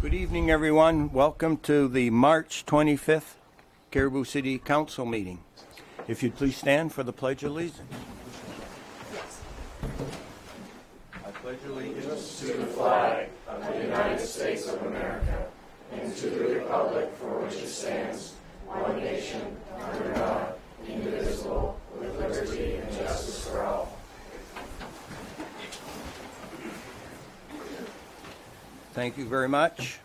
Good evening, everyone. Welcome to the March 25th Caribou City Council meeting. If you'd please stand for the Pledge of Allegiance. I pledge allegiance To the flag of the United States of America and to the republic for which it stands, one nation, under God, indivisible, with liberty and justice for all. Thank you very much.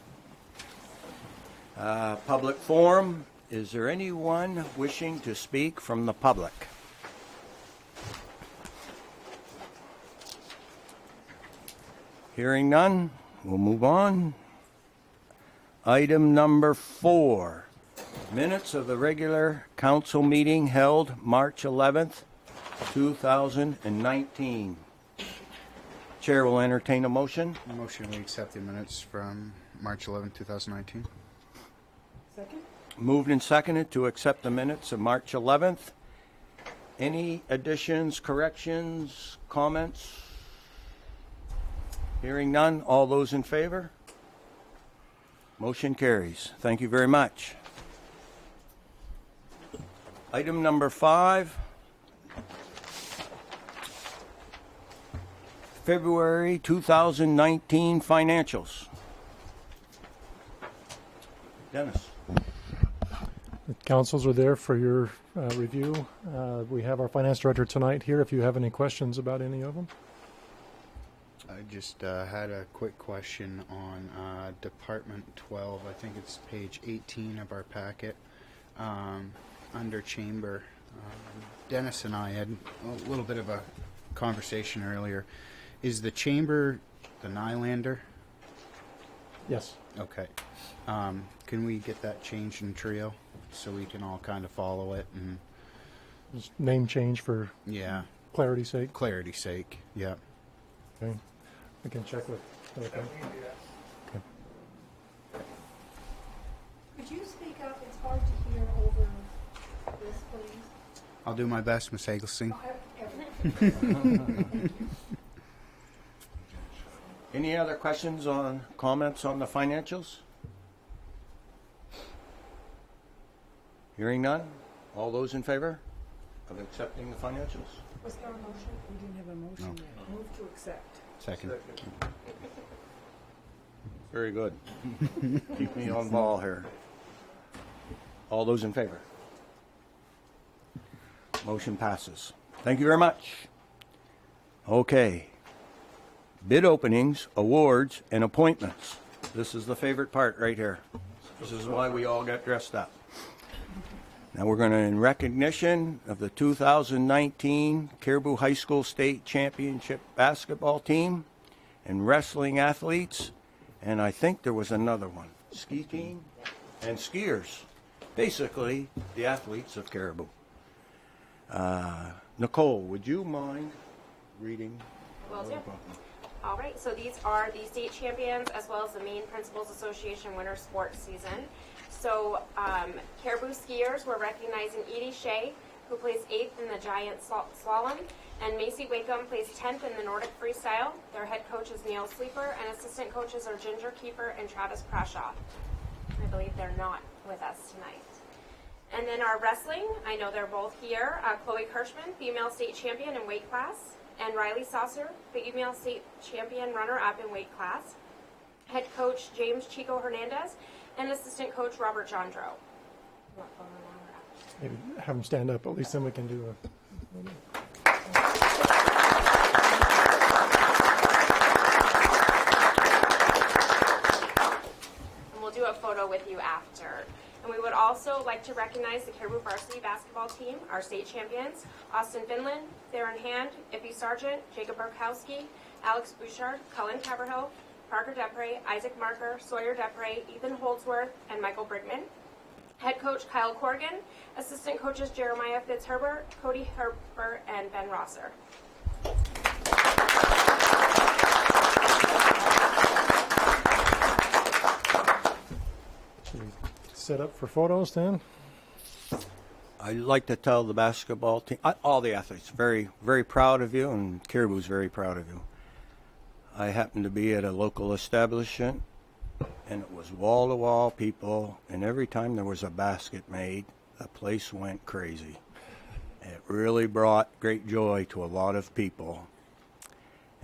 Public forum. Is there anyone wishing to speak from the public? Hearing none, we'll move on. Item number 4. Minutes of the regular council meeting held March 11th, 2019. Chair will entertain a motion. Motion we accept the minutes from March 11, 2019. Second? Moved and seconded to accept the minutes of March 11th. Any additions, corrections, comments? Hearing none, all those in favor? Motion carries. Thank you very much. Item number 5. February 2019 financials. Dennis. The councils are there for your review. We have our finance director tonight here if you have any questions about any of them. I just had a quick question on Department 12. I think it's page 18 of our packet. Under Chamber, Dennis and I had a little bit of a conversation earlier. Is the Chamber the Nylander? Yes. Okay. Can we get that changed in Trio so we can all kind of follow it? And Just name change for yeah, clarity's sake. clarity's sake. Yeah. Okay. I can check with. Okay. Could you speak up? It's hard to hear over this, please. I'll do my best, Miss Hagelsing. Any other questions on comments on the financials? Hearing none? All those in favor of accepting the financials? Was there a motion? We didn't have a motion yet. Move to accept. Second. Very good. Keep me on ball here. All those in favor? Motion passes. Thank you very much. Okay. Bid openings, awards, and appointments. This is the favorite part right here. This is why we all get dressed up. Now we're going to, in recognition of the 2019 Caribou High School State Championship basketball team and wrestling athletes, and I think there was another one, ski team and skiers. Basically, the athletes of Caribou. Nicole, would you mind reading? Will do. All right, so these are the state champions as well as the Maine Principals Association winter sports season. So Caribou skiers, we're recognizing Edie Shea, who placed 8th in the giant slalom, and Macy Wakeham placed 10th in the Nordic freestyle. Their head coach is Neil Sleeper, and assistant coaches are Ginger Keeper and Travis Prashaw. I believe they're not with us tonight. And then our wrestling, I know they're both here. Chloe Kirschman, female state champion in weight class, and Riley Saucer, female state champion runner-up in weight class. Head coach James Chico Hernandez, and assistant coach Robert Jandro. Maybe have them stand up. At least then we can do a. And we'll do a photo with you after. And we would also like to recognize the Caribou varsity basketball team, our state champions, Austin Finland, Theron Hand, Iffy Sargent, Jacob Burkowski, Alex Bouchard, Cullen Caverhill, Parker Depre, Isaac Marker, Sawyer Depre, Ethan Holdsworth, and Michael Brigman. Head coach Kyle Corrigan, assistant coaches Jeremiah Fitzherbert, Cody Herbert, and Ben Rosser. Should we set up for photos then? I'd like to tell the basketball team, all the athletes, very, very proud of you, and Caribou's very proud of you. I happened to be at a local establishment and it was wall-to-wall people, and every time there was a basket made, the place went crazy. It really brought great joy to a lot of people.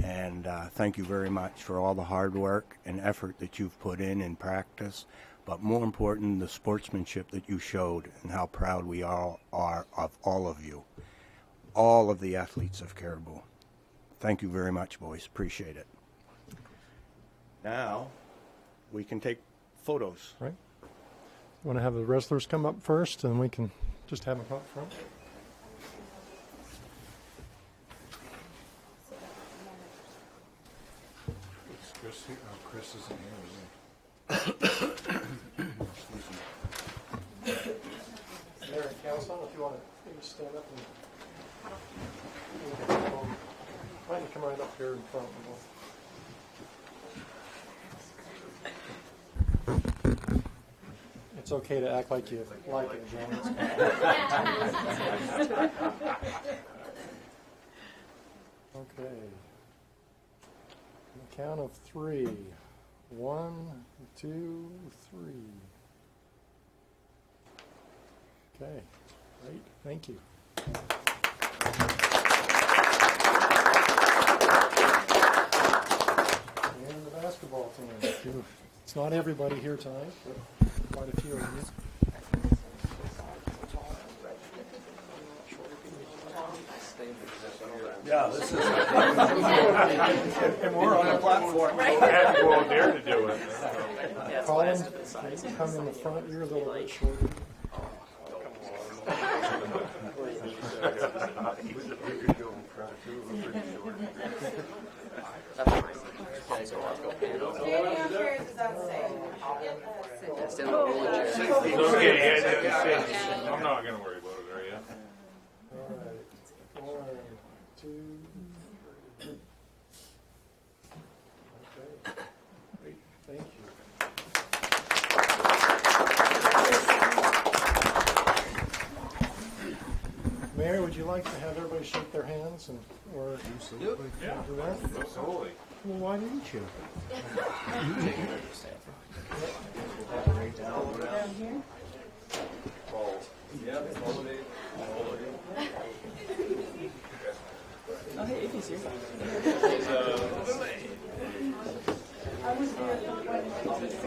And thank you very much for all the hard work and effort that you've put in practice, but more important, the sportsmanship that you showed and how proud we all are of all of you, all of the athletes of Caribou. Thank you very much, boys. Appreciate it. Now, we can take photos. Right? You want to have the wrestlers come up first, and we can just have them come up front? Chris isn't here, Mayor and council, if you want to maybe stand up and try to come right up here in front. It's okay to act like you like it, James. Okay. On the count of 3. 1, 2, 3. Okay, great, thank you. And the basketball team. It's not everybody here tonight, but quite a few of you. Yeah, this is. And we're on a platform. I had to go out there to do it. Colin, can you come in the front? You're a little bit shorter. Okay, yeah, I'm not going to worry about it, are you? All right. 1, 2. Okay. Great. Thank you. Mayor, would you like to have everybody shake their hands and or Yeah, do that? absolutely. Well, why didn't you? I was there for 1969.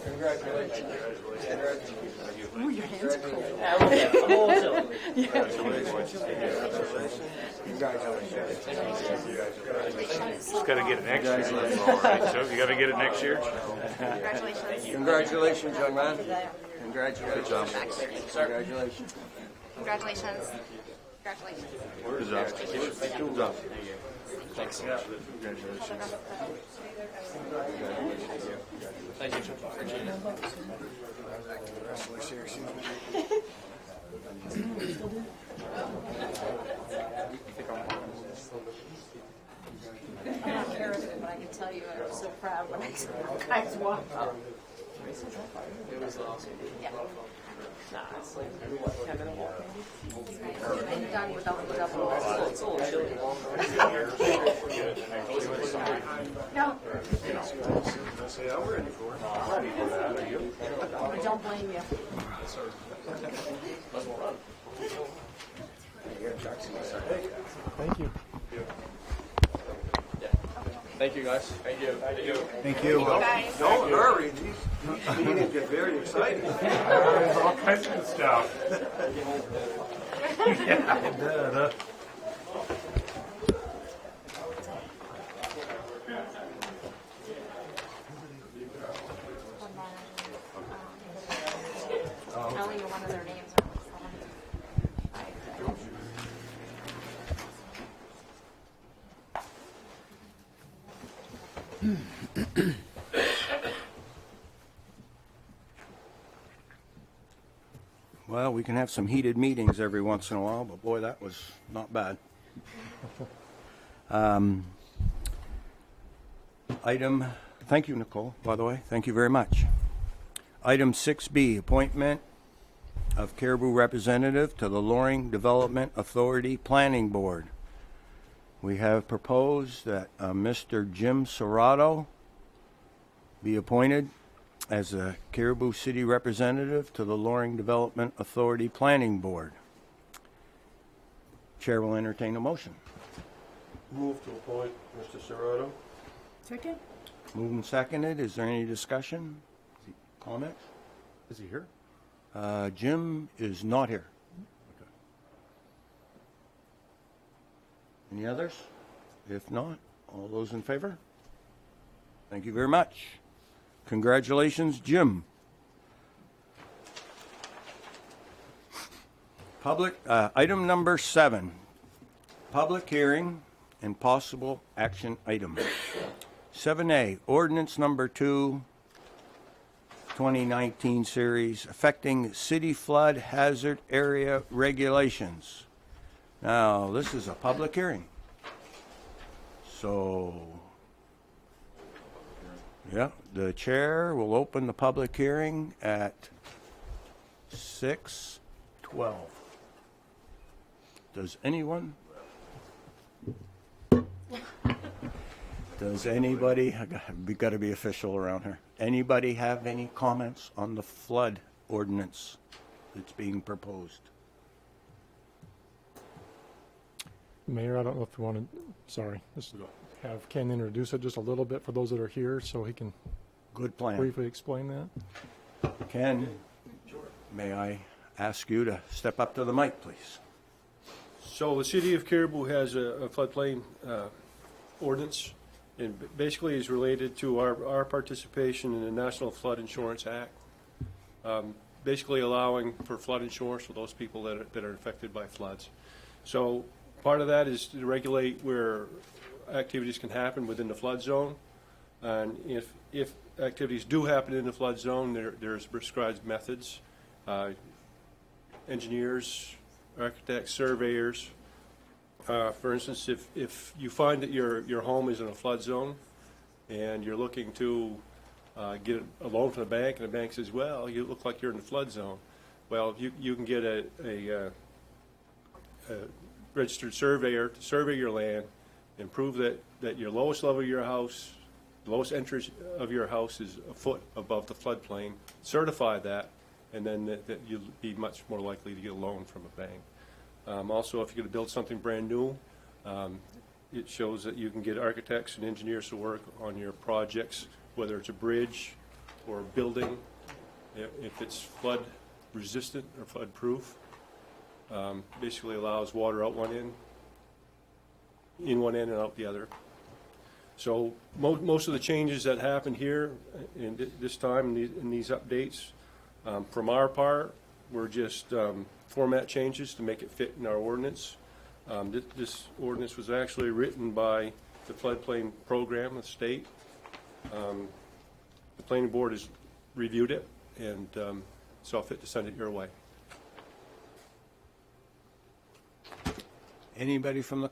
Congratulations. Ooh, your hands are cold. Just got to get it next year. All right, so you got to get it next year. Congratulations. Congratulations, young man. Congratulations. Congratulations. Congratulations. Congratulations. Good job. Good job. Thanks. I'm not Harrison, but I can tell you I was so proud when I saw you guys walk up. It was awesome. Yeah. Nah, it's like 10 minute walk. And done with double. It's a little chilly. No, Yeah, we're ready for it. I'm ready for that. Are you? I don't blame you. Thank you. Thank you, guys. Thank you. Thank you. Thank you. guys. Don't hurry. These meetings get very exciting. There's all kinds of stuff. Yeah, I only know one of their names. Well, we can have some heated meetings every once in a while, but boy, that was not bad. Thank you, Nicole, by the way. Thank you very much. Item 6B, appointment of Caribou representative to the Loring Development Authority Planning Board. we have proposed that Mr. Jim Serrato be appointed as a Caribou City representative to the Loring Development Authority Planning Board. Chair will entertain a motion. Move to appoint Mr. Serrato. Second? Moved and seconded. Is there any discussion? Comments? Is he here? Jim is not here. Any others? If not, all those in favor? Thank you very much. Congratulations, Jim. Item number 7, public hearing and possible action item. 7A, ordinance number 2, 2019 series, affecting city flood hazard area regulations. Now, this is a public hearing. So, yeah, the chair will open the public hearing at 6:12. Does anybody, we got to be official around here. Anybody have any comments on the flood ordinance that's being proposed? Mayor, I don't know if you want to, sorry, just have Ken introduce it just a little bit for those that are here so he can Good plan. briefly explain that. Ken, may I ask you to step up to the mic, please? So the city of Caribou has a floodplain ordinance, and basically is related to our participation in the National Flood Insurance Act, basically allowing for flood insurance for those people that are affected by floods. So part of that is to regulate where activities can happen within the flood zone, and if activities do happen in the flood zone, there's prescribed methods. Engineers, architects, surveyors. For instance, if you find that your home is in a flood zone and you're looking to get a loan from the bank, and the bank says, well, you look like you're in the flood zone, well, you can get a registered surveyor to survey your land and prove that your lowest level of your house, the lowest entrance of your house is a foot above the floodplain, certify that, and then that you'll be much more likely to get a loan from a bank. Also, if you're going to build something brand new, it shows that you can get architects and engineers to work on your projects, whether it's a bridge or a building, if it's flood resistant or flood proof. Basically allows water out one end, in one end and out the other. So most of the changes that happen here in this time in these updates, from our part, were just format changes to make it fit in our ordinance. This ordinance was actually written by the floodplain program of the state. The planning board has reviewed it and saw fit to send it your way. Anybody from the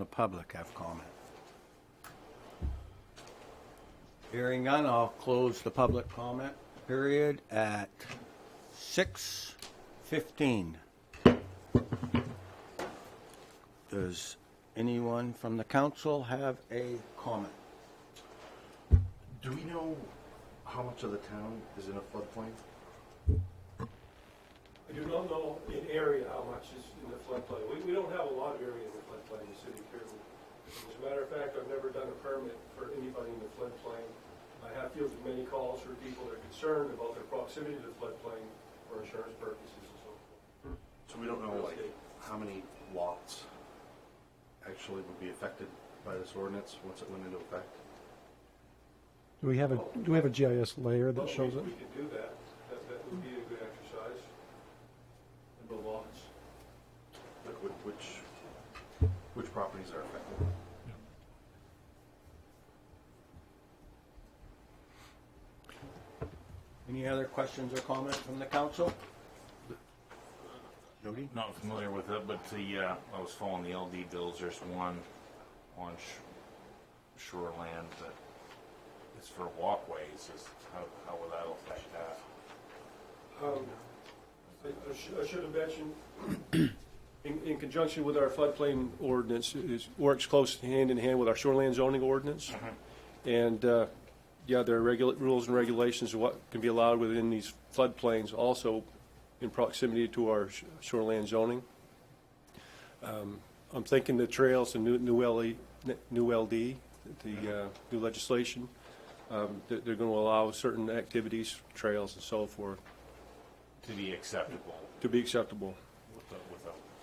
public have comment? Hearing none, I'll close the public comment period at 6:15. Does anyone from the council have a comment? Do we know how much of the town is in a floodplain? I do not know in area how much is in the floodplain. We don't have a lot of area in the floodplain in the city of Caribou. As a matter of fact, I've never done a permit for anybody in the floodplain. I have fielded many calls for people that are concerned about their proximity to the floodplain for insurance purposes and so forth. So we don't know how many lots actually would be affected by this ordinance once it went into effect? Do we have a GIS layer that shows it? We could do that. That would be a good exercise. The lots. Like which properties are affected? Any other questions or comments from the council? Jody? Not familiar with it, but I was following the LD bills. There's one on shoreland that is for walkways. How would that affect that? I should have mentioned In conjunction with our floodplain ordinance, works close hand in hand with our shoreline zoning ordinance. And, yeah, there are rules and regulations of what can be allowed within these floodplains, also in proximity to our shoreline zoning. I'm thinking the trails and new LD, the new legislation, they're going to allow certain activities, trails and so forth, To be acceptable to be acceptable. with the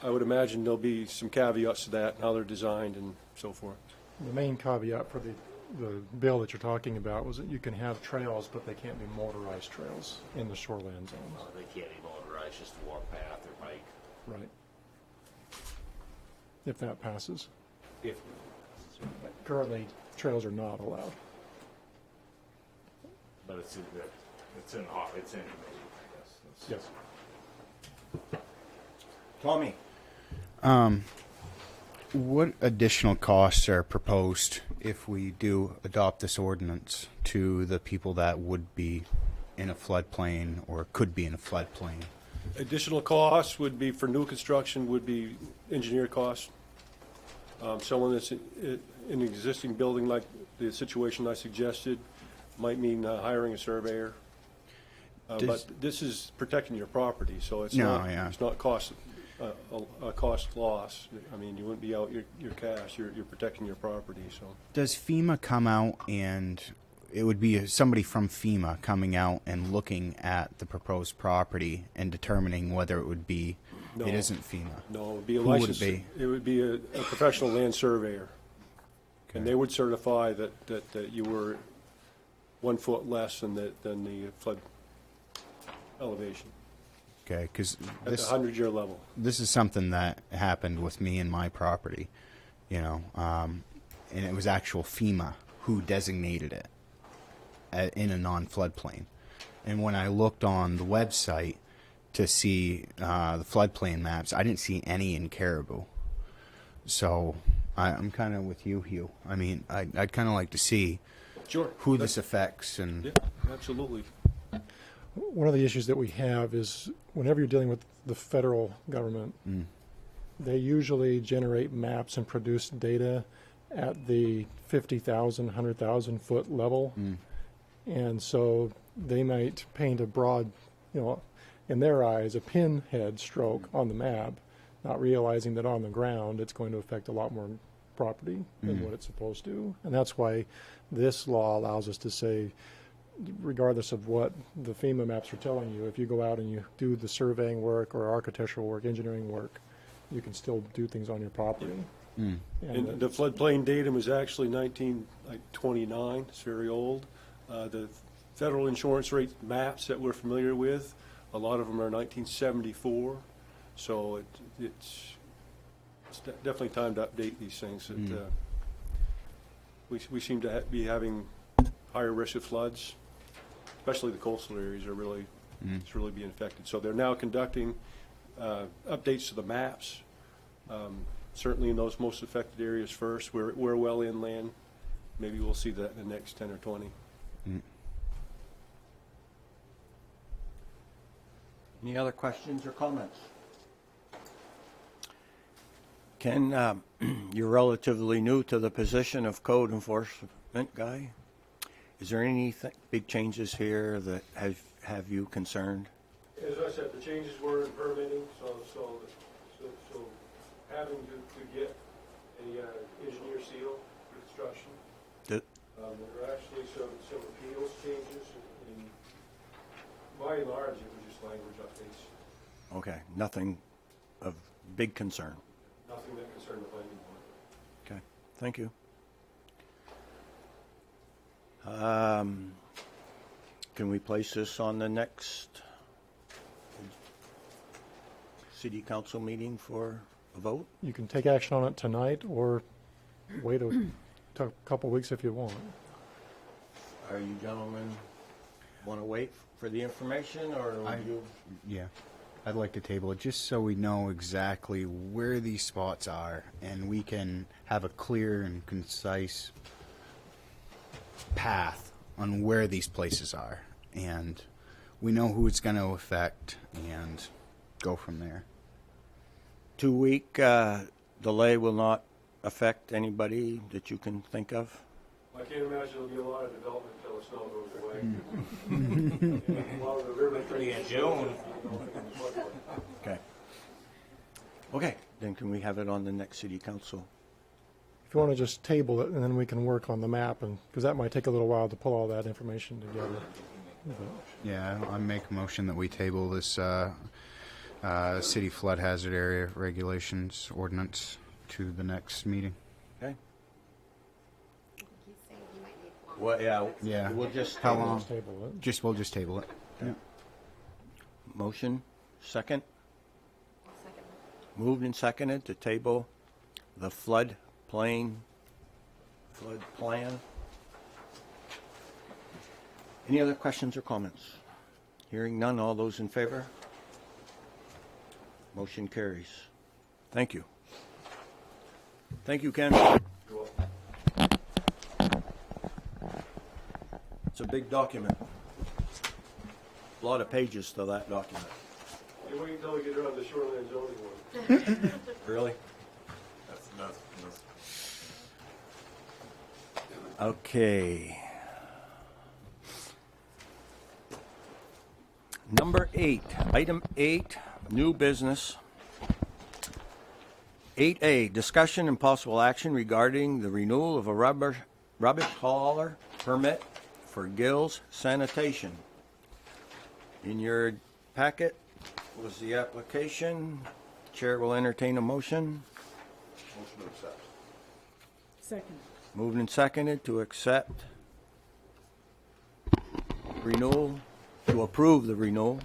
I would imagine there'll be some caveats to that, and how they're designed and so forth. The main caveat for the bill that you're talking about was that you can have trails, but they can't be motorized trails in the shoreland zones. they can't be motorized, just a walk path or bike. Right. If that passes. If Currently, trails are not allowed. but it's in committee, I guess. Yes. Tommy? What additional costs are proposed if we do adopt this ordinance to the people that would be in a floodplain or could be in a floodplain? Additional costs would be, for new construction, would be engineer costs. Someone that's in an existing building, like the situation I suggested, might mean hiring a surveyor. But this is protecting your property, so it's not cost, a cost loss. I mean, you wouldn't be out your cash, you're protecting your property, so. Does FEMA come out and it would be somebody from FEMA coming out and looking at the proposed property and determining whether it would be, No. it isn't FEMA? No, it would be a Who would it licensed. be? It would be a professional land surveyor. And they would certify that you were 1 foot less than the flood elevation Okay, because at the 100-year level. this is something that happened with me and my property, you know, and it was actual FEMA who designated it in a non-floodplain. And when I looked on the website to see the floodplain maps, I didn't see any in Caribou. So I'm kind of with you, Hugh. I mean, I'd kind of like to see Sure. who this affects and Yeah, absolutely. One of the issues that we have is whenever you're dealing with the federal government, they usually generate maps and produce data at the 50,000, 100,000 foot level. And so they might paint a broad, you know, in their eyes, a pinhead stroke on the map, not realizing that on the ground it's going to affect a lot more property than what it's supposed to. And that's why this law allows us to say, regardless of what the FEMA maps are telling you, if you go out and you do the surveying work or architectural work, engineering work, you can still do things on your property. And the floodplain datum is actually 1929. It's very old. The federal insurance rate maps that we're familiar with, a lot of them are 1974. So it's definitely time to update these things. We seem to be having higher risk of floods, especially the coastal areas are really, it's really being affected. So they're now conducting updates to the maps, certainly in those most affected areas first. We're well inland. Maybe we'll see that in the next 10 or 20. Any other questions or comments? Ken, you're relatively new to the position of code enforcement guy. Is there any big changes here that have you concerned? As I said, the changes were in permitting, so having to get a engineer seal for construction. There are actually some appeals changes. By and large, it was just language updates. Okay, nothing of big concern. Nothing that concerned the planning board. Okay, thank you. Can we place this on the next city council meeting for a vote? You can take action on it tonight or wait a couple weeks if you want. Are you gentlemen want to wait for the information, or would you? yeah, I'd like to table it just so we know exactly where these spots are and we can have a clear and concise path on where these places are, and we know who it's going to affect and go from there. 2-week delay will not affect anybody that you can think of? I can't imagine there'll be a lot of development until the snow goes away. A lot of the river Pretty in trains- June. Okay. Okay, then can we have it on the next city council? If you want to just table it, and then we can work on the map, and because that might take a little while to pull all that information together. Yeah, I make a motion that we table this city flood hazard area regulations ordinance to the next meeting. Okay. He's saying he might need longer. Well, yeah. Yeah. We'll just How table long? Let's table it. We'll just table it. Yeah. Motion, second. Second. Moved and seconded to table the flood plan. Any other questions or comments? Hearing none, all those in favor? Motion carries. Thank you. Thank you, Ken. It's a big document. A lot of pages to that document. You wait until we get around the shoreline zoning one. Really? That's Okay. Number 8, item 8, new business. 8A, discussion and possible action regarding the renewal of a rubbish hauler permit for Gills Sanitation. In your packet was the application. Chair will entertain a motion. Motion to accept. Second. Moved and seconded to accept renewal, to approve the renewal.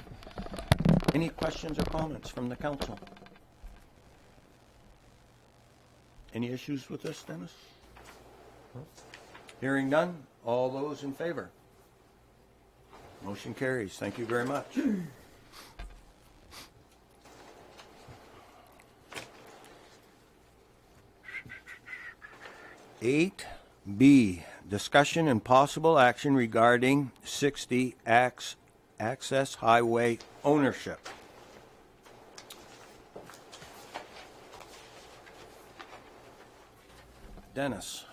Any questions or comments from the council? Any issues with this, Dennis? Hearing none, all those in favor? Motion carries. Thank you very much. 8B, discussion and possible action regarding 60 Access Highway ownership. Dennis.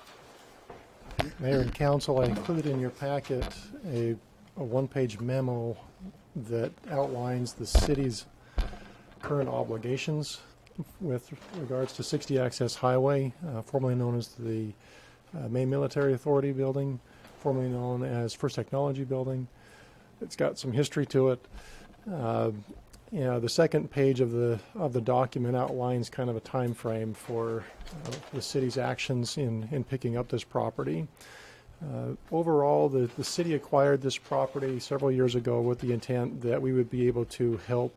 Mayor and council, I included in your packet a one-page memo that outlines the city's current obligations with regards to 60 Access Highway, formerly known as the Maine Military Authority Building, formerly known as First Technology Building. It's got some history to it. The second page of the document outlines kind of a time frame for the city's actions in picking up this property. Overall, the city acquired this property several years ago with the intent that we would be able to help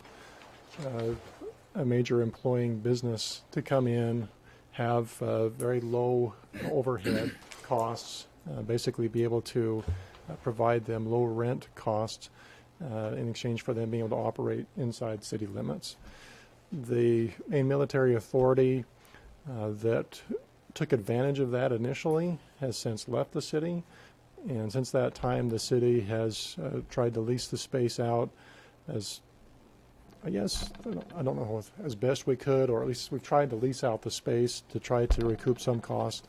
a major employing business to come in, have very low overhead costs, basically be able to provide them low rent costs in exchange for them being able to operate inside city limits. The Maine Military Authority that took advantage of that initially has since left the city, and since that time the city has tried to lease the space out as, I guess, I don't know, as best we could, or at least we've tried to lease out the space to try to recoup some cost.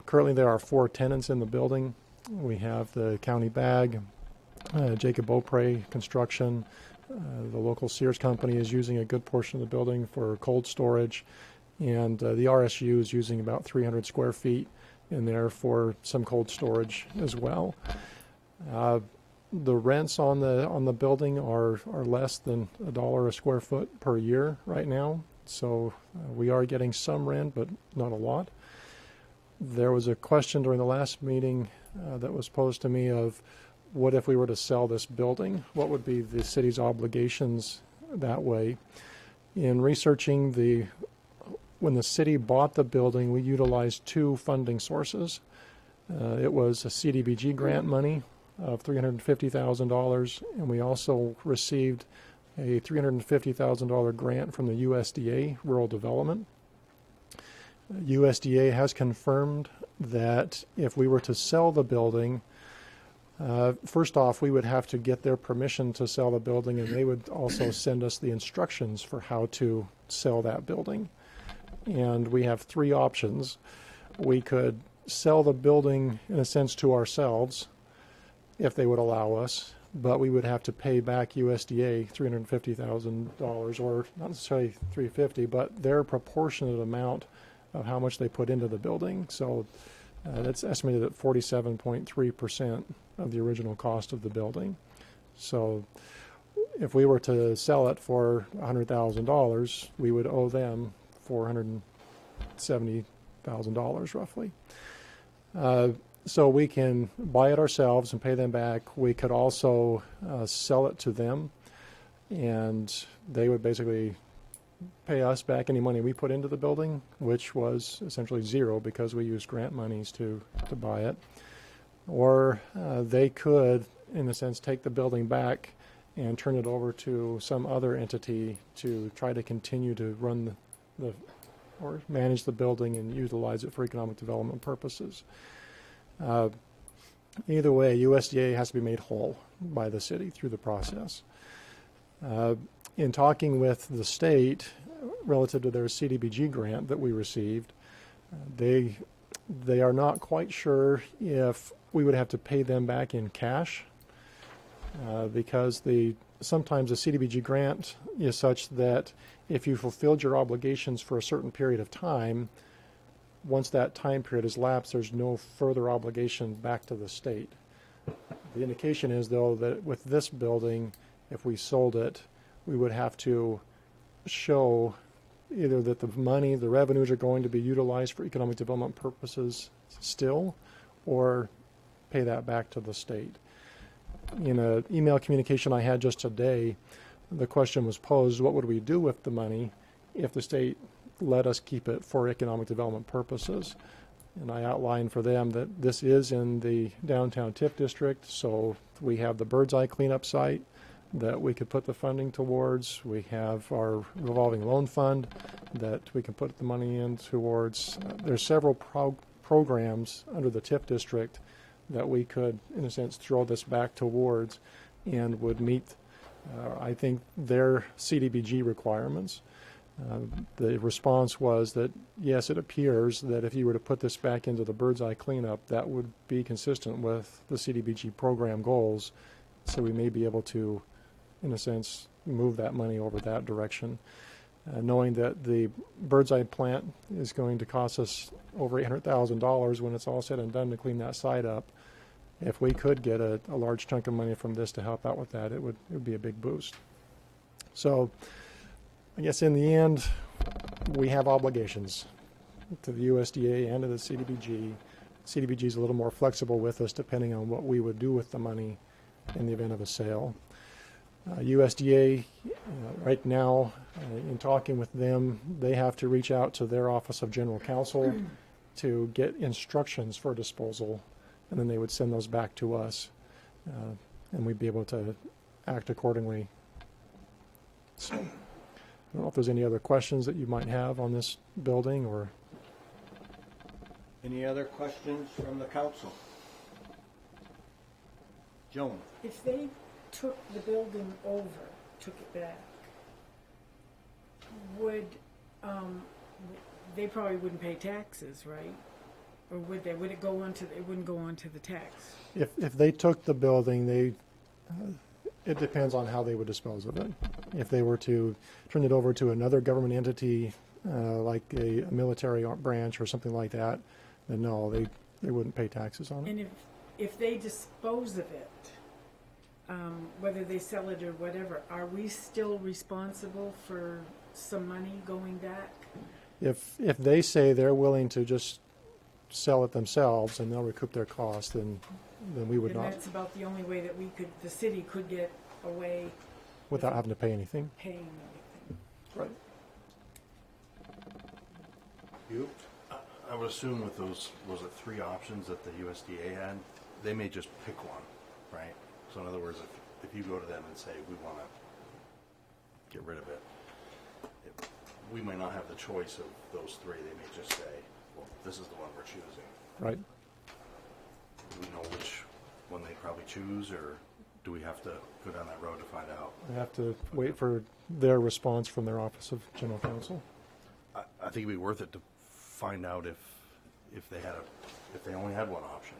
Currently there are 4 tenants in the building. We have the County Bag, Jacob Beaupre Construction. The local Sears company is using a good portion of the building for cold storage, and the RSU is using about 300 square feet in there for some cold storage as well. The rents on the building are less than $1 a square foot per year right now, so we are getting some rent, but not a lot. There was a question during the last meeting that was posed to me of what if we were to sell this building? What would be the city's obligations that way? In researching when the city bought the building, we utilized 2 funding sources. It was a CDBG grant money of $350,000, and we also received a $350,000 grant from the USDA Rural Development. USDA has confirmed that if we were to sell the building, first off, we would have to get their permission to sell the building, and they would also send us the instructions for how to sell that building. And we have three options. We could sell the building, in a sense, to ourselves, if they would allow us, but we would have to pay back USDA $350,000, or not necessarily $350,000, but their proportionate amount of how much they put into the building. So that's estimated at 47.3% of the original cost of the building. So if we were to sell it for $100,000, we would owe them $470,000 roughly. So we can buy it ourselves and pay them back. We could also sell it to them, and they would basically pay us back any money we put into the building, which was essentially zero because we used grant monies to buy it. Or they could, in a sense, take the building back and turn it over to some other entity to try to continue to run or manage the building and utilize it for economic development purposes. Either way, USDA has to be made whole by the city through the process. In talking with the state relative to their CDBG grant that we received, they are not quite sure if we would have to pay them back in cash, because sometimes the CDBG grant is such that if you fulfilled your obligations for a certain period of time, once that time period has lapsed, there's no further obligation back to the state. The indication is, though, that with this building, if we sold it, we would have to show either that the revenues are going to be utilized for economic development purposes still, or pay that back to the state. In an email communication I had just today, the question was posed, what would we do with the money if the state let us keep it for economic development purposes? And I outlined for them that this is in the downtown TIF district, so we have the Bird's Eye cleanup site that we could put the funding towards. We have our revolving loan fund that we can put the money in towards. There's several programs under the TIF district that we could, in a sense, throw this back towards and would meet, I think, their CDBG requirements. The response was that, yes, it appears that if you were to put this back into the Bird's Eye cleanup, that would be consistent with the CDBG program goals. So we may be able to, in a sense, move that money over that direction. Knowing that the Bird's Eye plant is going to cost us over $800,000 when it's all said and done to clean that site up, if we could get a large chunk of money from this to help out with that, it would be a big boost. So I guess in the end, we have obligations to the USDA and to the CDBG. CDBG is a little more flexible with us depending on what we would do with the money in the event of a sale. USDA, right now, in talking with them, they have to reach out to their Office of General Counsel to get instructions for disposal, and then they would send those back to us, and we'd be able to act accordingly. So, I don't know if there's any other questions that you might have on this building, or Any other questions from the council? Joan? If they took the building over, took it back, would, they probably wouldn't pay taxes, right? Or would they? Would it go on to, it wouldn't go on to the tax? if they took the building, it depends on how they would dispose of it. If they were to turn it over to another government entity, like a military branch or something like that, then no, they wouldn't pay taxes on it. And if they dispose of it, whether they sell it or whatever, are we still responsible for some money going back? If they say they're willing to just sell it themselves and they'll recoup their costs, then we would And not, that's about the only way that the city could get away without having to pay anything. paying everything. Right. You? I would assume with those, was it 3 options that the USDA had? They may just pick one, right? So in other words, if you go to them and say, we want to get rid of it, we might not have the choice of those 3. They may just say, well, this is the one we're choosing. Right. Do we know which one they probably choose, or? do we have to go down that road to find out? I have to wait for their response from their Office of General Counsel. I think it'd be worth it to find out if they only had one option.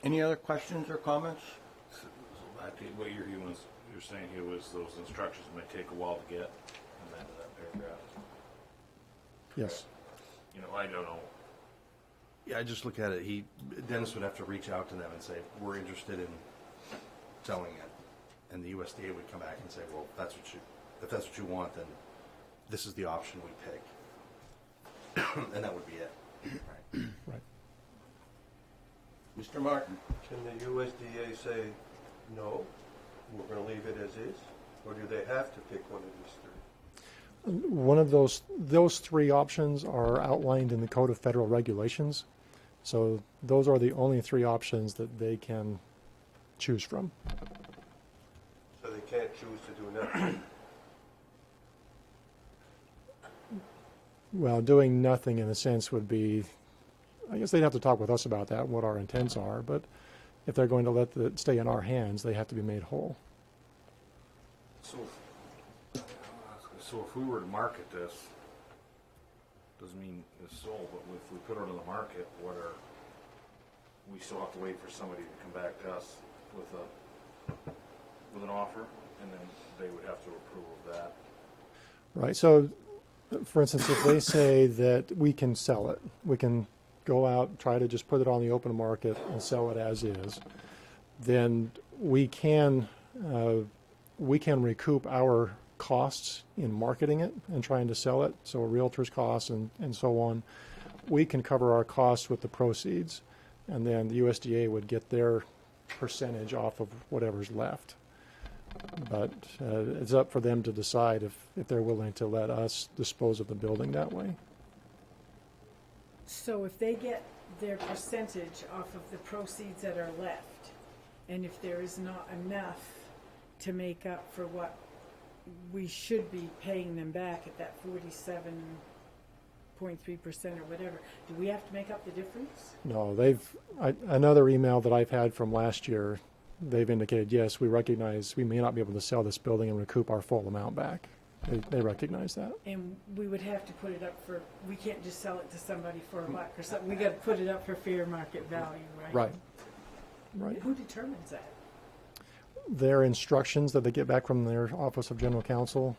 Any other questions or comments? So back to what you're saying here was those instructions may take a while to get, and then that paragraph. Yes. You know, I don't know. Yeah, I just look at it. Dennis would have to reach out to them and say, we're interested in selling it. And the USDA would come back and say, well, if that's what you want, then this is the option we pick. And that would be it. Right. Right. Mr. Martin? Can the USDA say, no, we're going to leave it as is? Or do they have to pick one of these three? One of those three options are outlined in the Code of Federal Regulations. So those are the only three options that they can choose from. So they can't choose to do nothing? Well, doing nothing in a sense would be, I guess they'd have to talk with us about that, what our intents are, but if they're going to let it stay in our hands, they have to be made whole. So if we were to market this, doesn't mean it's sold, but if we put it on the market, we still have to wait for somebody to come back to us with an offer, and then they would have to approve of that. Right. So, for instance, if they say that we can sell it, we can go out, try to just put it on the open market and sell it as is, then we can recoup our costs in marketing it and trying to sell it, so a realtor's costs and so on. We can cover our costs with the proceeds, and then the USDA would get their percentage off of whatever's left. But it's up for them to decide if they're willing to let us dispose of the building that way. So if they get their percentage off of the proceeds that are left, and if there is not enough to make up for what we should be paying them back at that 47.3% or whatever, do we have to make up the difference? No, another email that I've had from last year, they've indicated, yes, we recognize we may not be able to sell this building and recoup our full amount back. They recognize that. And we would have to put it up for, we can't just sell it to somebody for $1 or something. We got to put it up for fair market value, right? Right. Who determines that? Their instructions that they get back from their Office of General Counsel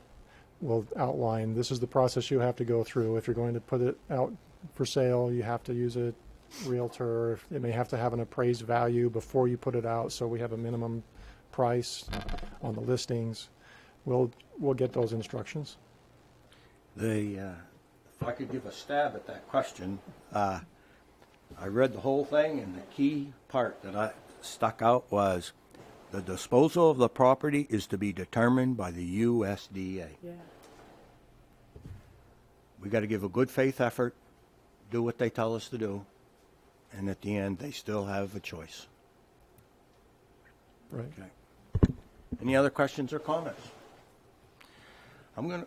will outline, this is the process you have to go through. If you're going to put it out for sale, you have to use a realtor. It may have to have an appraised value before you put it out, so we have a minimum price on the listings. We'll get those instructions. If I could give a stab at that question, I read the whole thing, and the key part that I stuck out was the disposal of the property is to be determined by the USDA. Yeah. We got to give a good faith effort, do what they tell us to do, and at the end, they still have a choice. Right. Okay. Any other questions or comments? Mr.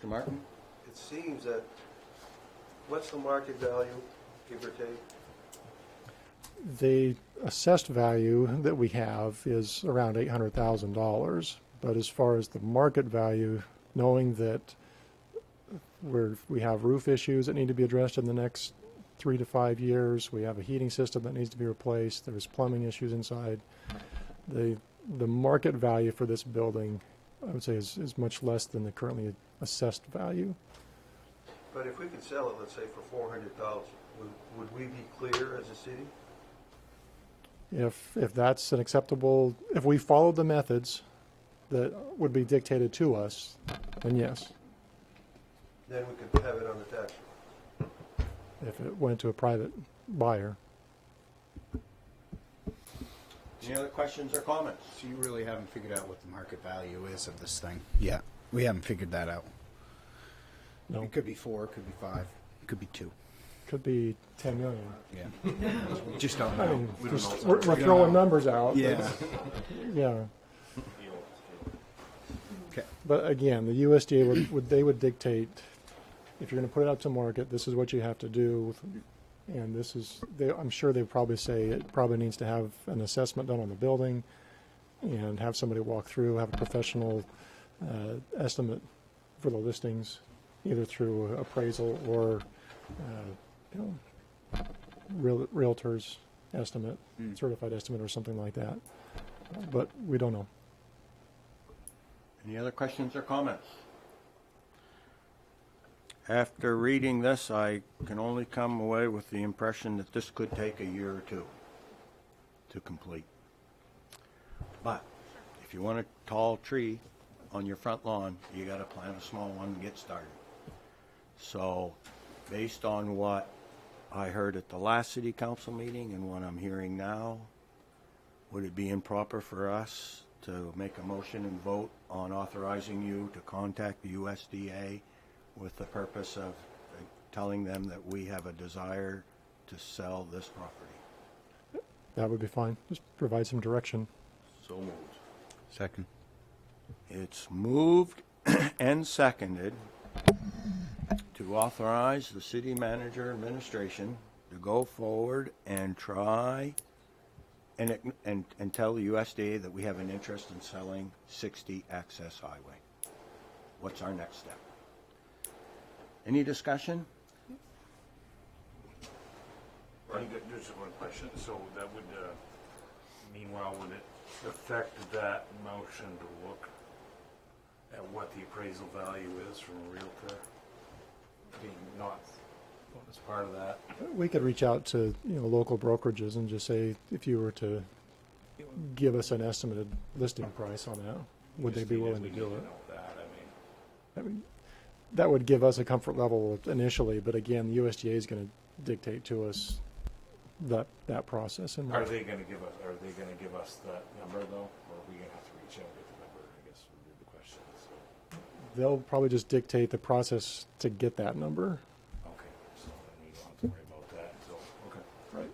Martin? It seems that, what's the market value, give or take? The assessed value that we have is around $800,000, but as far as the market value, knowing that we have roof issues that need to be addressed in the next 3 to 5 years, we have a heating system that needs to be replaced, there's plumbing issues inside. The market value for this building, I would say, is much less than the currently assessed value. But if we could sell it, let's say for $400,000, would we be clear as a city? If that's an acceptable, if we followed the methods that would be dictated to us, then yes. Then we could have it on the tax roll. If it went to a private buyer. Any other questions or comments? So you really haven't figured out what the market value is of this thing? Yeah, we haven't figured that out. No. It could be 4, it could be 5, it could be 2. Could be 10 million. Yeah. Just don't know. I mean, we're throwing numbers out. Yeah. But, yeah. Okay. But again, the USDA would dictate, if you're going to put it out to market, this is what you have to do And this is, I'm sure they probably say it probably needs to have an assessment done on the building and have somebody walk through, have a professional estimate for the listings, either through appraisal or, realtor's estimate, certified estimate or something like that. But we don't know. Any other questions or comments? After reading this, I can only come away with the impression that this could take a year or two to complete. But if you want a tall tree on your front lawn, you got to plant a small one and get started. So based on what I heard at the last city council meeting and what I'm hearing now, would it be improper for us to make a motion and vote on authorizing you to contact the USDA with the purpose of telling them that we have a desire to sell this property? That would be fine. Just provide some direction. So moved. Second. It's moved and seconded to authorize the city manager administration to go forward and try and tell the USDA that we have an interest in selling 60 Access Highway. What's our next step? Any discussion? I got just one question. So that would, meanwhile, would it affect that motion to look at what the appraisal value is from a realtor? Being not as part of that. We could reach out to local brokerages and just say, if you were to give us an estimated listing price on that, would they be willing to do it? I mean, that would give us a comfort level initially, but again, the USDA is going to dictate to us that process. And Are they going to give us that number though, or are we going to have to reach out and get the number? I guess would be the question. So. They'll probably just dictate the process to get that number. Okay, so then we don't have to worry about that until okay. Right.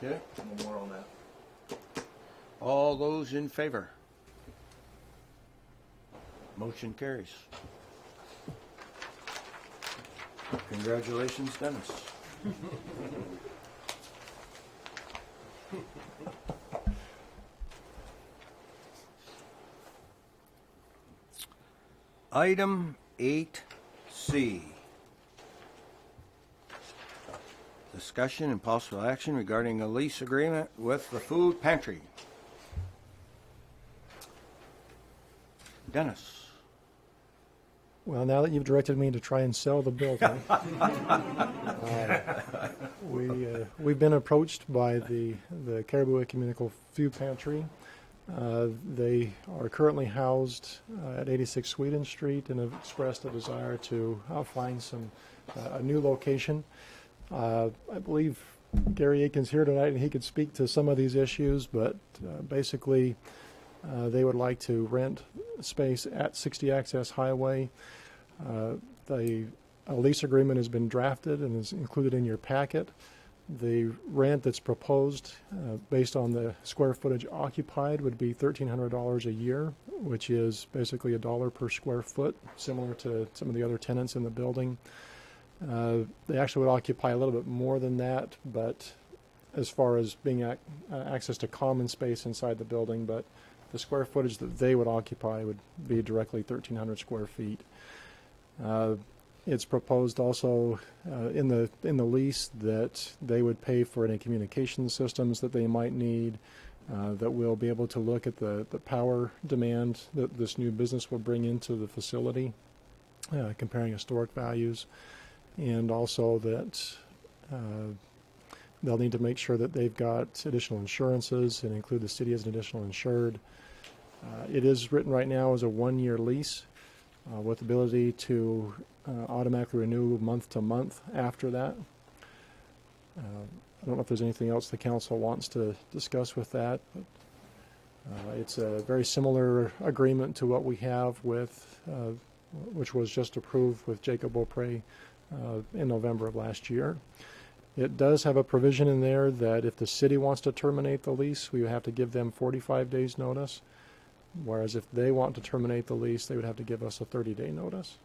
Yeah. No more on that. All those in favor? Motion carries. Congratulations, Dennis. Item 8C. Discussion and possible action regarding a lease agreement with the food pantry. Dennis. Well, now that you've directed me to try and sell the building, we've been approached by the Caribou Ecumenical Food Pantry. They are currently housed at 86 Sweden Street and have expressed a desire to find a new location. I believe Gary Aiken's here tonight, and he could speak to some of these issues, but basically they would like to rent space at 60 Access Highway. A lease agreement has been drafted and is included in your packet. The rent that's proposed based on the square footage occupied would be $1,300 a year, which is basically $1 per square foot, similar to some of the other tenants in the building. They actually would occupy a little bit more than that, but as far as being access to common space inside the building, but the square footage that they would occupy would be directly 1,300 square feet. It's proposed also in the lease that they would pay for any communication systems that they might need, that we'll be able to look at the power demand that this new business will bring into the facility, comparing historic values, and also that they'll need to make sure that they've got additional insurances and include the city as an additional insured. It is written right now as a 1-year lease with the ability to automatically renew month to month after that. I don't know if there's anything else the council wants to discuss with that, but it's a very similar agreement to what we have with, which was just approved with Jacob Beaupre in November of last year. It does have a provision in there that if the city wants to terminate the lease, we would have to give them 45 days notice, whereas if they want to terminate the lease, they would have to give us a 30-day notice.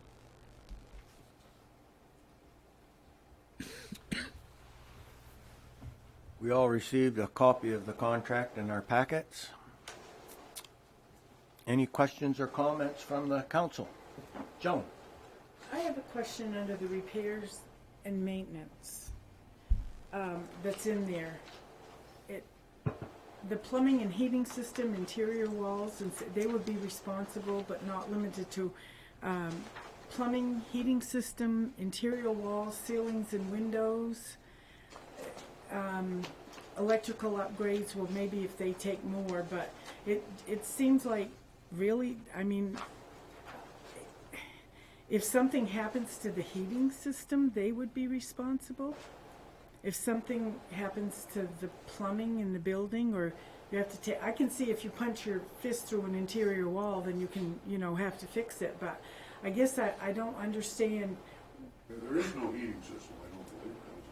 We all received a copy of the contract in our packets. Any questions or comments from the council? Joan? I have a question under the repairs and maintenance that's in there. The plumbing and heating system, interior walls, and they would be responsible but not limited to plumbing, heating system, interior walls, ceilings and windows. Electrical upgrades, well, maybe if they take more, but it seems like, really, I mean, if something happens to the heating system, they would be responsible? If something happens to the plumbing in the building, or you have to take, I can see if you punch your fist through an interior wall, then you can, have to fix it, but I guess I don't understand. There is no heating system, I don't believe, is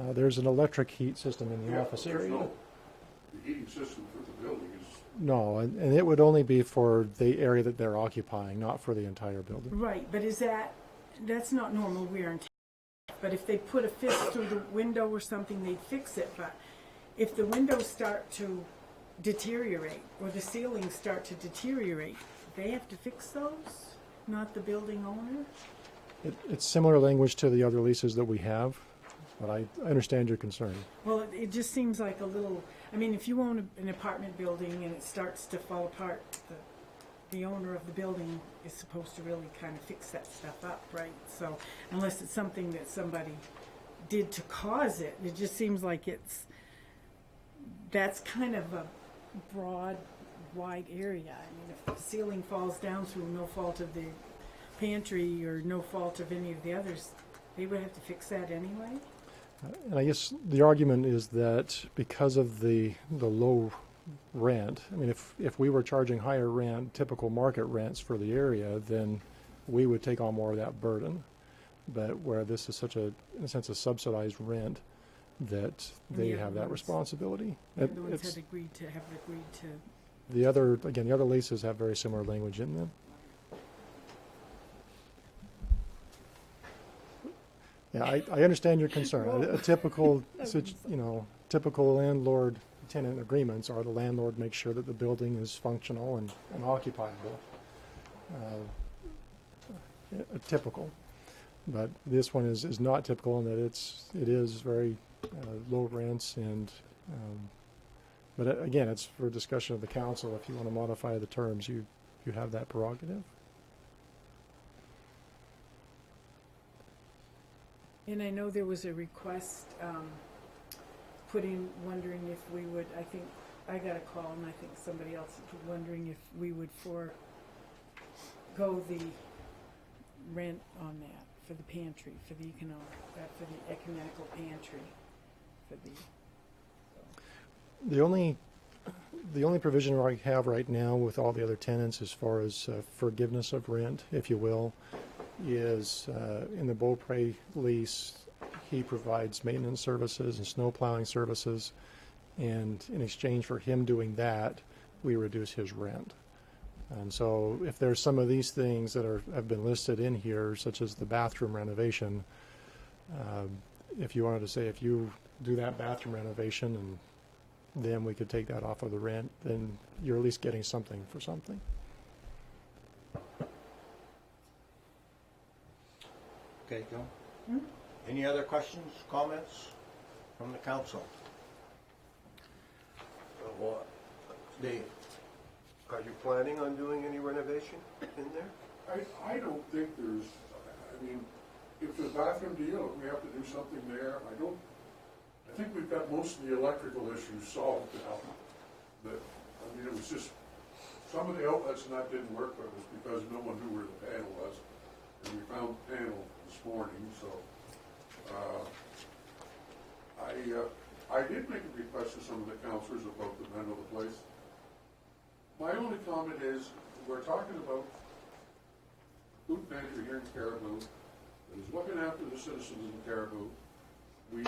there? There's an electric heat system in the office there's area. no. The heating system for the building is, No, and it would only be for the area that they're occupying, not for the entire building. Right, but that's not normal wear and tear. But if they put a fist through the window or something, they'd fix it. But if the windows start to deteriorate or the ceilings start to deteriorate, they have to fix those, not the building owner? It's similar language to the other leases that we have, but I understand your concern. Well, it just seems like a little, I mean, if you own an apartment building and it starts to fall apart, the owner of the building is supposed to really kind of fix that stuff up, right? So unless it's something that somebody did to cause it, it just seems like that's kind of a broad, wide area. I mean, if the ceiling falls down through no fault of the pantry or no fault of any of the others, they would have to fix that anyway? And I guess the argument is that because of the low rent, I mean, if we were charging higher rent, typical market rents for the area, then we would take on more of that burden. But where this is such in a sense, a subsidized rent, that they have that responsibility. The other ones have agreed to. The other leases have very similar language in them. Yeah, I understand your concern. A typical, typical landlord-tenant agreements are the landlord makes sure that the building is functional and occupiable. Typical, but this one is not typical in that it is very low rents and. But again, it's for discussion of the council. If you want to modify the terms, you have that prerogative. And I know there was a request put in wondering if we would, I think, I got a call and I think somebody else was wondering if we would forego the rent on that for the pantry, for the ecumenical pantry, for the... The only provision I have right now with all the other tenants as far as forgiveness of rent, if you will, is in the Beaupre lease, he provides maintenance services and snow plowing services, and in exchange for him doing that, we reduce his rent. And so if there's some of these things that have been listed in here, such as the bathroom renovation, if you wanted to say if you do that bathroom renovation and then we could take that off of the rent, then you're at least getting something for something. Okay, Joe? Any other questions, comments from the council? Dave? Are you planning on doing any renovation in there? I don't think there's, I mean, if the bathroom deal, if we have to do something there, I think we've got most of the electrical issues solved now. It was just, some of the outlets and that didn't work, but it was because no one knew where the panel was. And we found the panel this morning, so, I did make a request to some of the councilors about the rent of the place. My only comment is, we're talking about food pantry here in Caribou that is looking after the citizens in Caribou. We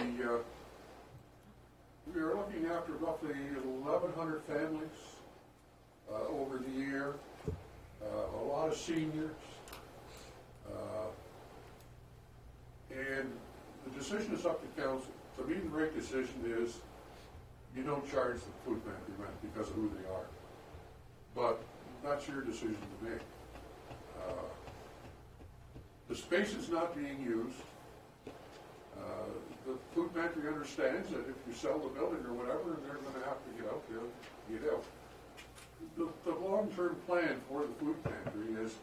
are looking after roughly 1,100 families over the year, a lot of seniors, and the decision is up to council. to me, the right decision is you don't charge the food pantry rent because of who they are. But that's your decision to make. The space is not being used. The food pantry understands that if you sell the building or whatever, they're going to have to get out, they'll get out. The long-term plan for the food pantry is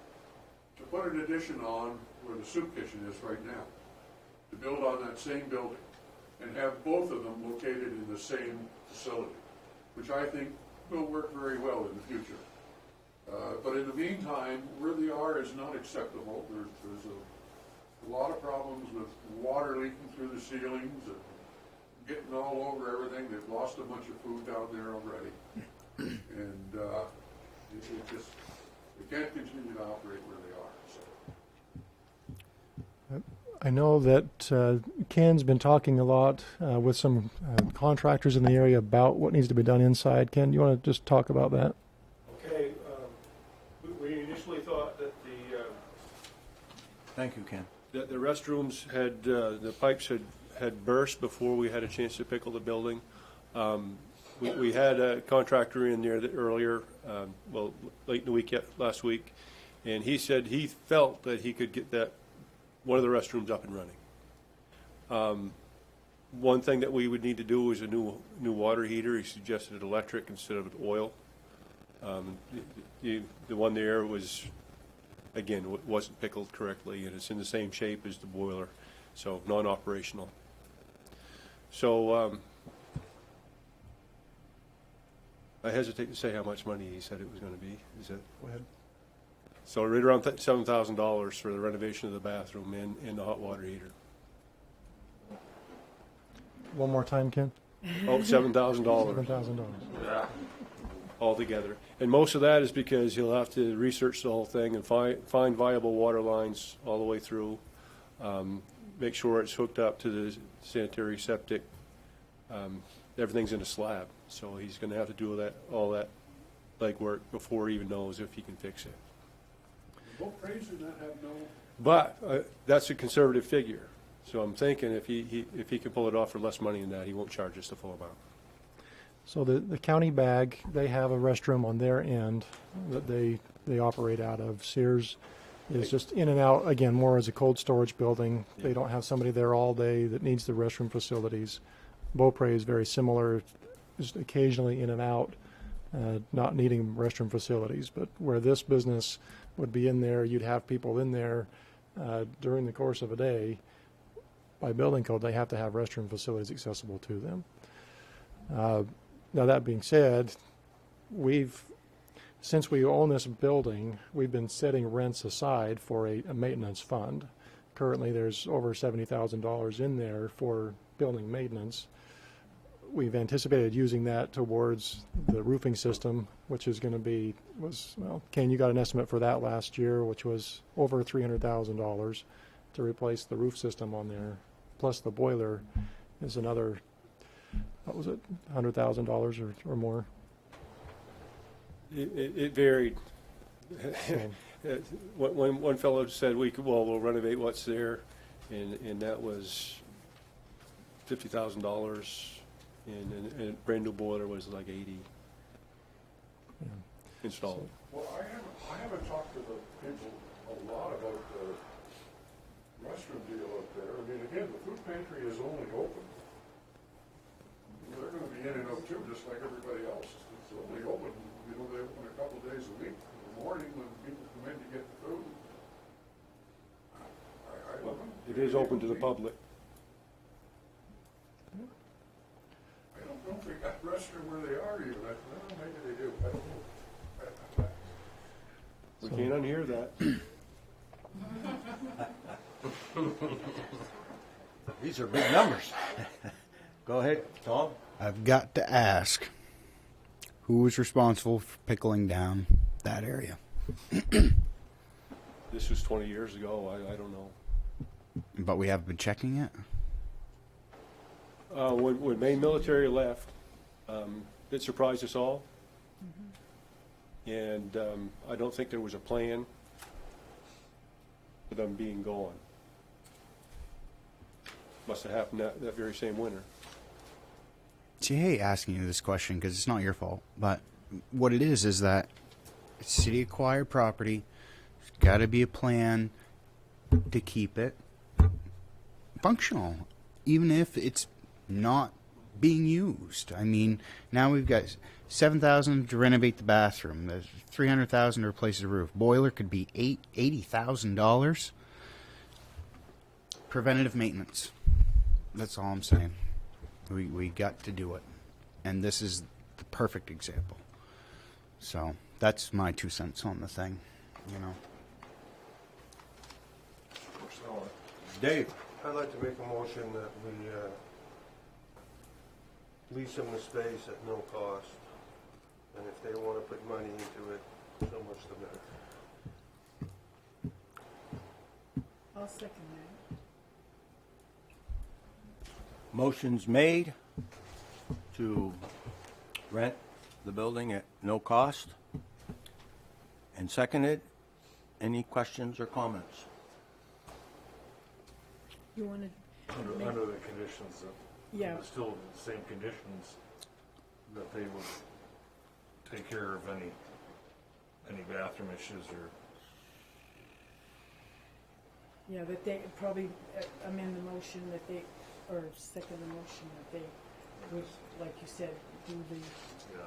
to put an addition on where the soup kitchen is right now, to build on that same building, and have both of them located in the same facility, which I think will work very well in the future. But in the meantime, where they are is not acceptable. There's a lot of problems with water leaking through the ceilings and getting all over everything. They've lost a bunch of food down there already. And they can't continue to operate where they are. So. I know that Ken's been talking a lot with some contractors in the area about what needs to be done inside. Ken, do you want to just talk about that? Okay, we initially thought that Thank you, Ken. the restrooms had, the pipes had burst before we had a chance to pickle the building. We had a contractor in there earlier, late in the week, last week, and he said he felt that he could get one of the restrooms up and running. One thing that we would need to do is a new water heater. He suggested electric instead of oil. The one there was, again, wasn't pickled correctly, and it's in the same shape as the boiler, so non-operational. So I hesitate to say how much money he said it was going to be. Is that? Go ahead. So right around $7,000 for the renovation of the bathroom and the hot water heater. One more time, Ken. Oh, $7,000 $7,000. altogether. And most of that is because he'll have to research the whole thing and find viable water lines all the way through, make sure it's hooked up to the sanitary septic. Everything's in a slab, so he's going to have to do all that legwork before he even knows if he can fix it. Both Praise and that have no. But that's a conservative figure, so I'm thinking if he can pull it off for less money than that, he won't charge us the full amount. So the county bag, they have a restroom on their end that they operate out of. Sears is just in and out, again, more as a cold storage building. They don't have somebody there all day that needs the restroom facilities. Beaupre is very similar, just occasionally in and out, not needing restroom facilities. But where this business would be in there, you'd have people in there during the course of a day. By building code, they have to have restroom facilities accessible to them. Now, that being said, since we own this building, we've been setting rents aside for a maintenance fund. Currently, there's over $70,000 in there for building maintenance. We've anticipated using that towards the roofing system, which is going to be, Ken, you got an estimate for that last year, which was over $300,000 to replace the roof system on there. Plus the boiler is another, what was it, $100,000 or more? It varied. One fellow said we'll renovate what's there, and that was $50,000, and a brand new boiler was like $80,000 installed. Well, I haven't talked to the people a lot about the restroom deal up there. I mean, again, the food pantry is only open. They're going to be in and out too, just like everybody else. It's only open, they open a couple days a week in the morning when people come in to get the food. I don't know. It is open to the public. I don't know if they got a restroom where they are even. Well, maybe they do. I don't know. We can't unhear that. These are big numbers. Go ahead, Tom. I've got to ask, who was responsible for pickling down that area? This was 20 years ago. I don't know. But we haven't been checking it? When Maine military left, it surprised us all. And I don't think there was a plan for them being gone. Must have happened that very same winter. See, I hate asking you this question because it's not your fault, but what it is that it's city acquired property. There's got to be a plan to keep it functional, even if it's not being used. I mean, now we've got $7,000 to renovate the bathroom. There's $300,000 to replace the roof. Boiler could be $80,000. Preventative maintenance. That's all I'm saying. We got to do it, and this is the perfect example. So that's my 2 cents on the thing, you know. Dave? I'd like to make a motion that we lease them the space at no cost, and if they want to put money into it, so much the better. I'll second that. Motion's made to rent the building at no cost, and seconded. Any questions or comments? You want to? Under the conditions that, Yeah. still the same conditions, that they would take care of any bathroom issues or. Yeah, that they probably amend the motion that they, or second the motion that they would, like you said, do the,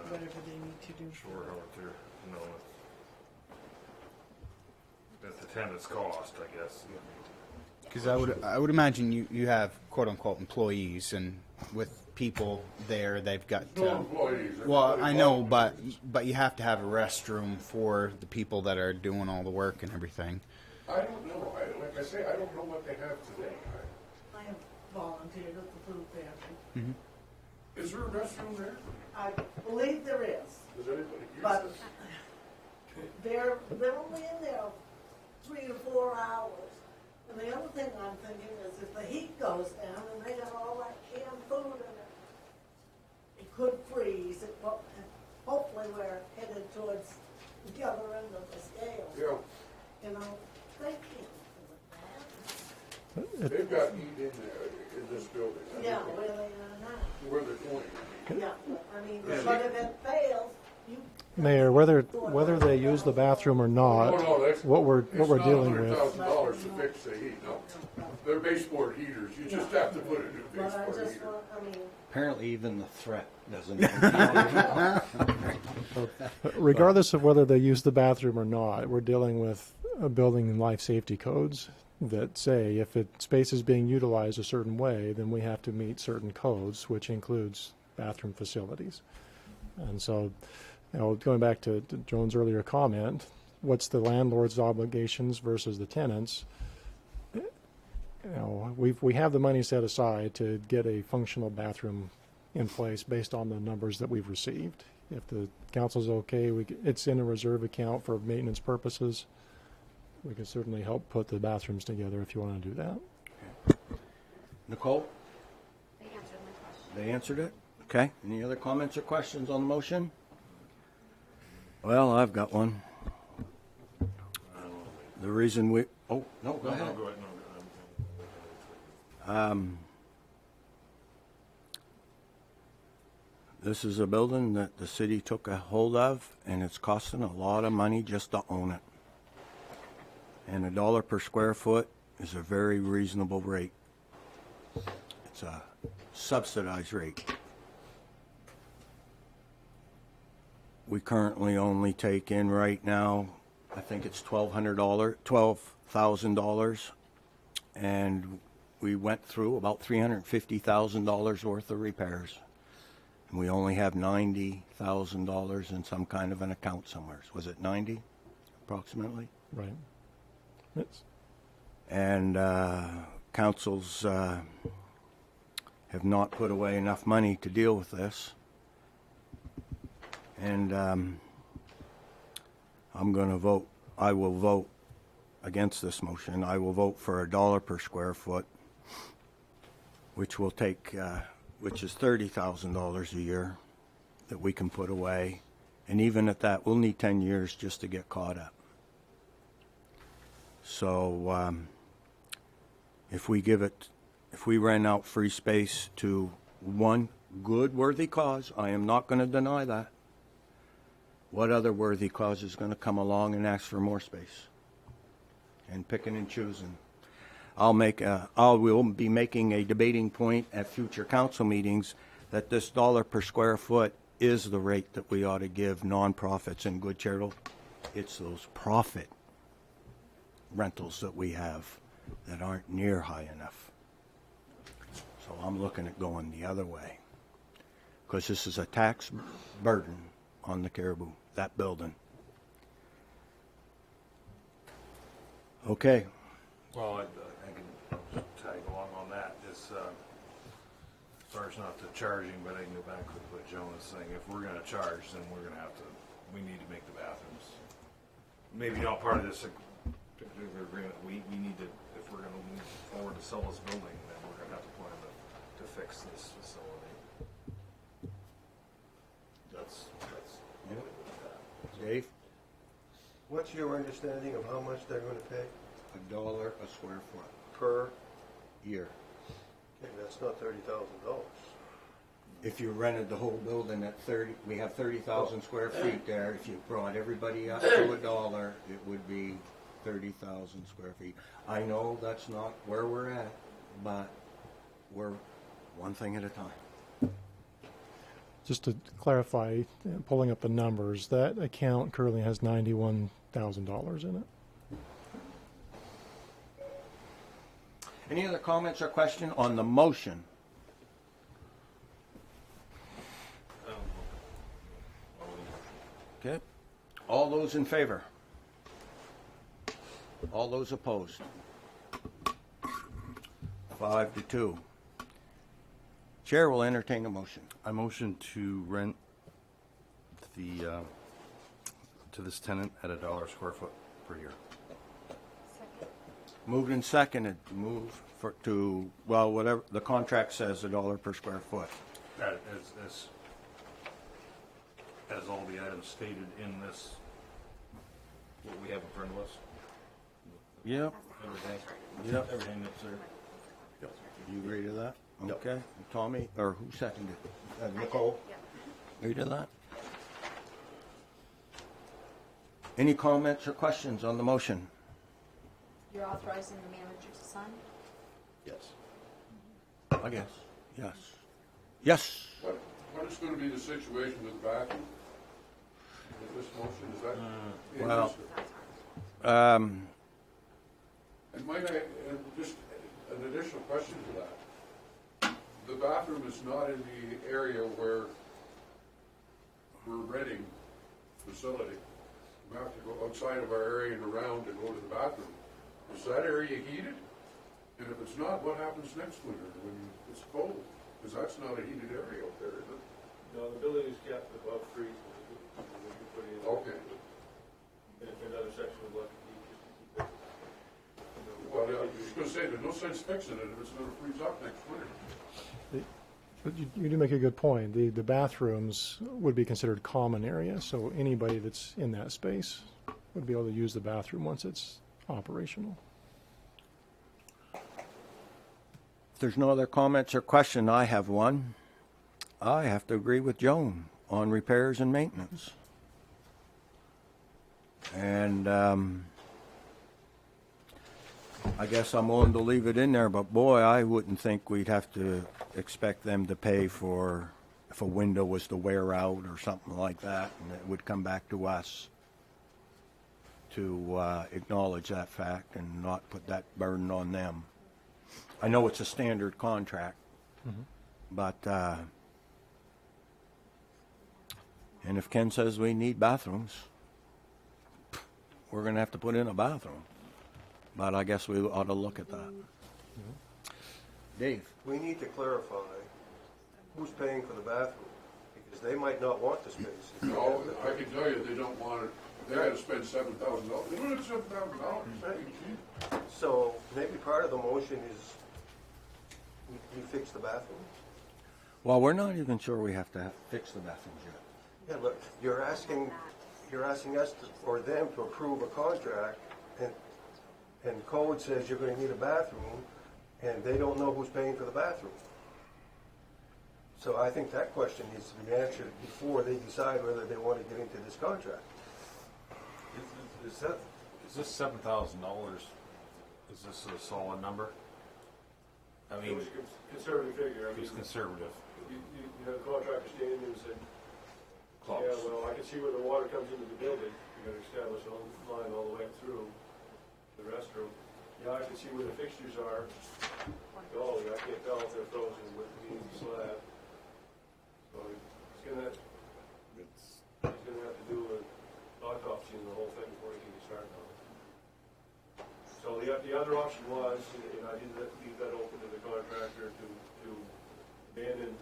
whatever they need to do. Sure, how they're, you know, at the tenant's cost, I guess. Because I would imagine you have quote unquote employees, and with people there, they've got. No employees. Well, I know, but you have to have a restroom for the people that are doing all the work and everything. I don't know. Like I say, I don't know what they have today. I have volunteered at the food pantry. Is there a restroom there? I believe there is, Does anybody use but this? they're only in there 3 to 4 hours. And the other thing I'm thinking is if the heat goes down and they got all that canned food in it, it could freeze. And hopefully we're headed towards the other end of the scale. Yeah, You know, they can't do it. they've got heat in there, in this building. I Yeah, don't know where they are now. Where they're going. Yeah, I mean, but if it fails, you. Mayor, whether they use the bathroom or not, No, that's. what we're dealing with. It's not $100,000 to fix the heat, no. They're baseboard heaters. You just have to put a new But I baseboard just heater. want, I mean, Apparently even the threat doesn't. Regardless of whether they use the bathroom or not, we're dealing with a building and life safety codes that say if space is being utilized a certain way, then we have to meet certain codes, which includes bathroom facilities. And so, going back to Joan's earlier comment, what's the landlord's obligations versus the tenants? We have the money set aside to get a functional bathroom in place based on the numbers that we've received. If the council's okay, it's in a reserve account for maintenance purposes. We can certainly help put the bathrooms together if you want to do that. Nicole? They answered my question. They answered it? Okay. Any other comments or questions on the motion? Well, I've got one. The reason we... Oh, no, go ahead. Go ahead, no, This is a building that the city took a hold of, and it's costing a lot of money just to own it. And $1 per square foot is a very reasonable rate. It's a subsidized rate. We currently only take in right now, I think it's $12,000, and we went through about $350,000 worth of repairs. And we only have $90,000 in some kind of an account somewhere. Was it 90, approximately? Right. It's, And councils have not put away enough money to deal with this. And I'm going to vote, I will vote against this motion. I will vote for $1 per square foot, which will take, which is $30,000 a year that we can put away. And even at that, we'll need 10 years just to get caught up. So if we give it if we rent out free space to one good worthy cause, I am not going to deny that. What other worthy cause is going to come along and ask for more space? And picking and choosing. I will be making a debating point at future council meetings that this dollar per square foot is the rate that we ought to give nonprofits and good charitable. It's those profit rentals that we have that aren't near high enough. So I'm looking at going the other way. Because this is a tax burden on the Caribou, that building. Okay. Well, I can tag along on that. It's, as far as not the charging, but I can go back with what Joan was saying. If we're gonna charge, then we're gonna have to, we need to make the bathrooms. Maybe not part of this agreement. We need to, if we're gonna move forward to sell this building, then we're gonna have to plan to fix this facility. That's Dave? What's your understanding of how much they're gonna pay $1 a square foot per? year. Okay, that's not $30,000. If you rented the whole building at 30, we have 30,000 square feet there. If you brought everybody up to $1, it would be 30,000 square feet. I know that's not where we're at, but we're one thing at a time. Just to clarify, pulling up the numbers, that account currently has $91,000 in it. Any other comments or question on the motion? Okay. All those in favor? All those opposed? 5-2. Chair will entertain a motion. I motion to rent the, to this tenant at $1 a square foot per year. Moved and seconded to move to, well, whatever, the contract says $1 per square foot. As all the items stated in this, what we have in front of us. Yep. Everything. Yep. Everything that's there. You agree to that? Okay. Tommy, or who seconded? Nicole? Agree to that? Any comments or questions on the motion? You're authorizing the manager to sign? Yes. I guess. Yes. Yes. What is going to be the situation with the bathroom? With this motion, is that? Well, And might I, just an additional question to that. The bathroom is not in the area where we're renting facility. We have to go outside of our area and around to go to the bathroom. Is that area heated? And if it's not, what happens next winter when it's cold? Because that's not a heated area out there, is it? No, the building is kept above freezing. Okay. And if another section would like to keep it. Well, I was going to say, there's no sense fixing it if it's going to freeze up next winter. But you do make a good point. The bathrooms would be considered common area, so anybody that's in that space would be able to use the bathroom once it's operational. if there's no other comments or question, I have one. I have to agree with Joan on repairs and maintenance. And I guess I'm willing to leave it in there, but boy, I wouldn't think we'd have to expect them to pay for if a window was to wear out or something like that, and it would come back to us to acknowledge that fact and not put that burden on them. I know it's a standard contract, but and if Ken says we need bathrooms, we're going to have to put in a bathroom. But I guess we ought to look at that. Dave? We need to clarify who's paying for the bathroom, because they might not want the space. No, I can tell you they don't want it. They had to spend $7,000. They don't have $7,000. So maybe part of the motion is we fix the bathroom. Well, we're not even sure we have to fix the bathrooms yet. Yeah, but you're asking us or them to approve a contract, and code says you're going to need a bathroom, and they don't know who's paying for the bathroom. So I think that question needs to be answered before they decide whether they want to get into this contract. Is this $7,000, is this a solid number? I It mean, was a conservative figure. I mean, it's conservative. you have a contractor standing there and said, Close. yeah, well, I can see where the water comes into the building. You're gonna establish a line all the way through the restroom. Yeah, I can see where the fixtures are. Oh, I can't tell if they're frozen with the slab. So he's gonna have to do an autopsy on the whole thing before he can get started on it. So the other option was, and I did leave that open to the contractor to abandon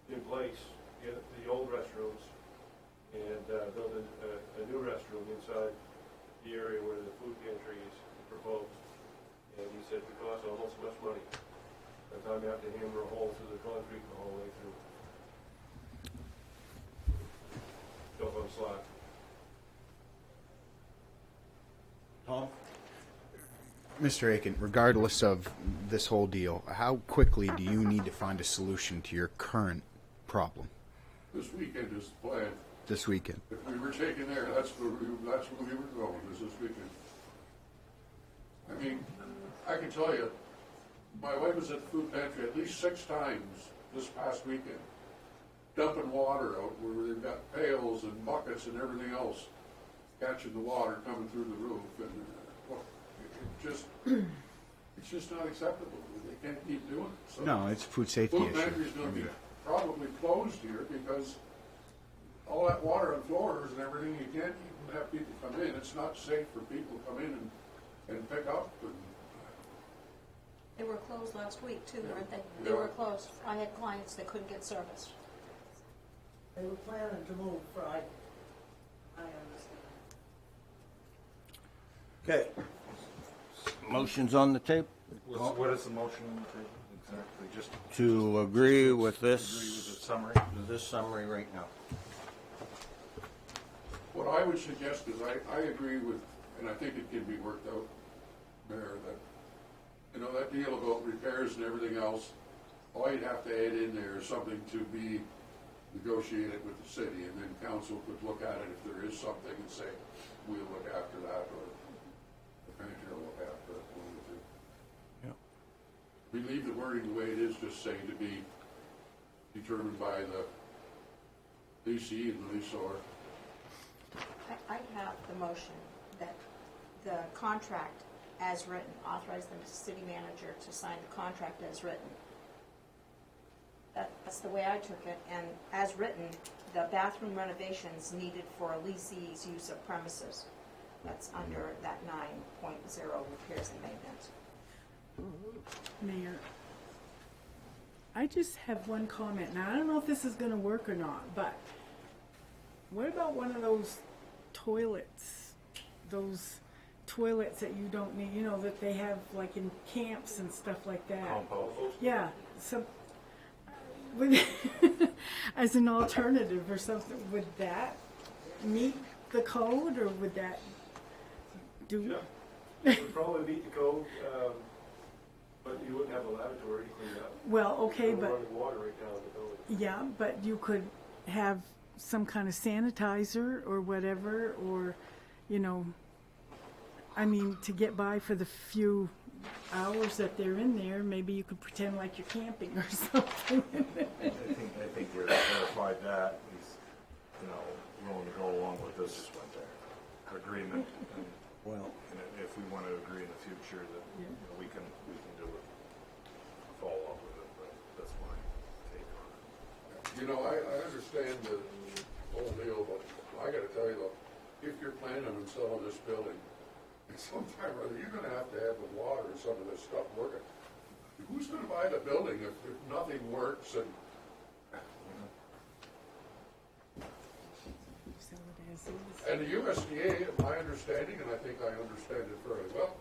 in place the old restrooms and build a new restroom inside the area where the food pantry is proposed. And he said it costs almost as much money. By the time you have to hammer a hole through the concrete the whole way through. Go on the slide. Tom? Mr. Aiken, regardless of this whole deal, how quickly do you need to find a solution to your current problem This weekend is the plan. this weekend? If we were taken there, that's where we were going, is this weekend. I mean, I can tell you, my wife was at the food pantry at least 6 times this past weekend, dumping water out where they've got pails and buckets and everything else, catching the water coming through the roof, and well, it's just not acceptable. They can't keep doing it. So No, it's a food safety food issue. pantry's going to be probably closed here because all that water on floors and everything, you can't even have people come in. It's not safe for people to come in and pick up. And They were closed last week too, weren't they? They Yeah. were closed. I had clients that couldn't get service. They were planning to move Friday. I understand. Okay. Motion's on the table What is the motion on the table exactly? Just to agree with agree this, with the summary? this summary right now. what I would suggest is I agree with, and I think it can be worked out, Mayor, that, you know, that deal about repairs and everything else, all you'd have to add in there is something to be negotiated with the city, and then council could look at it if there is something and say, we'll look after that, or the pantry will look after it, one of the two. Yeah. We leave the wording the way it is, just say to be determined by the leasee and the leaseor. I have the motion that the contract as written, authorize the city manager to sign the contract as written. That's the way I took it, and as written, the bathroom renovations needed for a leasee's use of premises. That's under that 9.0 repairs and maintenance. Mayor, I just have one comment. Now, I don't know if this is gonna work or not, but what about one of those toilets? Those toilets that you don't need, you know, that they have like in camps and stuff like that. Compost. Yeah, some, would, as an alternative or something, would that meet the code, or would that do? Yeah. It would probably meet the code, but you wouldn't have a lavatory to clean up. Well, okay, We're but running water right down the building. yeah, but you could have some kind of sanitizer or whatever, or, you know, I mean, to get by for the few hours that they're in there, maybe you could pretend like you're camping or something. I think we clarified that. He's, you know, willing to go along with this agreement. And, Well, and if we want to agree in the future, that you know, we can do it, follow up with it. But that's my take on it. You know, I understand the whole deal, but I gotta tell you though, if you're planning on selling this building, sometime or other, you're gonna have the water and some of this stuff working. Who's gonna buy the building if nothing works and the USDA, my understanding, and I think I understand it fairly well,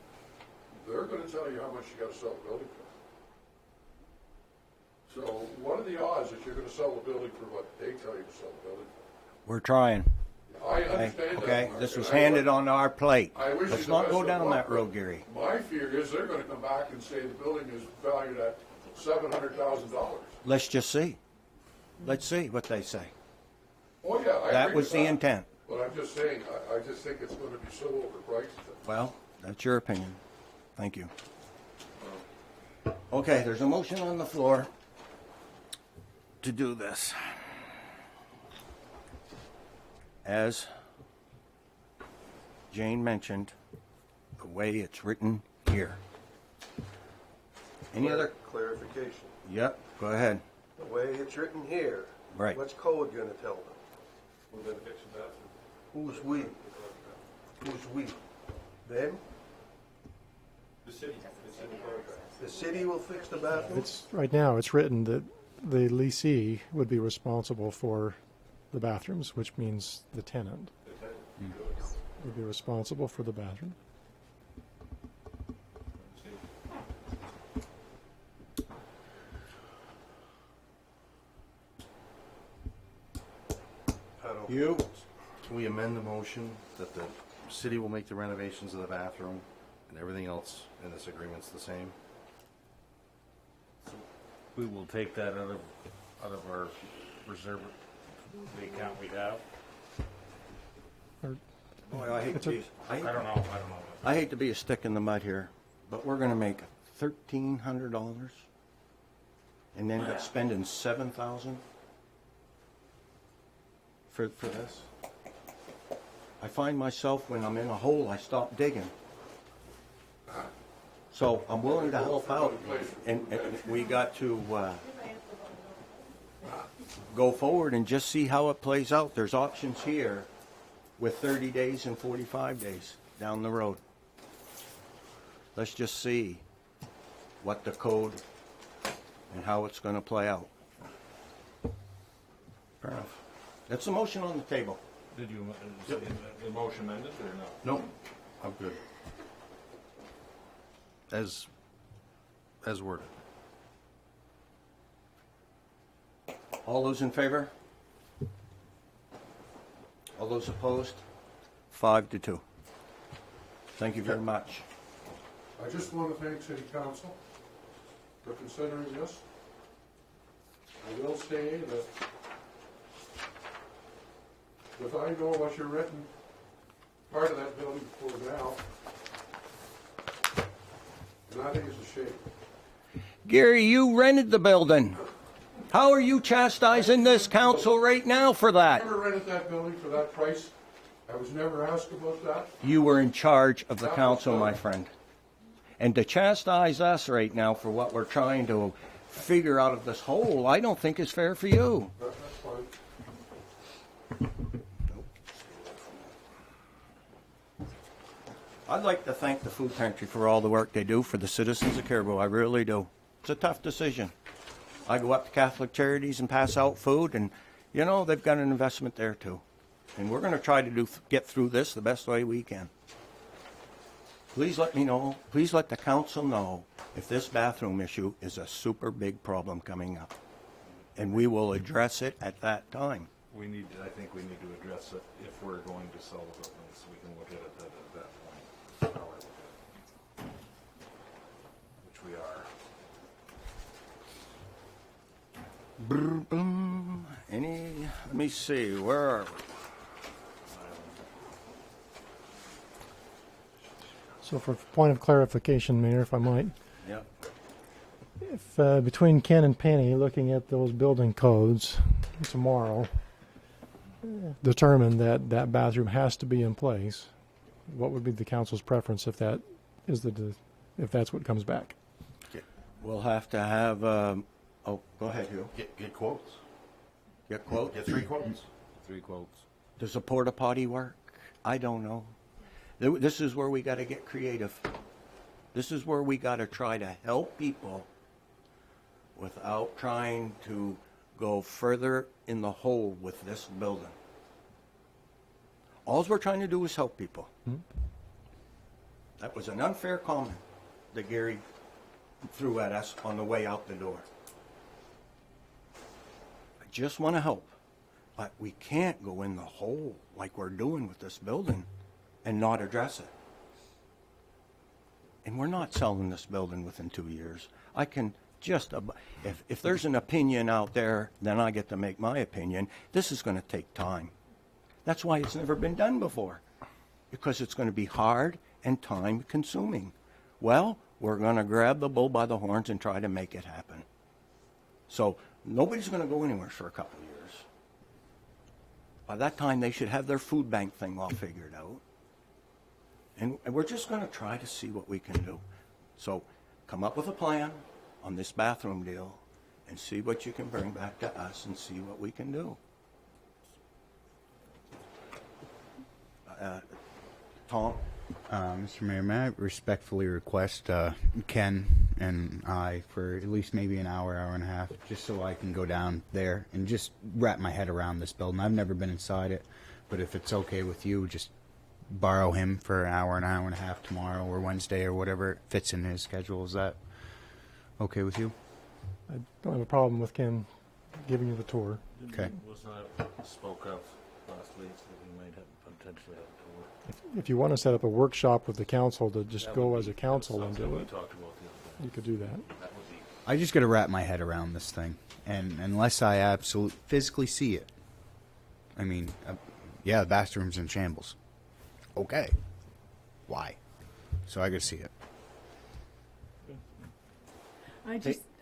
they're gonna tell you how much you gotta sell the building for. So what are the odds that you're gonna sell the building for what they tell you to sell the building for? we're trying. I understand that. Okay, Mark, this was and I handed wa- on our plate. I wish Let's you the not best go of down luck, that road, but Gary. My fear is they're gonna come back and say the building is valued at $700,000. Let's just see. Let's see what they say. Oh, yeah, I That agree was with the intent. But I'm just saying, I just think it's gonna be so overpriced. Well, that's your opinion. Thank you. Okay, there's a motion on the floor to do this. As Jane mentioned, the way it's written here. Any other? Clarification. Yep, go ahead. The way it's written here. Right. What's code gonna tell them? We're gonna fix the bathroom. Who's we? Who's we? Them? The city, it's in the contract. The city will fix the bathroom? It's, right now, it's written that the leasee would be responsible for the bathrooms, which means the tenant would be responsible for the bathroom. You? Can we amend the motion that the city will make the renovations of the bathroom and everything else in this agreement's the same? We will take that out of our reserve, the account we have. Boy, I hate to be, I don't know. I hate to be a stick in the mud here, but we're gonna make $1,300 and end up spending $7,000 for this. I find myself, when I'm in a hole, I stop digging. So I'm willing to help out, and we got to go forward and just see how it plays out. There's options here with 30 days and 45 days down the road. Let's just see what the code and how it's going to play out. Fair enough. That's the motion on the table. Did you, the motion amended or no? Nope, I'm good. As worded. All those in favor? All those opposed? 5-2. Thank you very much. I just want to thank City Council for considering this. I will say that if I know what you're written, part of that building for now, and I think it's a shame. Gary, you rented the building. How are you chastising this council right now for I that? never rented that building for that price. I was never asked about that. You were in charge of the council, my friend. And to chastise us right now for what we're trying to figure out of this hole, I don't think is fair for you. That's fine. I'd like to thank the food pantry for all the work they do for the citizens of Caribou. I really do. It's a tough decision. I go up to Catholic Charities and pass out food, and, you know, they've got an investment there, too. And we're going to try to get through this the best way we can. Please let me know, please let the council know if this bathroom issue is a super big problem coming up. And we will address it at that time. I think we need to address it if we're going to sell the building, so we can look at it at that point. How I look at it. Which we are. Brr, boom. Let me see, where are we? So for point of clarification, Mayor, if I might, Yep. if between Ken and Penny looking at those building codes tomorrow, determine that that bathroom has to be in place, what would be the council's preference if that is if that's what comes back? We'll have to have, oh, go ahead, Hugh. Get quotes. Get quote? Get 3 quotes. 3 quotes. Does a porta potty work? I don't know. This is where we got to get creative. This is where we got to try to help people without trying to go further in the hole with this building. All we're trying to do is help people. That was an unfair comment that Gary threw at us on the way out the door. I just want to help. But we can't go in the hole like we're doing with this building and not address it. And we're not selling this building within 2 years. I can just, if there's an opinion out there, then I get to make my opinion. This is going to take time. That's why it's never been done before, because it's going to be hard and time consuming. Well, we're going to grab the bull by the horns and try to make it happen. So nobody's going to go anywhere for a couple of years. By that time, they should have their food bank thing all figured out. And we're just going to try to see what we can do. So come up with a plan on this bathroom deal and see what you can bring back to us and see what we can do. Tom? Mr. Mayor, may I respectfully request Ken and I for at least maybe an hour, hour and a half, just so I can go down there and just wrap my head around this building. I've never been inside it, but if it's okay with you, just borrow him for an hour and a half tomorrow or Wednesday or whatever fits in his schedule. Is that okay with you? I don't have a problem with Ken giving you the tour. Okay. Was not spoke of last week that we might have potentially have to work. If you want to set up a workshop with the council to just That go would as be- a council and something do we it, talked about the other day. you could do that. That would be. I just got to wrap my head around this thing, and unless I absolutely physically see it, I mean, yeah, the bathroom's in shambles. Okay, why? So I got to see it.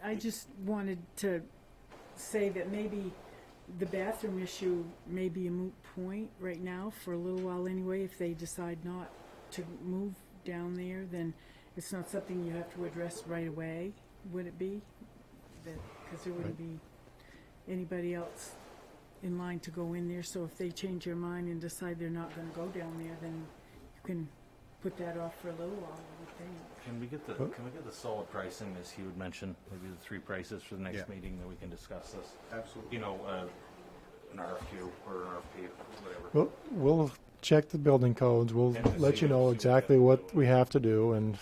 I just wanted to say that maybe the bathroom issue may be a moot point right now for a little while anyway. If they decide not to move down there, then it's not something you have to address right away, would it be? Because there wouldn't be anybody else in line to go in there. So if they change their mind and decide they're not going to go down there, then you can put that off for a little while, I would think. Can we get the solid pricing, as he would mention, maybe the 3 prices for the next meeting, that we can discuss this? Absolutely. You know, an RFQ or an RFP, whatever. Well, we'll check the building codes. We'll And let see you know what exactly what we have to do, and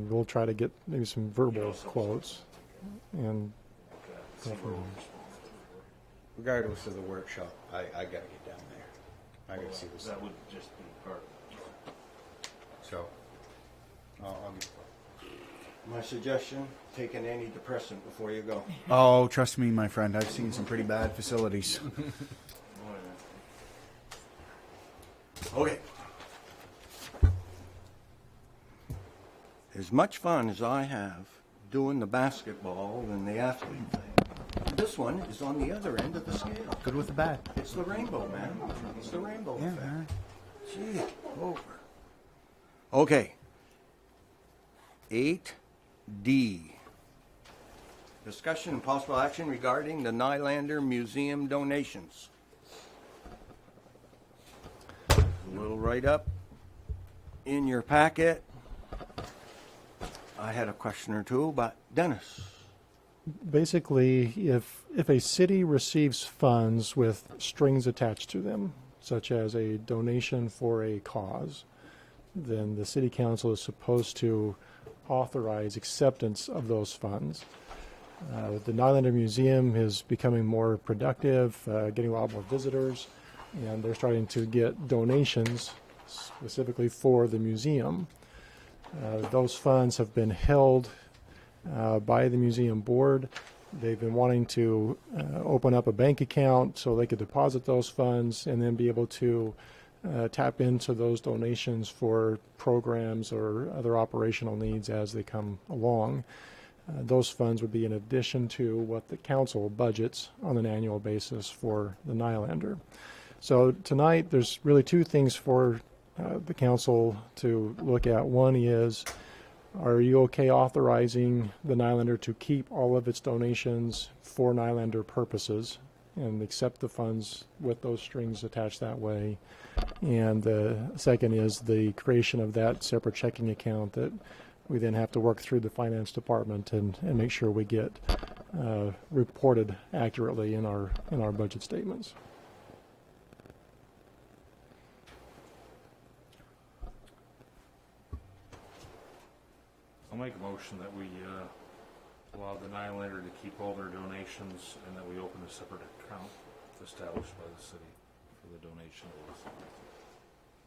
we'll try to get maybe some verbal quotes. And See where we're Regardless of the workshop, I got to get down there. I got to see what's that would just be part of it. So, I'll get. My suggestion, take an antidepressant before you go. Oh, trust me, my friend. I've seen some pretty bad facilities. Okay. As much fun as I have doing the basketball and the athlete thing, this one is on the other end of the scale. Good with the bad. It's the rainbow, man. It's the rainbow Yeah, effect. man. Gee, over. Okay. 8D. Discussion and possible action regarding the Nylander Museum donations. A little write-up in your packet. I had a question or two, but Dennis. basically, if a city receives funds with strings attached to them, such as a donation for a cause, then the city council is supposed to authorize acceptance of those funds. The Nylander Museum is becoming more productive, getting a lot more visitors, and they're starting to get donations specifically for the museum. Those funds have been held by the museum board. They've been wanting to open up a bank account so they could deposit those funds and then be able to tap into those donations for programs or other operational needs as they come along. Those funds would be in addition to what the council budgets on an annual basis for the Nylander. So tonight, there's really two things for the council to look at. One is, are you okay authorizing the Nylander to keep all of its donations for Nylander purposes and accept the funds with those strings attached that way? And the second is the creation of that separate checking account that we then have to work through the finance department and make sure we get reported accurately in our budget statements. I'll make a motion that we allow the Nylander to keep all their donations and that we open a separate account for established by the city for the donation of those.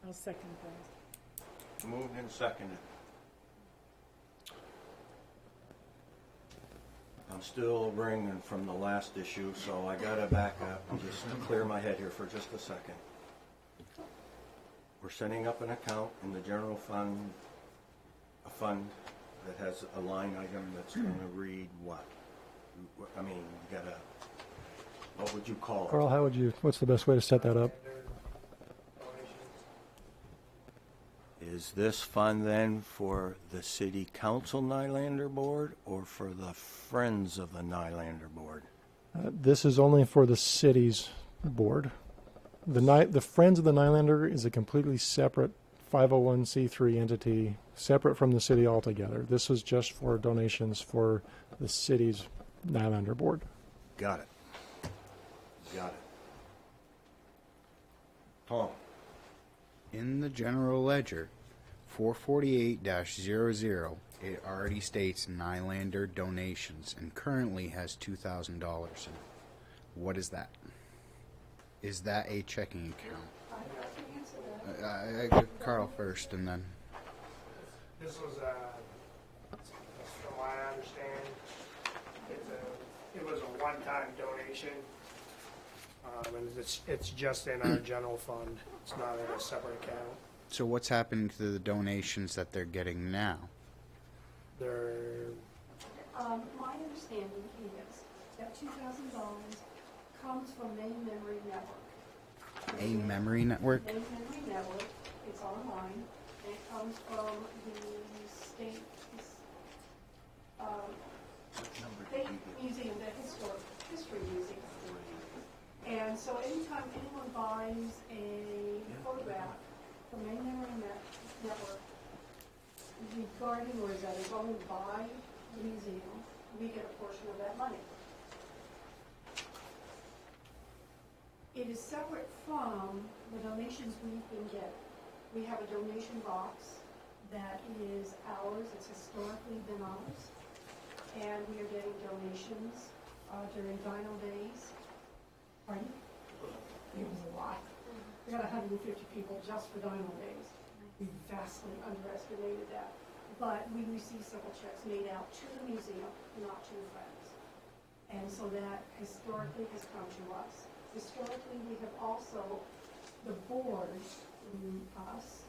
I'll second that. Moved and seconded. I'm still ringing from the last issue, so I gotta back up and just clear my head here for just a second. We're setting up an account in the general fund, a fund that has a line item that's gonna read what? I mean, you gotta, what would you call it? Carl, what's the best way to set that up? Is this fund then for the City Council Nylander Board or for the Friends of the Nylander Board? This is only for the city's board. The Friends of the Nylander is a completely separate 501c3 entity, separate from the city altogether. This is just for donations for the city's Nylander board. Got it. Got it. Tom? In the general ledger, 448-00, it already states Nylander donations and currently has $2,000 in it. What is that? Is that a checking account? I give Carl first and then. This was, from what I understand, it was a one-time donation. And it's just in our general fund. It's not in a separate account. So what's happening to the donations that they're getting now? They're, my understanding is that $2,000 comes from Main Memory Network. A memory network? Main Memory Network, it's online, and it comes from the state museum, the historic history museum. And so anytime anyone buys a photograph from Main Memory Network regarding or that is owned by the museum, we get a portion of that money. It is separate from the donations we've been getting. We have a donation box that is ours, it's historically been ours, and we are getting donations during Dino Days. Pardon? It was a lot. We got 150 people just for Dino Days. We vastly underestimated that. But we received several checks made out to the museum, not to the Friends. And so that historically has come to us. Historically, we have also, the board, us,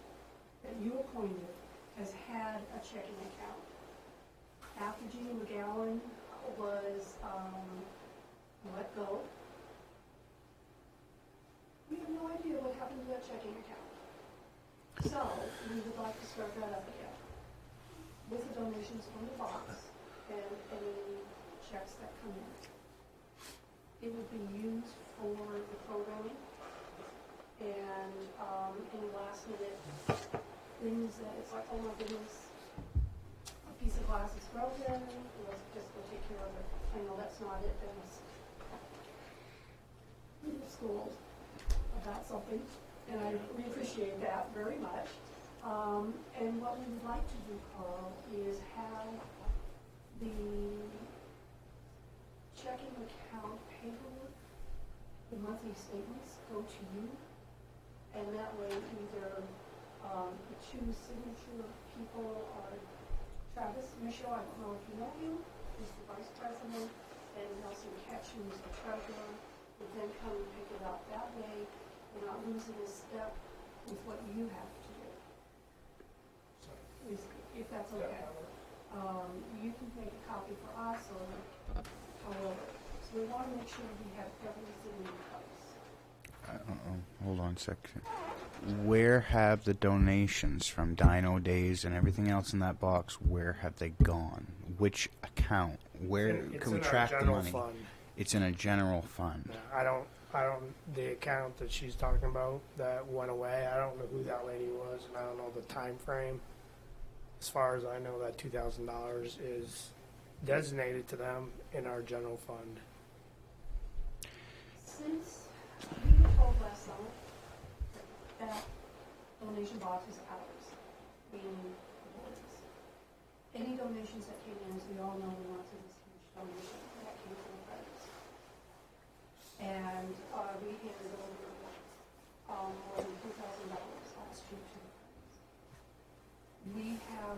that you appointed, has had a checking account. After Jeannie McGowan was let go, we have no idea what happened to that checking account. So, we would like to start that up again with the donations from the box and any checks that come in. It would be used for the programming and any last minute things that it's like, oh my goodness, a piece of glass is broken, let's just go take care of it. I know that's not it, then it's school about something, and we appreciate that very much. And what we would like to do, Carl, is have the checking account paperwork, the monthly statements go to you, and that way either the two signature people are Travis Michaud, I don't know if you know him, he's the vice president, and Nelson Ketch, who's the treasurer, would then come and pick it up. That way, we're not losing a step with what you have to do. If that's okay. You can make a copy for us or however. So we want to make sure we have everything in place. Hold on a second. Where have the donations from Dino Days and everything else in that box, where have they gone? Which account? Where can we track the money? Fund. It's in a general fund. I don't, the account that she's talking about that went away, I don't know who that lady was, and I don't know the time frame. As far as I know, that $2,000 is designated to them in our general fund. Since we were told last summer that donation box is ours, meaning the board's. Any donations that came in, as we all know, we went through this huge donation that came from the Friends. And we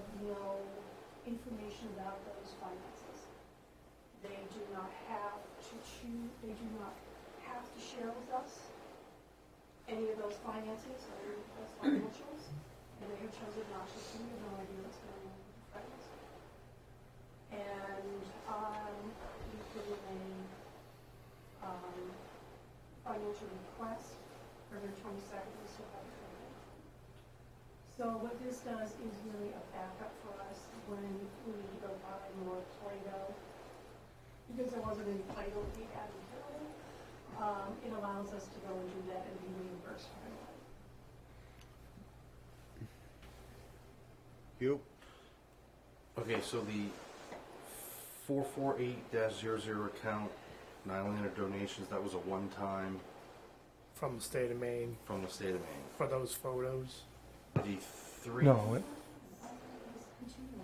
have no information about those finances. They do not have to choose, they do not have to share with us any of those finances or those financials, and they have chosen not to, so we have no idea what's going on with the funds. And we put in a financial request for their 22nd, we still haven't heard it. So what this does is really a backup for us when we need to go buy more Play-Doh, because there wasn't any Play-Doh to be added to it. It allows us to go and do that and be reimbursed for it. You? Okay, so the 448-00 account, Nylander donations, that was a one-time From the state of Maine from the state of Maine. for those photos. The three. No,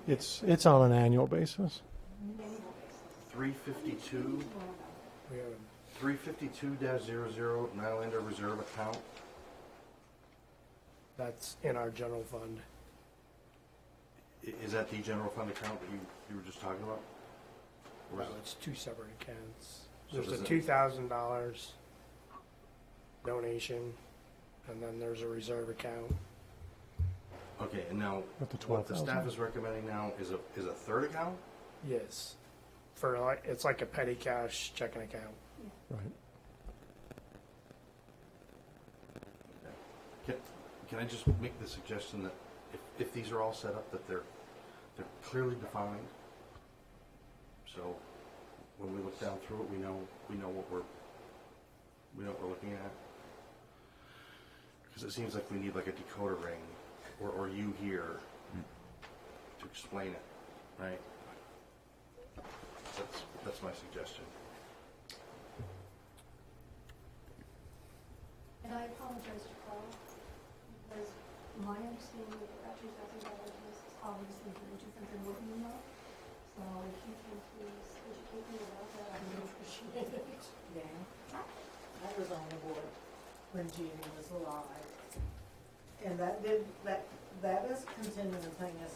it's on an annual basis. 352. We have 352-00 Nylander reserve account. That's in our general fund. Is that the general fund account that you were just talking about? Or No, is it- it's two separate accounts. So There's does a it- $2,000 donation, and then there's a reserve account. Okay, and now With the what the staff 12,000. is recommending now is a third account. Yes, for like it's like a petty cash checking account. Right. Can I just make the suggestion that if these are all set up, that they're clearly defined, so when we look down through it, we know what we're looking at. Because it seems like we need like a decoder ring, or you here to explain it, right? That's my suggestion. And I apologize to Carl, because my understanding of that $2,000 is obviously very different than what you know. So if you can please educate me about that, I would appreciate it. Yeah, I was on the board when Jeannie was alive. And that is continuing thing, as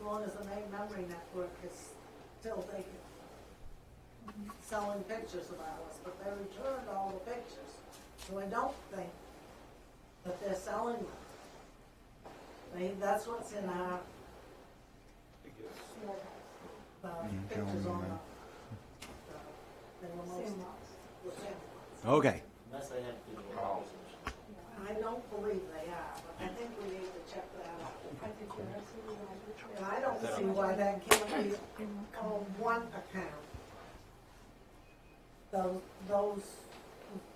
long as the main memory network is still taking, selling pictures of ours, but they returned all the pictures. So I don't think that they're selling them. That's what's in our, pictures on the most, the same ones. Okay. I don't believe they are, but I think we need to check that out. I think you're absolutely right. And I don't see why that can't be on one account. Those,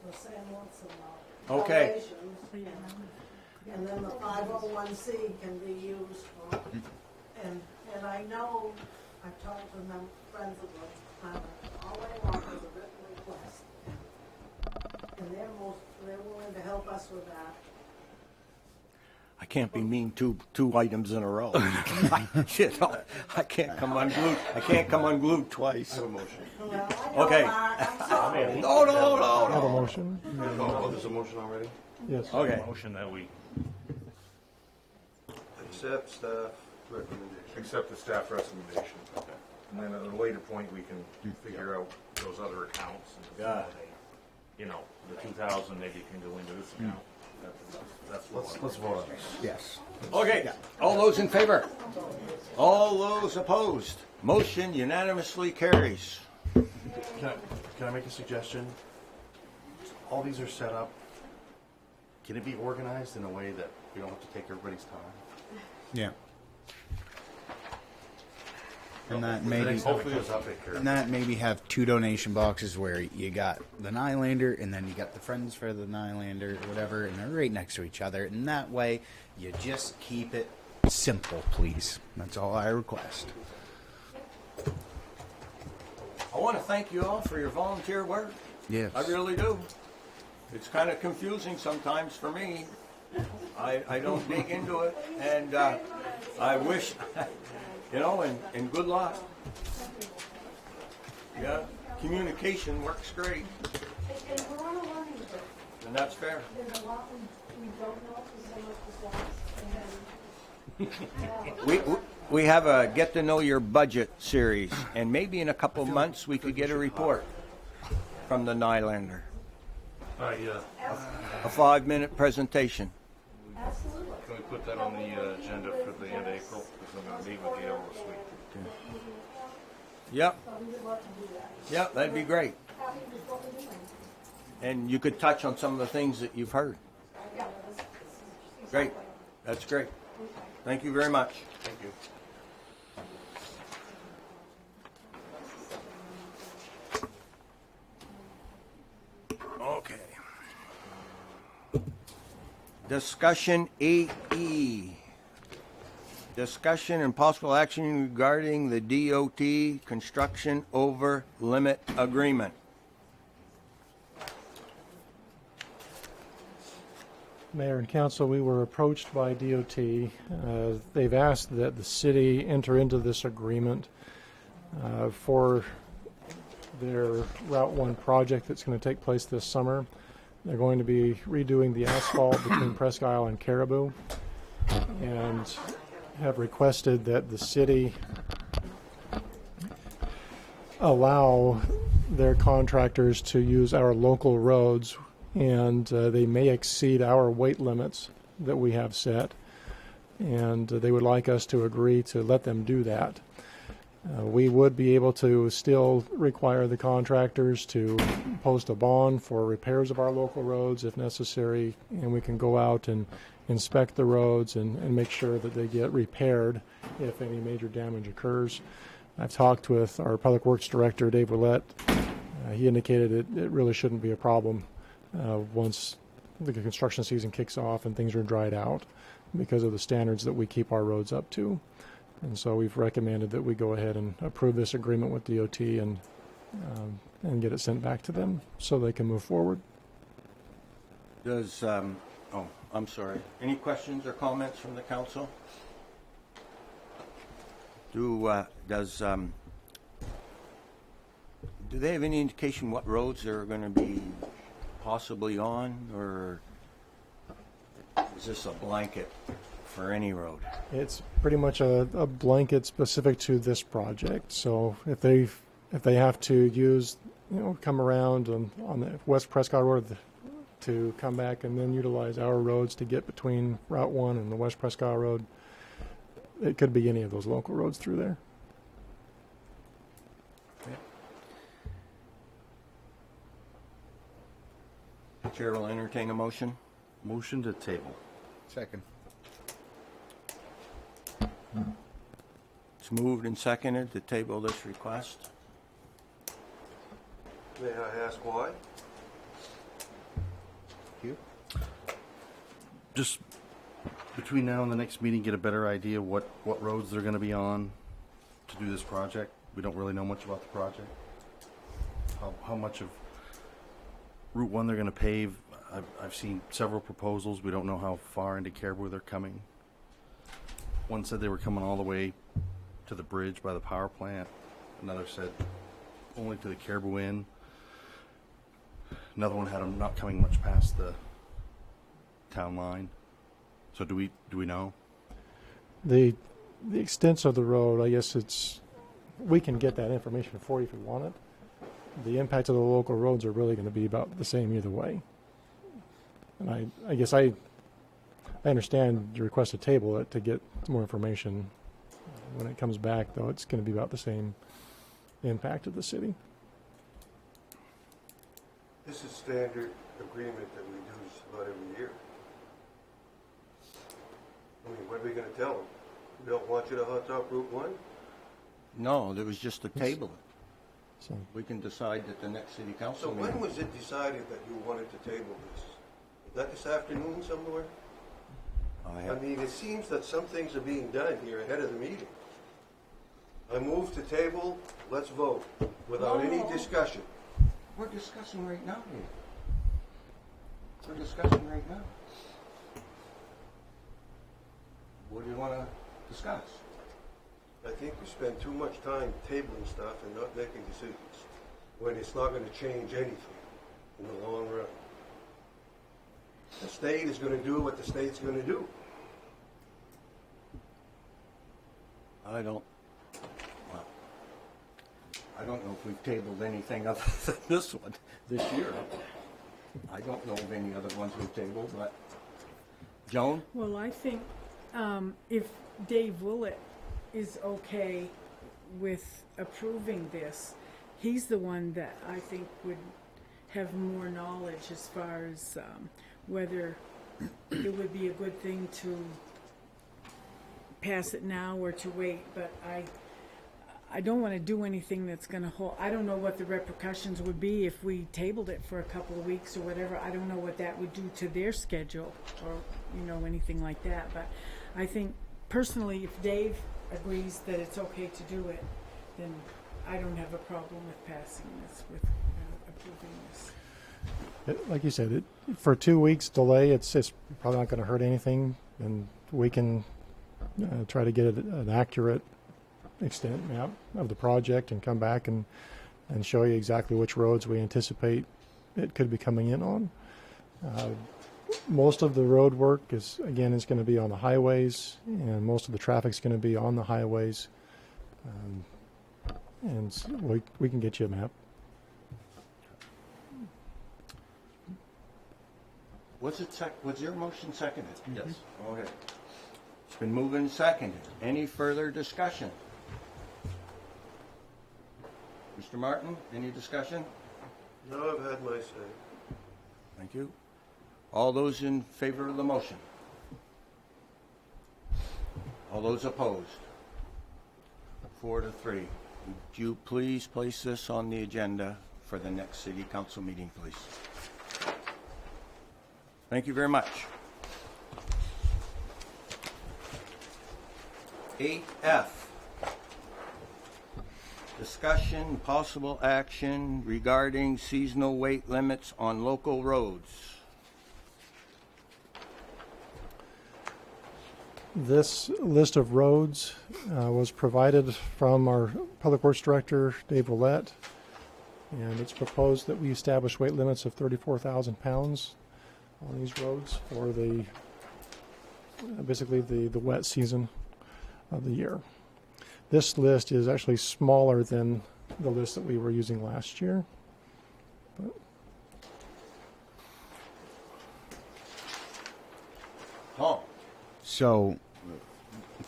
the Sandwoods and the Okay. donations. And then the 501c can be used for, and I know, I've talked to them, friends of them, all they want is a written request. And they're willing to help us with that. I can't be mean two items in a row. I can't come unglued. I can't come unglued twice. Well, I know, Okay. Mark, I'm sorry. No. I have a motion. Oh, there's a motion already? Yes. Okay. Motion that we Accept staff recommendation. Accept the staff recommendation. And then at a later point, we can figure out those other accounts and Got it. consolidate. You know, the 2,000 maybe can go into this account. That's what. Let's vote on this. Yes. Okay. All those in favor? All those opposed? Motion unanimously carries. Can I make a suggestion? All these are set up. Can it be organized in a way that we don't have to take everybody's time? Yeah. And that maybe, Hopefully it's up here. and that maybe have two donation boxes where you got the Nylander and then you got the friends for the Nylander or whatever, and they're right next to each other. And that way, you just keep it simple, please. That's all I request. I want to thank you all for your volunteer work. Yes. I really do. It's kind of confusing sometimes for me. I don't dig into it, and I wish, and good luck. Yeah, communication works great, And we're on a learning curve. and that's fair. There's a lot we don't know, because so much was lost, We have a get to know your budget series, and maybe in a couple of months we could get a report from the Nylander. A 5-minute presentation. Absolutely. Can we put that on the agenda for the end of April? Because I'm going to meet with Gail this week. Yep, So we would love to do that. yep, that'd be great. Happy with what we're doing. And you could touch on some of the things that you've heard. Yeah. Great, that's great. Thank you very much. Thank you. Okay. Discussion 8E. Discussion and possible action regarding the DOT construction over limit agreement. Mayor and council, we were approached by DOT. They've asked that the city enter into this agreement for their Route 1 project that's going to take place this summer. They're going to be redoing the asphalt between Presque Isle and Caribou, and have requested that the city allow their contractors to use our local roads, and they may exceed our weight limits that we have set, and they would like us to agree to let them do that. We would be able to still require the contractors to post a bond for repairs of our local roads if necessary, and we can go out and inspect the roads and make sure that they get repaired if any major damage occurs. I've talked with our Public Works Director, Dave Willett. He indicated it really shouldn't be a problem once the construction season kicks off and things are dried out because of the standards that we keep our roads up to. And so we've recommended that we go ahead and approve this agreement with DOT and get it sent back to them so they can move forward. Does, I'm sorry. Any questions or comments from the council? Do they have any indication what roads they're going to be possibly on, or is this a blanket for any road? It's pretty much a blanket specific to this project. So if they have to use, come around on the West Presque Isle Road to come back and then utilize our roads to get between Route 1 and the West Presque Isle Road, it could be any of those local roads through there. The chair will entertain a motion. Motion to table. Second. It's moved and seconded to table this request. May I ask why? You? Just between now and the next meeting, get a better idea what roads they're going to be on to do this project. We don't really know much about the project. How much of Route 1 they're going to pave. I've seen several proposals. We don't know how far into Caribou they're coming. One said they were coming all the way to the bridge by the power plant. Another said only to the Caribou Inn. Another one had them not coming much past the town line. So do we know? The extent of the road, I guess we can get that information for you if you want it. The impact of the local roads are really going to be about the same either way. And I guess I understand your request to table it to get more information. When it comes back, though, it's going to be about the same impact of the city. This is standard agreement that we do just about every year. I mean, what are we gonna tell them? We don't want you to hot top Route 1? No, there was just a table. So we can decide at the next city So council when meeting. was it decided that you wanted to table this? Is that this afternoon somewhere? I mean, it seems that some things are being done here ahead of the meeting. I move to table, let's vote, without any discussion. We're discussing right now here. We're discussing right now. What do you want to discuss? I think we spend too much time tabling stuff and not making decisions when it's not going to change anything in the long run. The state is going to do what the state's going to do. I don't know if we've tabled anything other than this one this year. I don't know of any other ones we've tabled, but Joan? Well, I think if Dave Willett is okay with approving this, he's the one that I think would have more knowledge as far as whether it would be a good thing to pass it now or to wait. But I don't want to do anything that's going to hold. I don't know what the repercussions would be if we tabled it for a couple of weeks or whatever. I don't know what that would do to their schedule or, you know, anything like that. But I think personally, if Dave agrees that it's okay to do it, then I don't have a problem with passing this, with approving this. Like you said, for 2 weeks delay, it's probably not going to hurt anything, and we can try to get an accurate extent map of the project and come back and show you exactly which roads we anticipate it could be coming in on. Most of the road work is going to be on the highways, and most of the traffic's going to be on the highways. And so we can get you a map. Was your motion seconded? Yes. Okay. It's been moved and seconded. Any further discussion? Mr. Martin, any discussion? No, I've had my say. Thank you. All those in favor of the motion? All those opposed? 4-3. Would you please place this on the agenda for the next city council meeting, please? Thank you very much. 8F. Discussion, possible action regarding seasonal weight limits on local roads. This list of roads was provided from our Public Works Director, Dave Willett, and it's proposed that we establish weight limits of 34,000 pounds on these roads for the basically the wet season of the year. This list is actually smaller than the list that we were using last year. But So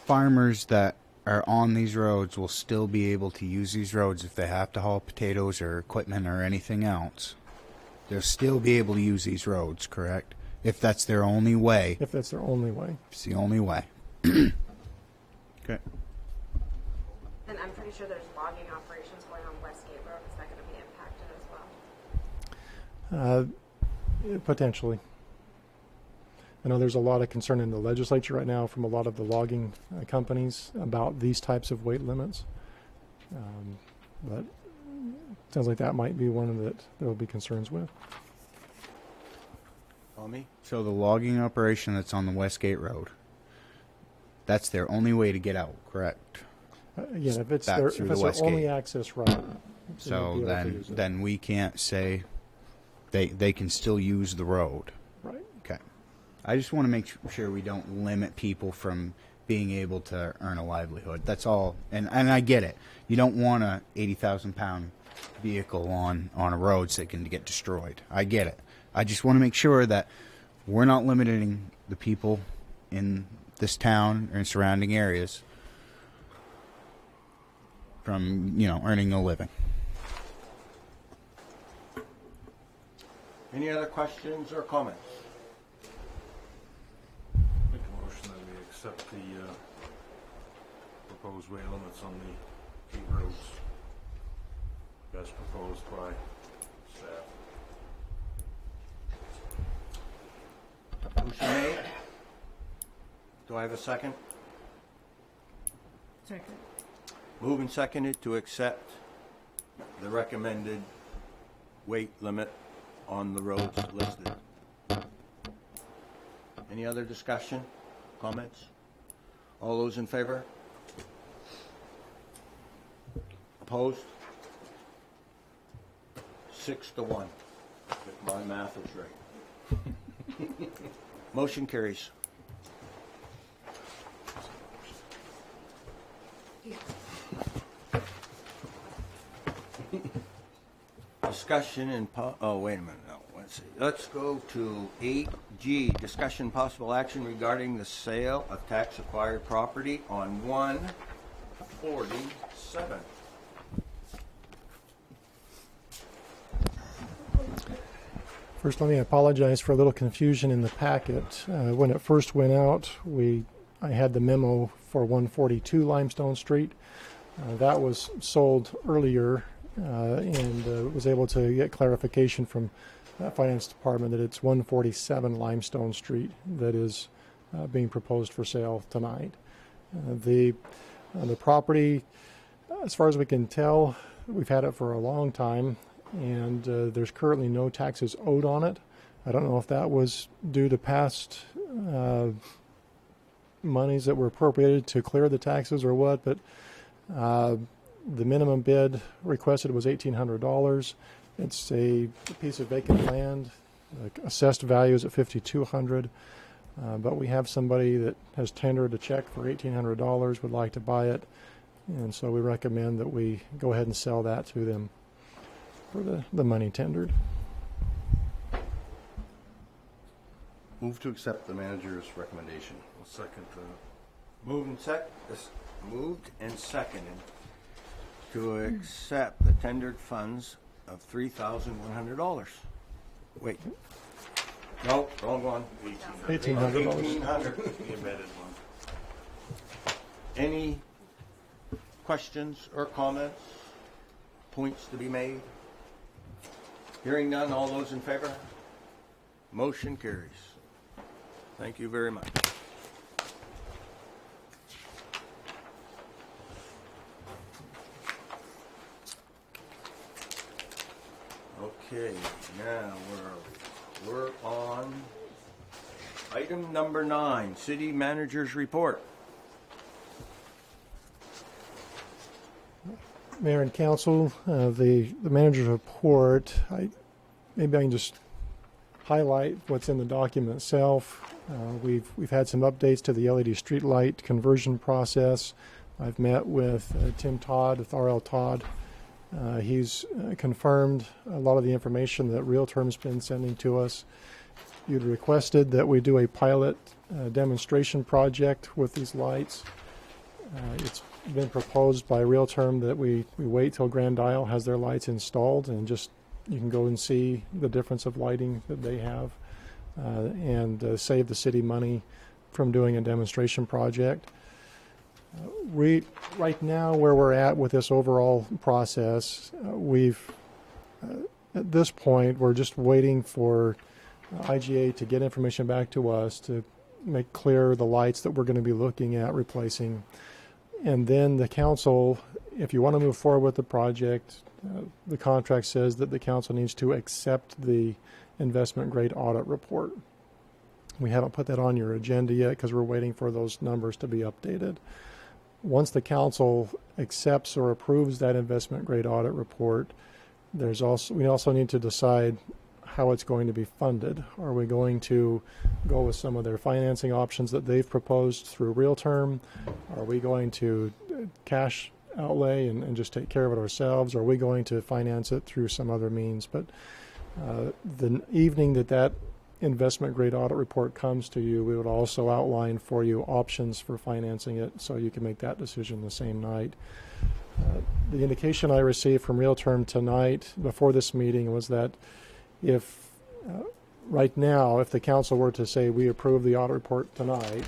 farmers that are on these roads will still be able to use these roads if they have to haul potatoes or equipment or anything else. They'll still be able to use these roads, correct? If that's their only way. if that's their only way. It's the only way. Okay. And I'm pretty sure there's logging operations going on Westgate Road. Is that going to be impacted as well? Potentially. I know there's a lot of concern in the legislature right now from a lot of the logging companies about these types of weight limits. But it sounds like that might be one that there will be concerns with. Tommy? So the logging operation that's on the Westgate Road, that's their only way to get out, correct? Again, if it's Back their, through if the it's their Westgate. only access route, So they'll be able to use it. then we can't say they can still use the road. Right. Okay. I just want to make sure we don't limit people from being able to earn a livelihood. That's all. And I get it. You don't want a 80,000 pound vehicle on a road so it can get destroyed. I get it. I just want to make sure that we're not limiting the people in this town or in surrounding areas from, earning a living. Any other questions or comments? Make a motion that we accept the proposed weight limits on the 8 roads as proposed by staff. Motion made. Do I have a second? Second. Moved and seconded to accept the recommended weight limit on the roads listed. Any other discussion, comments? All those in favor? Opposed? 6-1, if my math is right. Motion carries. Discussion and oh, wait a minute, no, let's see. Let's go to 8G, discussion possible action regarding the sale of tax acquired property on 147. First, let me apologize for a little confusion in the packet. When it first went out, I had the memo for 142 Limestone Street. That was sold earlier and was able to get clarification from the Finance Department that it's 147 Limestone Street that is being proposed for sale tonight. The property, as far as we can tell, we've had it for a long time, and there's currently no taxes owed on it. I don't know if that was due to past monies that were appropriated to clear the taxes or what, but the minimum bid requested was $1,800. It's a piece of vacant land. Assessed value is at $5,200, but we have somebody that has tendered a check for $1,800, would like to buy it, and so we recommend that we go ahead and sell that to them for the money tendered. Move to accept the manager's recommendation. I'll second that. Moved and seconded to accept the tendered funds of $3,100. Wait. No, wrong one. $1,800. $1,800. The embedded one. Any questions or comments? Points to be made? Hearing none, all those in favor? Motion carries. Thank you very much. Okay, now we're on item number 9, City Manager's Report. Mayor and Council, the manager's report, maybe I can just highlight what's in the document itself. We've had some updates to the LED streetlight conversion process. I've met with Tim Todd with RL Todd. He's confirmed a lot of the information that Realterm's been sending to us. You'd requested that we do a pilot demonstration project with these lights. It's been proposed by Realterm that we wait till Grand Isle has their lights installed and just you can go and see the difference of lighting that they have and save the city money from doing a demonstration project. Right now, where we're at with this overall process, at this point, we're just waiting for IGA to get information back to us to make clear the lights that we're going to be looking at replacing. And then the council, if you want to move forward with the project, the contract says that the council needs to accept the investment grade audit report. We haven't put that on your agenda yet because we're waiting for those numbers to be updated. Once the council accepts or approves that investment grade audit report, we also need to decide how it's going to be funded. Are we going to go with some of their financing options that they've proposed through Realterm? Are we going to cash outlay and just take care of it ourselves? Or are we going to finance it through some other means? But the evening that investment grade audit report comes to you, we would also outline for you options for financing it so you can make that decision the same night. The indication I received from Realterm tonight before this meeting was that if right now, if the council were to say we approve the audit report tonight,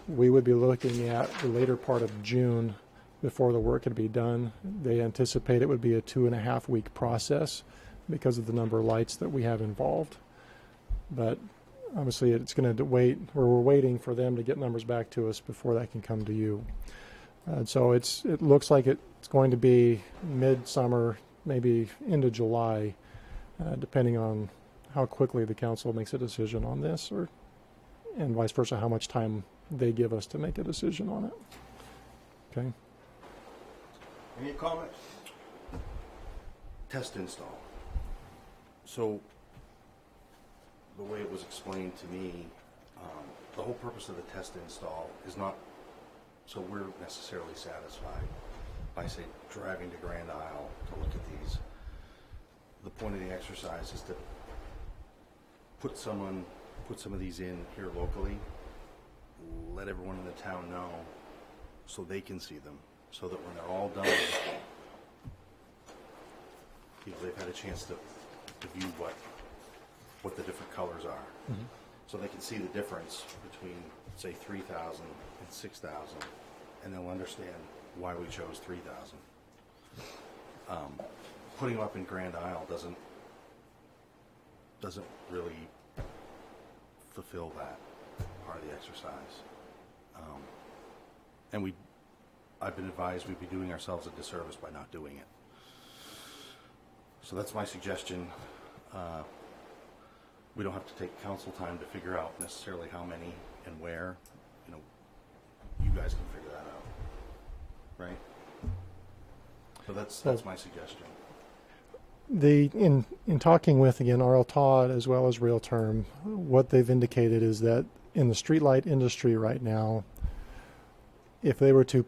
we would be looking at the later part of June before the work could be done. They anticipate it would be a 2.5 week process because of the number of lights that we have involved. But obviously it's going to wait, or we're waiting for them to get numbers back to us before that can come to you. So it looks like it's going to be midsummer, maybe into July, depending on how quickly the council makes a decision on this, and vice versa, how much time they give us to make a decision on it. Okay. Any comments? Test install. So the way it was explained to me, the whole purpose of the test install is not so we're necessarily satisfied by, say, driving to Grand Isle to look at these. the point of the exercise is to put some of these in here locally, let everyone in the town know so they can see them, so that when they're all done, they've had a chance to view what the different colors are. So they can see the difference between, say, 3,000 and 6,000, and they'll understand why we chose 3,000. Putting them up in Grand Isle doesn't really fulfill that part of the exercise. And I've been advised we'd be doing ourselves a disservice by not doing it. So that's my suggestion. We don't have to take council time to figure out necessarily how many and where. You know, you guys can figure that out, right? So that's my suggestion. In talking with, again, R.L. Todd as well as Real Term, what they've indicated is that in the streetlight industry right now, if they were to,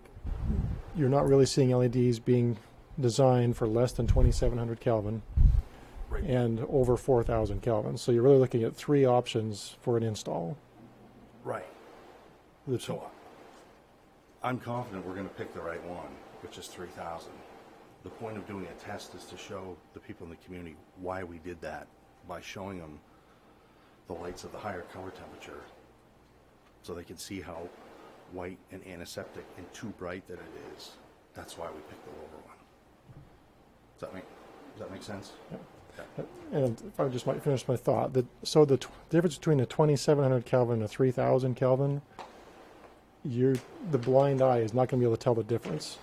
you're not really seeing LEDs being designed for less than 2,700 Kelvin and over 4,000 Kelvin. So you're really looking at 3 options for an install. Right. So I'm confident we're going to pick the right one, which is 3,000. The point of doing a test is to show the people in the community why we did that by showing them the lights of the higher color temperature so they can see how white and antiseptic and too bright that it is. That's why we picked the lower one. Does that make sense? Yep. And if I just might finish my thought, so the difference between a 2,700 Kelvin and a 3,000 Kelvin, the blind eye is not going to be able to tell the difference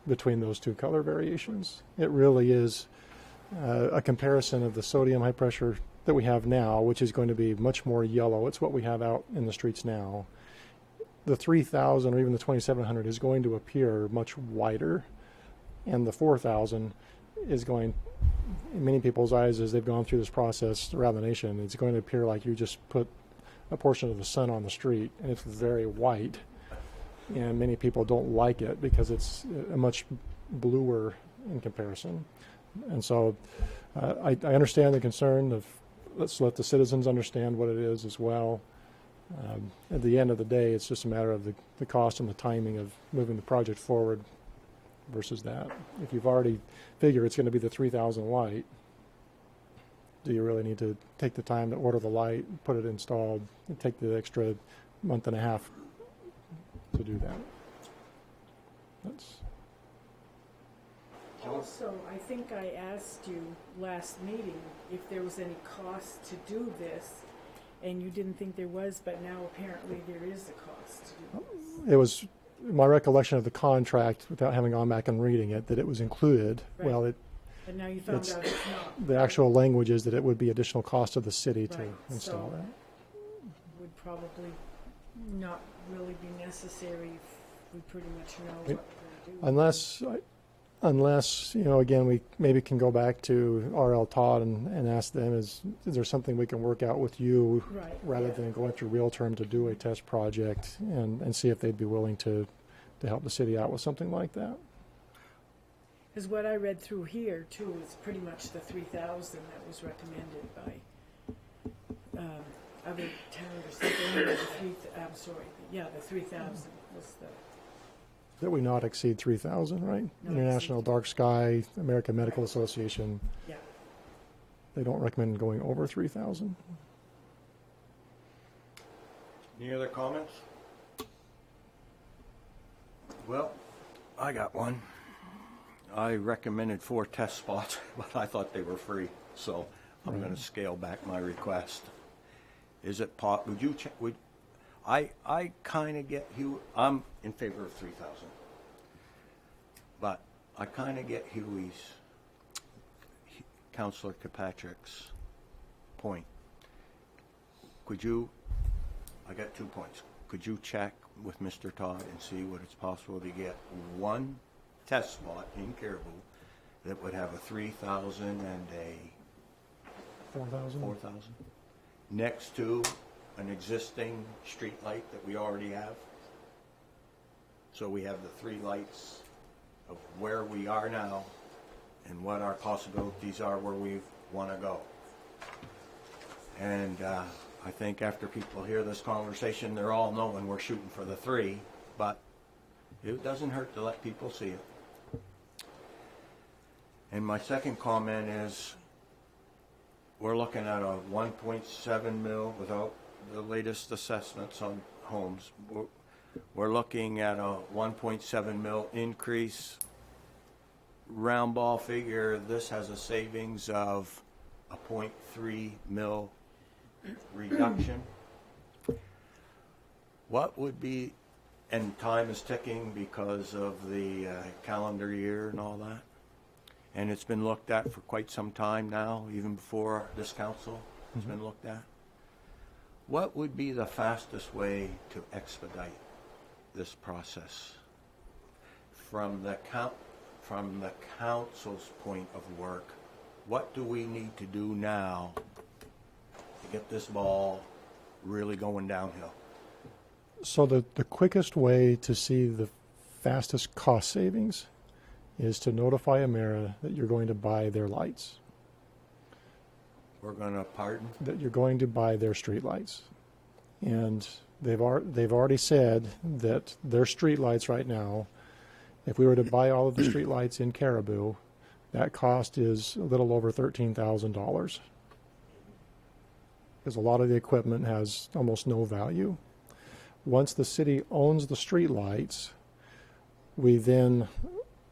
between those 2 color variations. It really is a comparison of the sodium high pressure that we have now, which is going to be much more yellow. It's what we have out in the streets now. The 3,000 or even the 2,700 is going to appear much wider, and the 4,000 is going, in many people's eyes as they've gone through this process around the nation, it's going to appear like you just put a portion of the sun on the street, and it's very white. And many people don't like it because it's a much bluer in comparison. And so I understand the concern of let's let the citizens understand what it is as well. At the end of the day, it's just a matter of the cost and the timing of moving the project forward versus that. If you've already figured it's going to be the 3,000 light, do you really need to take the time to order the light, put it installed, and take the extra month and a half to do that? Also, I think I asked you last meeting if there was any cost to do this, and you didn't think there was, but now apparently there is a cost to do this. It was my recollection of the contract, without having gone back and reading it, that it was included. Right. Well, But now you found out it's not. the actual language is that it would be additional cost of the city to Right, install so that. would probably not really be necessary if we pretty much know what we're going to do. Unless, again, we maybe can go back to R.L. Todd and ask them, is there something we can work out with you rather than going through Real Term to do a test project and see if they'd be willing to help the city out with something like that? Because what I read through here, too, is pretty much the 3,000 that was recommended by other towns or something. The 3,000 was the... That we not exceed 3,000, right? International Dark Sky, American Medical Association. Yeah. They don't recommend going over 3,000. Any other comments? Well, I got one. I recommended 4 test spots, but I thought they were free, so I'm going to scale back my request. Is it would you check? I kind of get I'm in favor of 3,000, but I kind of get Councillor Kirkpatrick's point. I got 2 points. Could you check with Mr. Todd and see what it's possible to get one test spot in Caribou that would have a 3,000 and a 4,000 next to an existing street light that we already have? So we have the 3 lights of where we are now and what our possibilities are where we want to go. And I think after people hear this conversation, they're all knowing we're shooting for the 3, but it doesn't hurt to let people see it. And my second comment is, we're looking at a 1.7 mil without the latest assessments on homes. We're looking at a 1.7 mil increase. Round ball figure, this has a savings of a 0.3 mil reduction. What would be, and time is ticking because of the calendar year and all that, and it's been looked at for quite some time now, even before this council has been looked at. What would be the fastest way to expedite this process from the council's point of work? What do we need to do now to get this ball really going downhill? So the quickest way to see the fastest cost savings is to notify Emera that you're going to buy their lights, We're going to, pardon? that you're going to buy their street lights. And they've already said that their street lights right now, if we were to buy all of the street lights in Caribou, that cost is a little over $13,000. Because a lot of the equipment has almost no value. Once the city owns the street lights, we then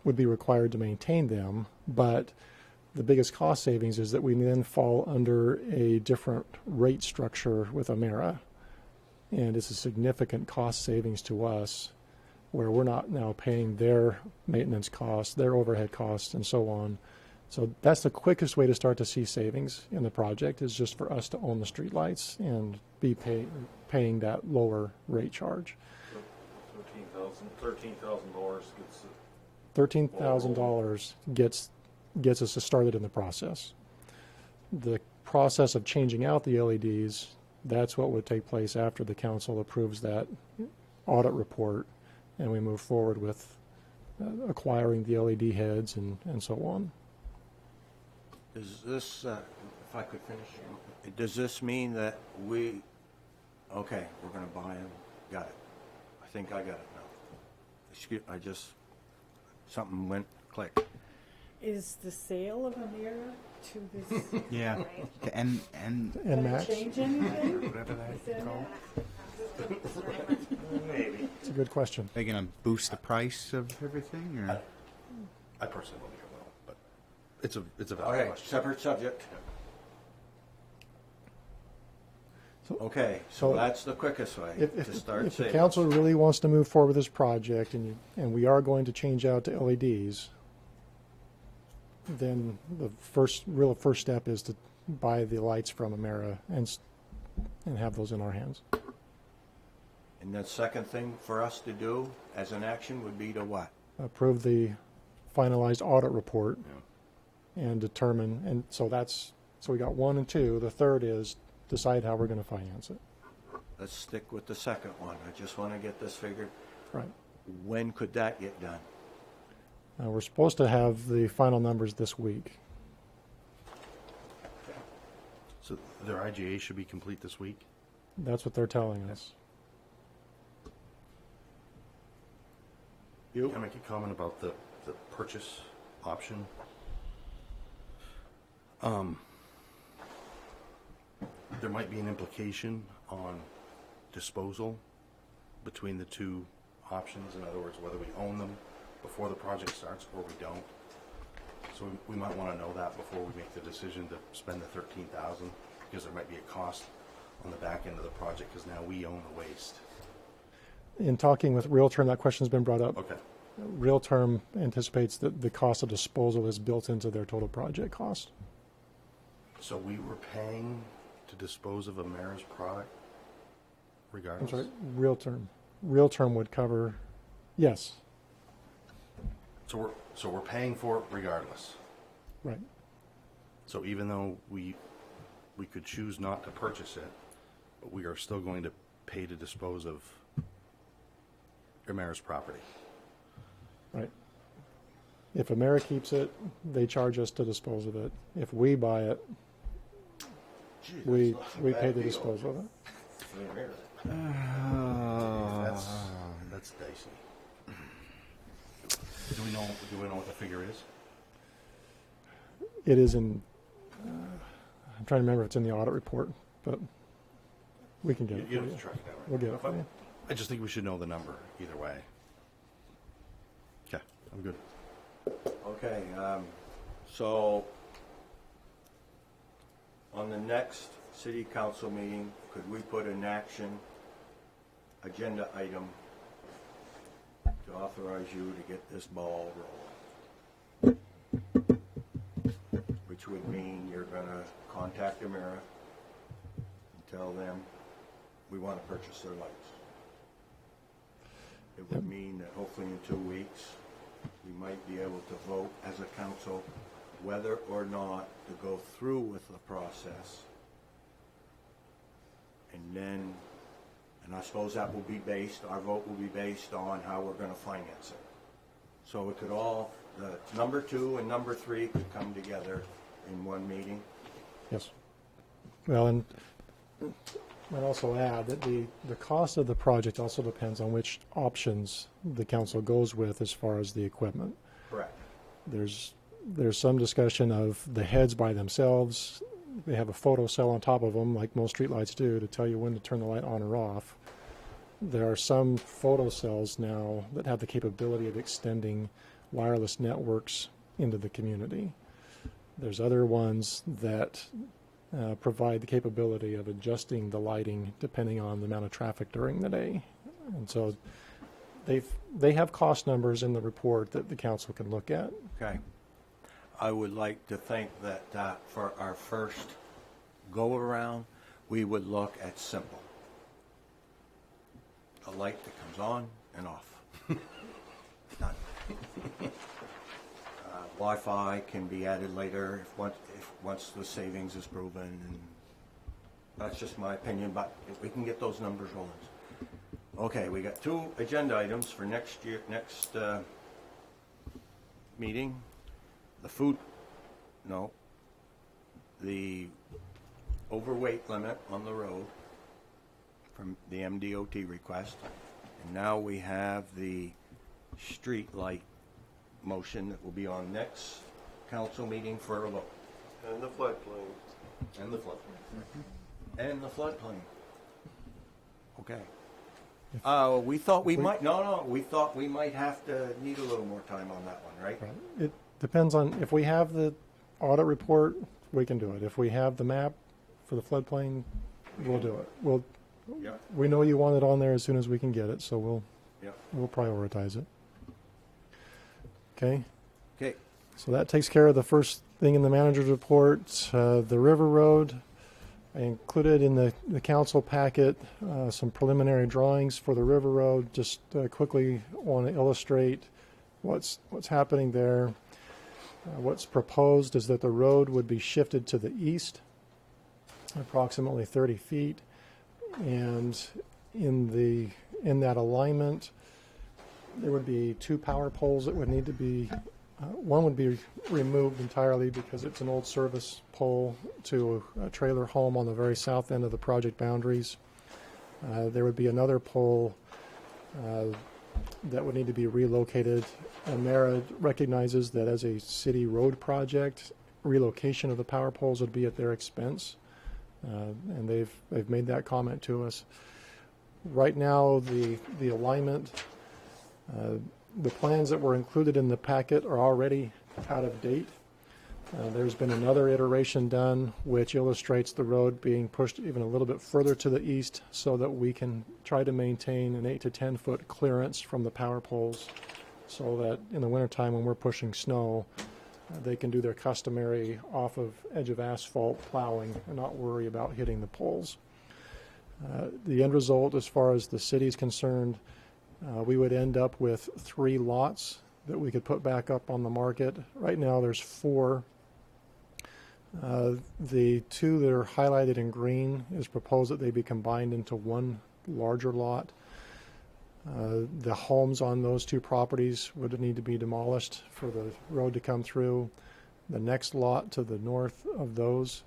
would be required to maintain them, but the biggest cost savings is that we then fall under a different rate structure with Emera, and it's a significant cost savings to us, where we're not now paying their maintenance costs, their overhead costs, and so on. So that's the quickest way to start to see savings in the project, is just for us to own the streetlights and be paying that lower rate charge. $13,000 gets it. $13,000 gets us started in the process. The process of changing out the LEDs, that's what would take place after the council approves that audit report, and we move forward with acquiring the LED heads and so on. Is this, if I could finish, does this mean that we're going to buy them? Got it. I think I got it now. Something went click. Is the sale of Emera to this? Yeah. And Gonna Max? change anything? Whatever that called. Maybe. It's a good question. Are they going to boost the price of everything, or? I personally don't think it will, but it's a All valid right, question. separate subject. So- Okay, so so that's the quickest way If to start the saving. council really wants to move forward with this project, and we are going to change out to LEDs, then the first step is to buy the lights from Emera and have those in our hands. And the second thing for us to do as an action would be to what? Approve the finalized audit report and determine, and so we got 1 and 2. The third is decide how we're going to finance it. Let's stick with the second one. I just want to get this figured. Right. When could that get done? We're supposed to have the final numbers this week. So their IGA should be complete this week? That's what they're telling us. Can I make a comment about the purchase option? There might be an implication on disposal between the two options. In other words, whether we own them before the project starts or we don't. So we might want to know that before we make the decision to spend the $13,000, because there might be a cost on the back end of the project, because now we own the waste. In talking with Realterm, that question's been brought up. Okay. Realterm anticipates that the cost of disposal is built into their total project cost. So we were paying to dispose of Emera's product I'm regardless? sorry, Realterm would cover, yes, So we're paying for it regardless. right. So even though we could choose not to purchase it, but we are still going to pay to dispose of Emera's property. Right. If Emera keeps it, they charge us to dispose of it. If we buy it, Gee, we that's not a we bad pay the deal. disposal of it. That's dicey. Do we know what the figure is? It is in. I'm trying to remember if it's in the audit report, but we can get it. You for have you. to track that, right? We'll get it for you. I just think we should know the number either way. Okay, I'm good. Okay, so on the next city council meeting, could we put an action agenda item to authorize you to get this ball rolling? Which would mean you're gonna contact Emera and tell them we want to purchase their lights. It would mean that hopefully in 2 weeks, we might be able to vote as a council whether or not to go through with the process. And then, and I suppose that will be based, our vote will be based on how we're going to finance it. So it could all, the number 2 and number 3 could come together in one meeting. Yes. Well, and I'd also add that the cost of the project also depends on which options the council goes with as far as the equipment. Correct. There's some discussion of the heads by themselves. They have a photo cell on top of them, like most streetlights do, to tell you when to turn the light on or off. There are some photo cells now that have the capability of extending wireless networks into the community. There's other ones that provide the capability of adjusting the lighting depending on the amount of traffic during the day. And so they have cost numbers in the report that the council can look at. Okay. I would like to think that for our first go-around, we would look at simple. A light that comes on and off. Done. Wi-Fi can be added later if once the savings is proven. And that's just my opinion, but if we can get those numbers rolling. Okay, we got 2 agenda items for next meeting. The overweight limit on the road from the MDOT request. And now we have the street light motion that will be on next council meeting for a vote. And the floodplain. And the floodplain. And the floodplain. Okay. We thought we might have to need a little more time on that one, right? It depends on, if we have the audit report, we can do it. If we have the map for the floodplain, we'll do it. We know you want it on there as soon as we can get it, so we'll prioritize it. Okay? Okay. So that takes care of the first thing in the manager's report. The River Road, I included in the council packet some preliminary drawings for the River Road. Just quickly want to illustrate what's happening there. What's proposed is that the road would be shifted to the east, approximately 30 feet, and in that alignment, there would be 2 power poles that would need to be. One would be removed entirely because it's an old service pole to a trailer home on the very south end of the project boundaries. There would be another pole that would need to be relocated. Emera recognizes that as a city road project, relocation of the power poles would be at their expense, and they've made that comment to us. Right now, the alignment. The plans that were included in the packet are already out of date. There's been another iteration done which illustrates the road being pushed even a little bit further to the east so that we can try to maintain an 8 to 10 foot clearance from the power poles so that in the wintertime when we're pushing snow, they can do their customary off of edge of asphalt plowing and not worry about hitting the poles. The end result as far as the city is concerned, we would end up with 3 lots that we could put back up on the market. Right now there's 4. The 2 that are highlighted in green is proposed that they be combined into one larger lot. The homes on those two properties would need to be demolished for the road to come through. The next lot to the north of those,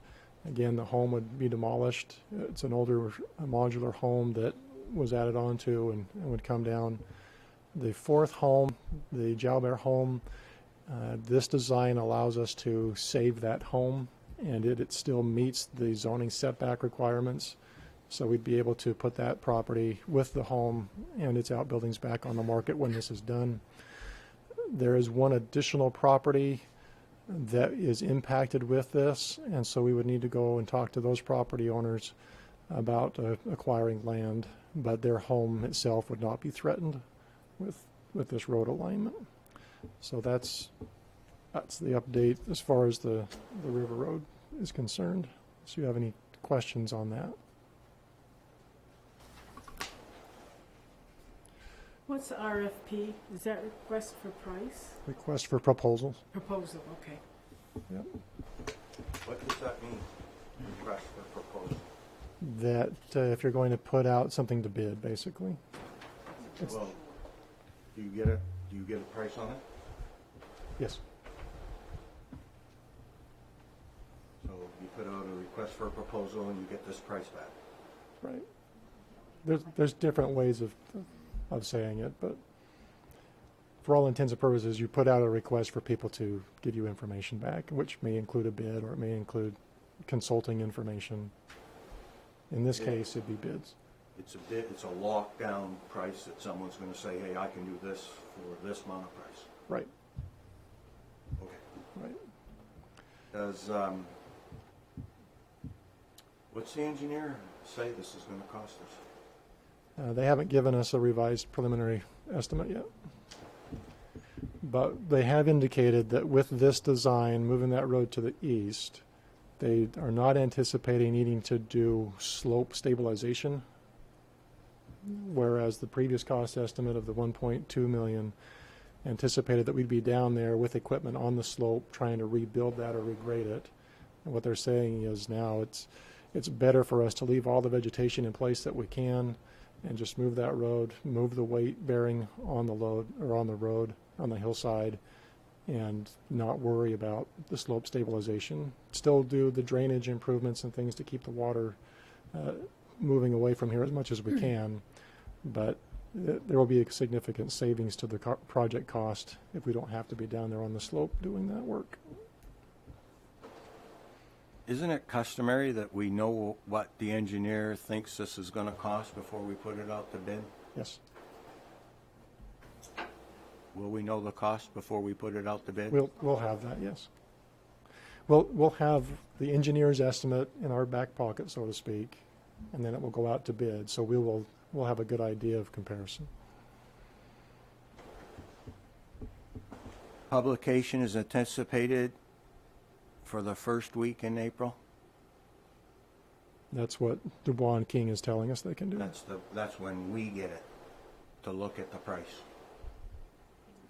again, the home would be demolished. It's an older modular home that was added onto and would come down. The fourth home, the Jalbert home, this design allows us to save that home, and it still meets the zoning setback requirements. So we'd be able to put that property with the home and its outbuildings back on the market when this is done. There is one additional property that is impacted with this, and so we would need to go and talk to those property owners about acquiring land, but their home itself would not be threatened with this road alignment. So that's the update as far as the River Road is concerned. So you have any questions on that? What's the RFP? Is that request for price? Request for proposals. Proposal, okay. Yep. What does that mean, request for proposal? That if you're going to put out something to bid, basically. Well, do you get a price on it? Yes. So you put out a request for a proposal and you get this price back. Right. There's different ways of saying it, but for all intents and purposes, you put out a request for people to give you information back, which may include a bid or it may include consulting information. In this case, it'd be bids. It's a bid, it's a lockdown price that someone's going to say, hey, I can do this for this amount of price. Right. Okay. Right. Does, what's the engineer say this is going to cost us? They haven't given us a revised preliminary estimate yet. But they have indicated that with this design, moving that road to the east, they are not anticipating needing to do slope stabilization, whereas the previous cost estimate of the 1.2 million anticipated that we'd be down there with equipment on the slope trying to rebuild that or regrade it. And what they're saying is now it's better for us to leave all the vegetation in place that we can and just move that road, move the weight bearing on the load or on the road on the hillside, and not worry about the slope stabilization. Still do the drainage improvements and things to keep the water moving away from here as much as we can, but there will be a significant savings to the project cost if we don't have to be down there on the slope doing that work. Isn't it customary that we know what the engineer thinks this is going to cost before we put it out to bid? Yes. Will we know the cost before we put it out to bid? We'll have that, yes. We'll have the engineer's estimate in our back pocket, so to speak, and then it will go out to bid. So we'll have a good idea of comparison. Publication is anticipated for the first week in April? That's what Dubois and King is telling us they can do. That's when we get it to look at the price.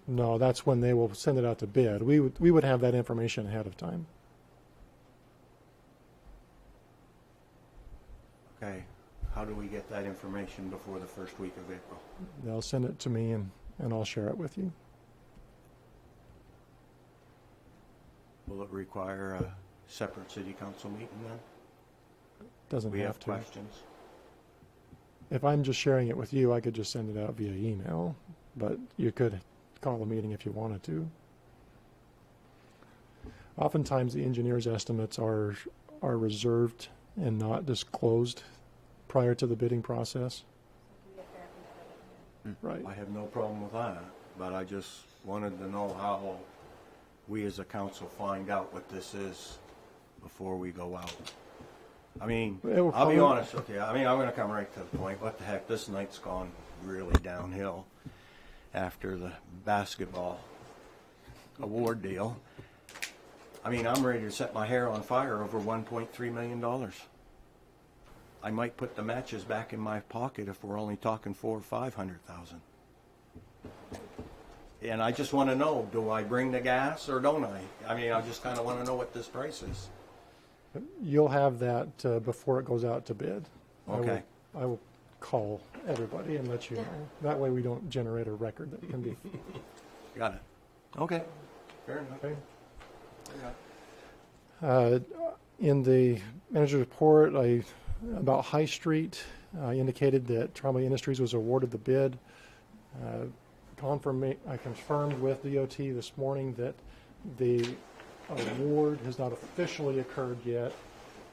No, that's when they will send it out to bid. We would have that information ahead of time. Okay. How do we get that information before the first week of April? They'll send it to me and I'll share it with you. Will it require a separate city council meeting then? Doesn't We have have to. questions. If I'm just sharing it with you, I could just send it out via email, but you could call a meeting if you wanted to. Oftentimes the engineer's estimates are reserved and not disclosed prior to the bidding process. Right. I have no problem with that, but I just wanted to know how we as a council find out what this is before we go out. I mean, I'll be honest with you. I mean, I'm going to come right to the point. What the heck? This night's gone really downhill after the basketball award deal. I mean, I'm ready to set my hair on fire over $1.3 million. I might put the matches back in my pocket if we're only talking $400,000 or $500,000. And I just want to know, do I bring the gas or don't I? I mean, I just kind of want to know what this price is. You'll have that before it goes out to bid. Okay. I will call everybody and let you know. That way we don't generate a record that can be. Got it. Okay. Fair enough. Okay. In the manager's report, about High Street, I indicated that Trombley Industries was awarded the bid. I confirmed with DOT this morning that the award has not officially occurred yet,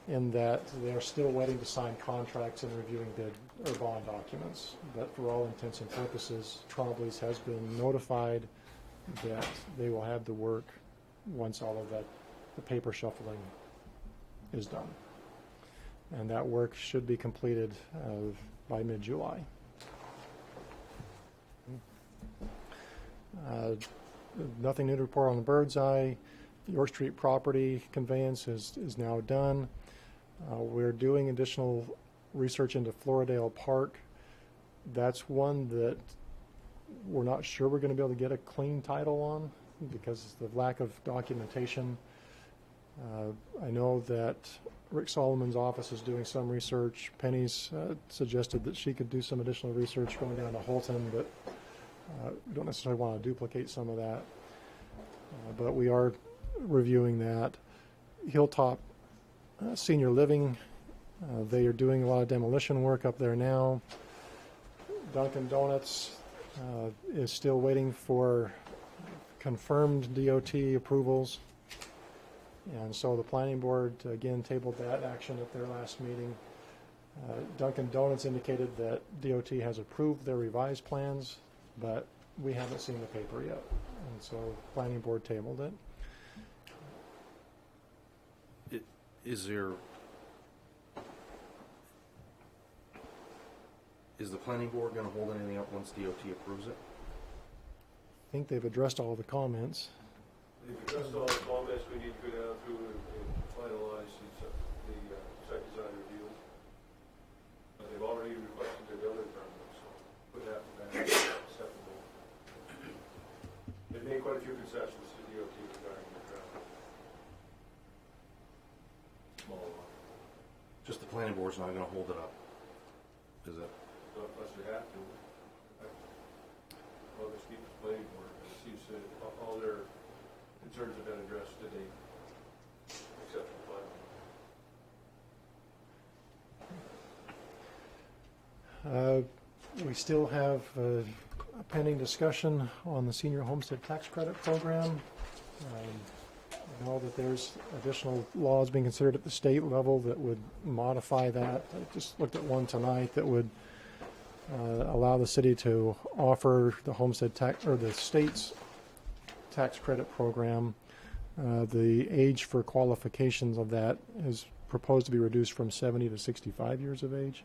in that they are still waiting to sign contracts and reviewing bid or bond documents. But for all intents and purposes, Trombley's has been notified that they will have the work once all of the paper shuffling is done. And that work should be completed by mid-July. Nothing new to report on the Bird's Eye. York Street property conveyance is now done. We're doing additional research into Floridale Park. That's one that we're not sure we're going to be able to get a clean title on because of the lack of documentation. I know that Rick Solomon's office is doing some research. Penny's suggested that she could do some additional research going down to Holton, but we don't necessarily want to duplicate some of that. But we are reviewing that. Hilltop Senior Living, they are doing a lot of demolition work up there now. Dunkin' Donuts is still waiting for confirmed DOT approvals. And so the planning board, again, tabled that action at their last meeting. Dunkin' Donuts indicated that DOT has approved their revised plans, but we haven't seen the paper yet. And so planning board tabled it. Is the planning board going to hold anything up once DOT approves it? I think they've addressed all the comments. They've addressed all the comments. We need to go down through and finalize the site design review. They've already requested their building permit, so put that back acceptable. They've made quite a few concessions to DOT regarding the traffic. Small one. Just the planning board's not going to hold it up, is it? Not unless we have to. Well, they speak to the planning board. It seems that all their concerns have been addressed to date, except for the plan. We still have a pending discussion on the senior homestead tax credit program. I know that there's additional laws being considered at the state level that would modify that. I just looked at one tonight that would allow the city to offer the homestead tax or the state's tax credit program. The age for qualifications of that is proposed to be reduced from 70 to 65 years of age.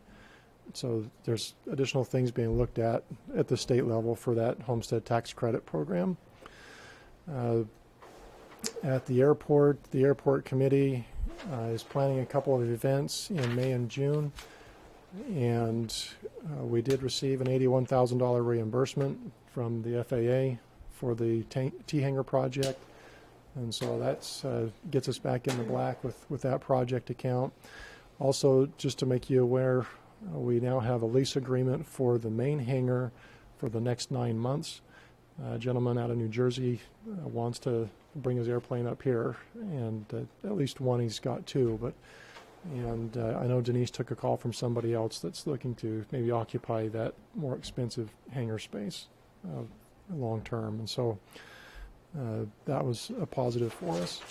So there's additional things being looked at the state level for that homestead tax credit program. At the airport committee is planning a couple of events in May and June. And we did receive an $81,000 reimbursement from the FAA for the T-hanger project. And so that's gets us back in the black with that project account. Also, just to make you aware, we now have a lease agreement for the main hangar for the next 9 months. A gentleman out of New Jersey wants to bring his airplane up here, and at least one, he's got two. And I know Denise took a call from somebody else that's looking to maybe occupy that more expensive hangar space long term. And so that was a positive for us.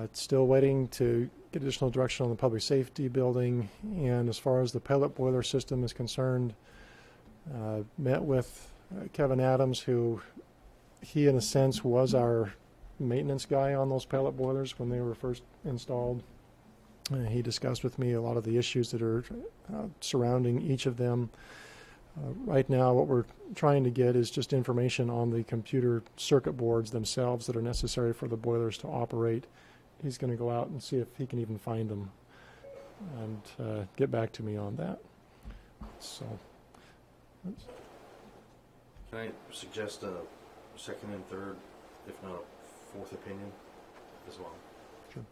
It's still waiting to get additional direction on the public safety building. And as far as the pellet boiler system is concerned, met with Kevin Adams, who he in a sense was our maintenance guy on those pellet boilers when they were first installed. He discussed with me a lot of the issues that are surrounding each of them. Right now, what we're trying to get is just information on the computer circuit boards themselves that are necessary for the boilers to operate. He's going to go out and see if he can even find them and get back to me on that. So, can I suggest a second and third, if not a fourth opinion as well? Sure.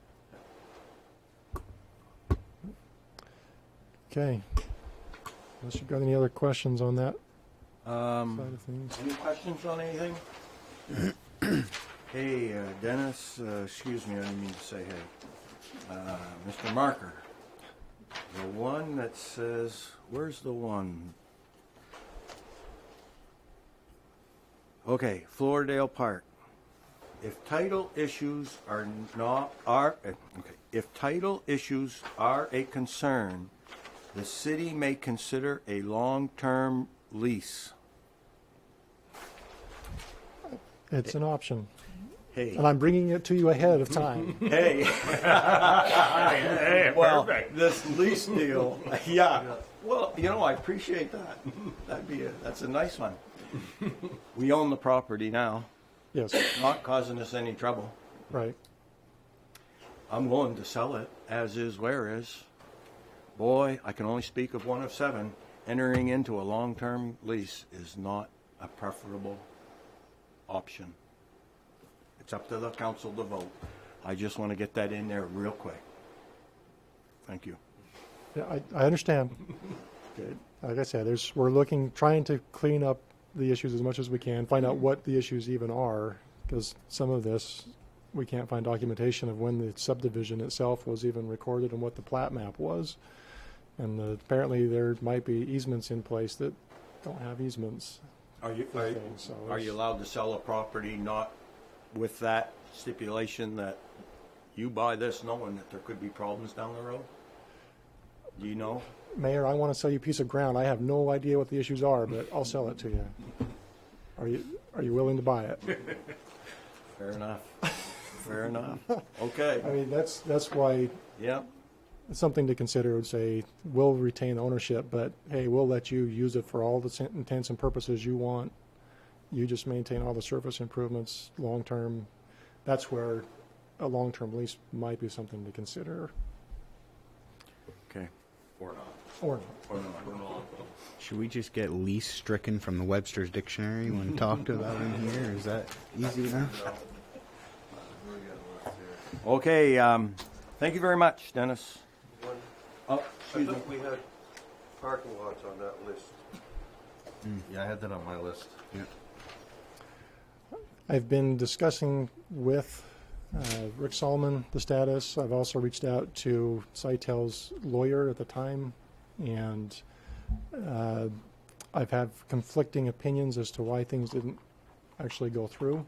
Okay. Unless you've got any other questions on that side Um, of things. Any questions on anything? Hey, Dennis, excuse me, I didn't mean to say hey. Mr. Marker, the one that says, where's the one? Okay, Floridale Park. If title issues are if title issues are a concern, the city may consider a long-term lease. It's an option. Hey. And I'm bringing it to you ahead of time. Hey. Well, this lease deal, yeah. Well, I appreciate that. That's a nice one. We own the property now. Yes. Not causing us any trouble. Right. I'm willing to sell it as is, where is. Boy, I can only speak of one of 7. Entering into a long-term lease is not a preferable option. It's up to the council to vote. I just want to get that in there real quick. Thank you. Yeah, I understand. Good. Like I said, we're trying to clean up the issues as much as we can, find out what the issues even are, because some of this, we can't find documentation of when the subdivision itself was even recorded and what the plat map was. And apparently there might be easements in place that don't have easements. Are you allowed to sell a property not with that stipulation that you buy this knowing that there could be problems down the road? Do you know? Mayor, I want to sell you a piece of ground. I have no idea what the issues are, but I'll sell it to you. Are you willing to buy it? Fair enough. Fair enough. Okay. I mean, that's why. Yeah. It's something to consider. Would say we'll retain ownership, but hey, we'll let you use it for all the intents and purposes you want. You just maintain all the surface improvements long term. That's where a long term lease might be something to consider. Okay. Or not. Or not. Or not. Should we just get lease stricken from the Webster's Dictionary when talked about in here? Is that easy enough? Okay. Thank you very much, Dennis. I thought we had parking lots on that list. Yeah, I had that on my list. Yeah. I've been discussing with Rick Solomon the status. I've also reached out to Cytel's lawyer at the time, and I've had conflicting opinions as to why things didn't actually go through.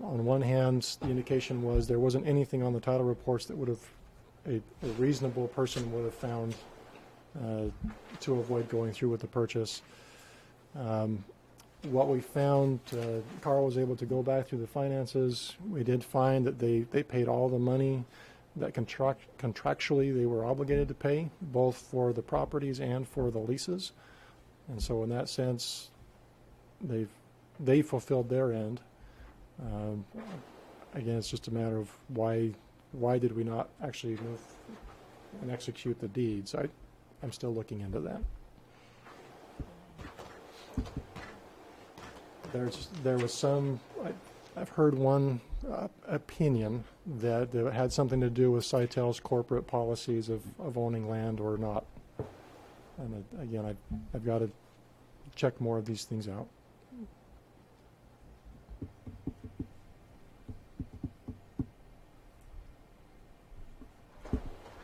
On one hand, the indication was there wasn't anything on the title reports that would have a reasonable person would have found to avoid going through with the purchase. What we found, Carl was able to go back through the finances. We did find that they paid all the money that contractually they were obligated to pay, both for the properties and for the leases. And so in that sense, they fulfilled their end. Again, it's just a matter of why did we not actually move and execute the deeds? I'm still looking into that. There was some, I've heard one opinion that it had something to do with Cytel's corporate policies of owning land or not. And again, I've got to check more of these things out.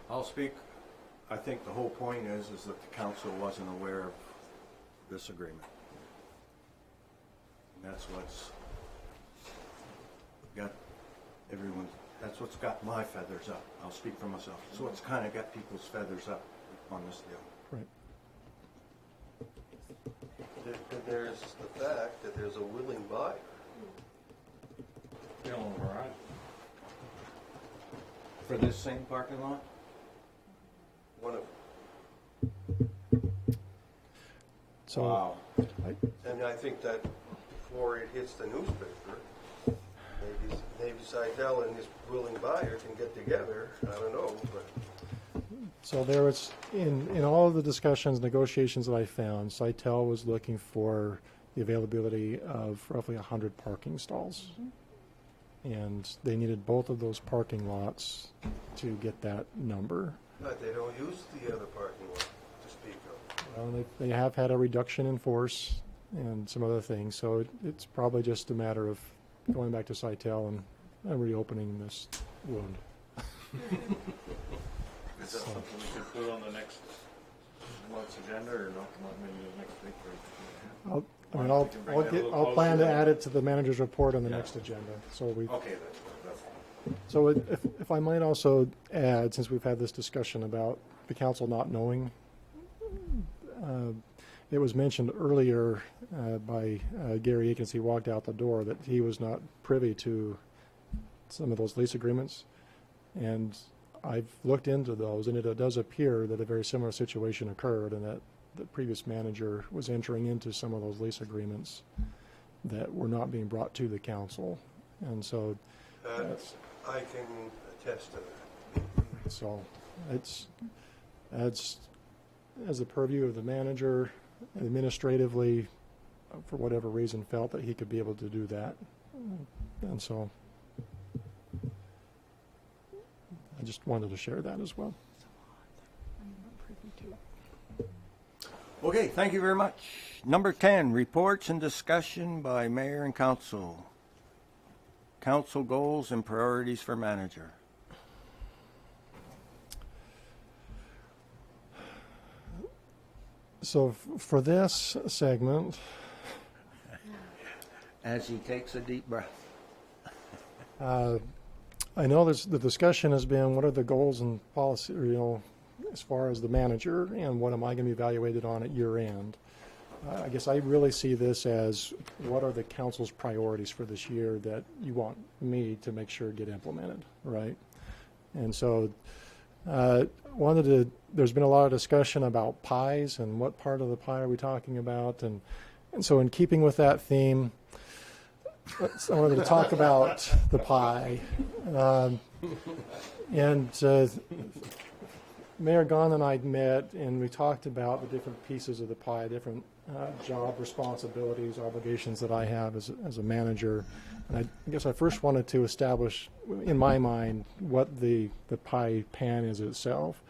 I'll speak. I think the whole point is that the council wasn't aware of this agreement. And that's what's got everyone, that's what's got my feathers up. I'll speak for myself. So what's kind of got people's feathers up on this deal. Right. And there's the fact that there's a willing buyer. For this same parking lot? One of, So Wow. and I think that before it hits the newspaper, maybe Cytel and this willing buyer can get together. I don't know, but So there was, in all of the discussions, negotiations that I found, Cytel was looking for the availability of roughly 100 parking stalls. And they needed both of those parking lots to get that number. but they don't use the other parking lot to speak Well, they have had a reduction in force and some other things, so it's probably just a matter of going back to Sitel and reopening this wound. Is that something we could put on the next month's agenda, or not, maybe the next week? I'll plan to add it to the manager's report on the next agenda. So we. Okay, that's fine. So if I might also add, since we've had this discussion about the council not knowing, it was mentioned earlier by Gary Akins, he walked out the door, that he was not privy to some of those lease agreements. And I've looked into those, and it does appear that a very similar situation occurred, and that the previous manager was entering into some of those lease agreements that were not being brought to the council. And so I can attest to that. So that's as the purview of the manager. Administratively, for whatever reason, felt that he could be able to do that. And so I just wanted to share that as well. Okay, thank you very much. Number 10, reports and discussion by mayor and council. Council goals and priorities for manager. So for this segment, as he takes a deep breath, I know the discussion has been what are the goals and policy, as far as the manager, and what am I going to be evaluated on at year end. I guess I really see this as what are the council's priorities for this year that you want me to make sure get implemented, right? And so there's been a lot of discussion about pies and what part of the pie are we talking about, and so in keeping with that theme, I wanted to talk about the pie. Mayor Gahn and I met, and we talked about the different pieces of the pie, different job responsibilities, obligations that I have as a manager. And I guess I first wanted to establish, in my mind, what the pie pan is itself.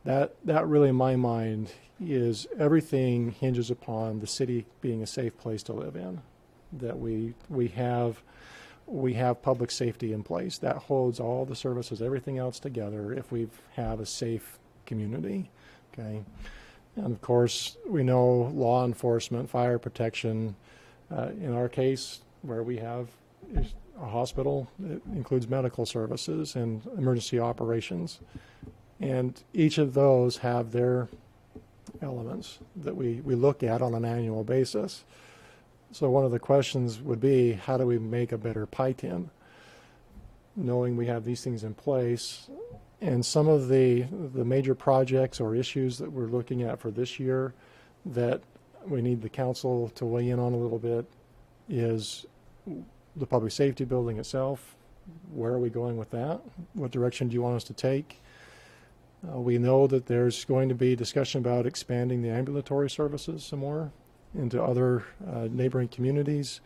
That really, in my mind, is everything hinges upon the city being a safe place to live in. That we have public safety in place. That holds all the services, everything else together if we have a safe community. Okay. And of course, we know law enforcement, fire protection. In our case, where we have a hospital, it includes medical services and emergency operations. And each of those have their elements that we look at on an annual basis. So one of the questions would be, how do we make a better pie tin? Knowing we have these things in place. And some of the major projects or issues that we're looking at for this year that we need the council to weigh in on a little bit is the public safety building itself. Where are we going with that? What direction do you want us to take? We know that there's going to be discussion about expanding the ambulatory services some more into other neighboring communities.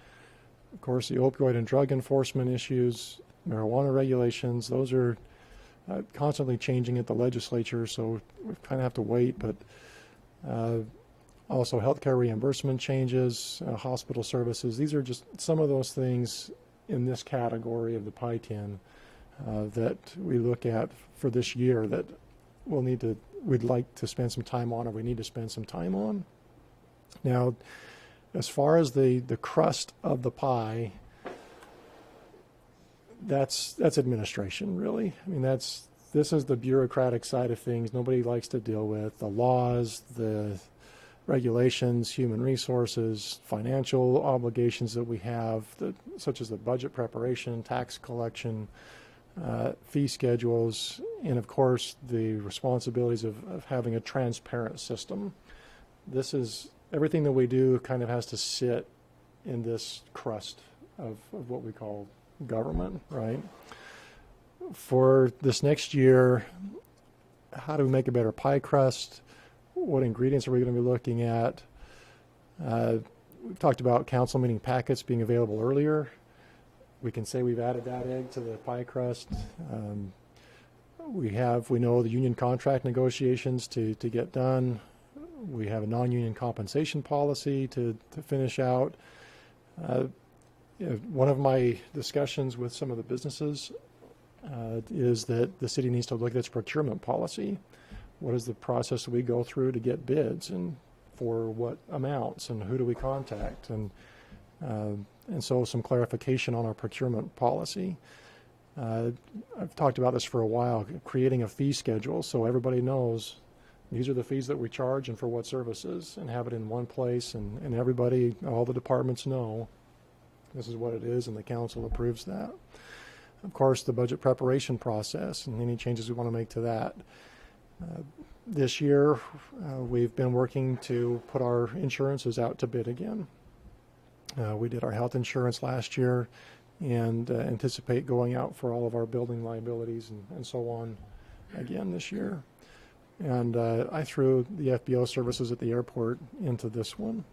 Of course, the opioid and drug enforcement issues, marijuana regulations, those are constantly changing at the legislature, so we kind of have to wait. But also healthcare reimbursement changes, hospital services. These are just some of those things in this category of the pie tin that we look at for this year that we'd like to spend some time on, or we need to spend some time on. Now, as far as the crust of the pie, that's administration, really. I mean, this is the bureaucratic side of things nobody likes to deal with. The laws, the regulations, human resources, financial obligations that we have, such as the budget preparation, tax collection, fee schedules, and of course the responsibilities of having a transparent system. This is everything that we do kind of has to sit in this crust of what we call government, right? For this next year, how do we make a better pie crust? What ingredients are we going to be looking at? We've talked about council meeting packets being available earlier. We can say we've added that egg to the pie crust. We know the union contract negotiations to get done. We have a non-union compensation policy to finish out. One of my discussions with some of the businesses is that the city needs to look at its procurement policy. What is the process we go through to get bids, and for what amounts, and who do we contact, and so some clarification on our procurement policy. I've talked about this for a while, creating a fee schedule so everybody knows these are the fees that we charge and for what services, and have it in one place, and everybody, all the departments know this is what it is, and the council approves that. Of course, the budget preparation process and any changes we want to make to that. This year, we've been working to put our insurances out to bid again. We did our health insurance last year, and anticipate going out for all of our building liabilities and so on again this year. And I threw the FBO services at the airport into this one.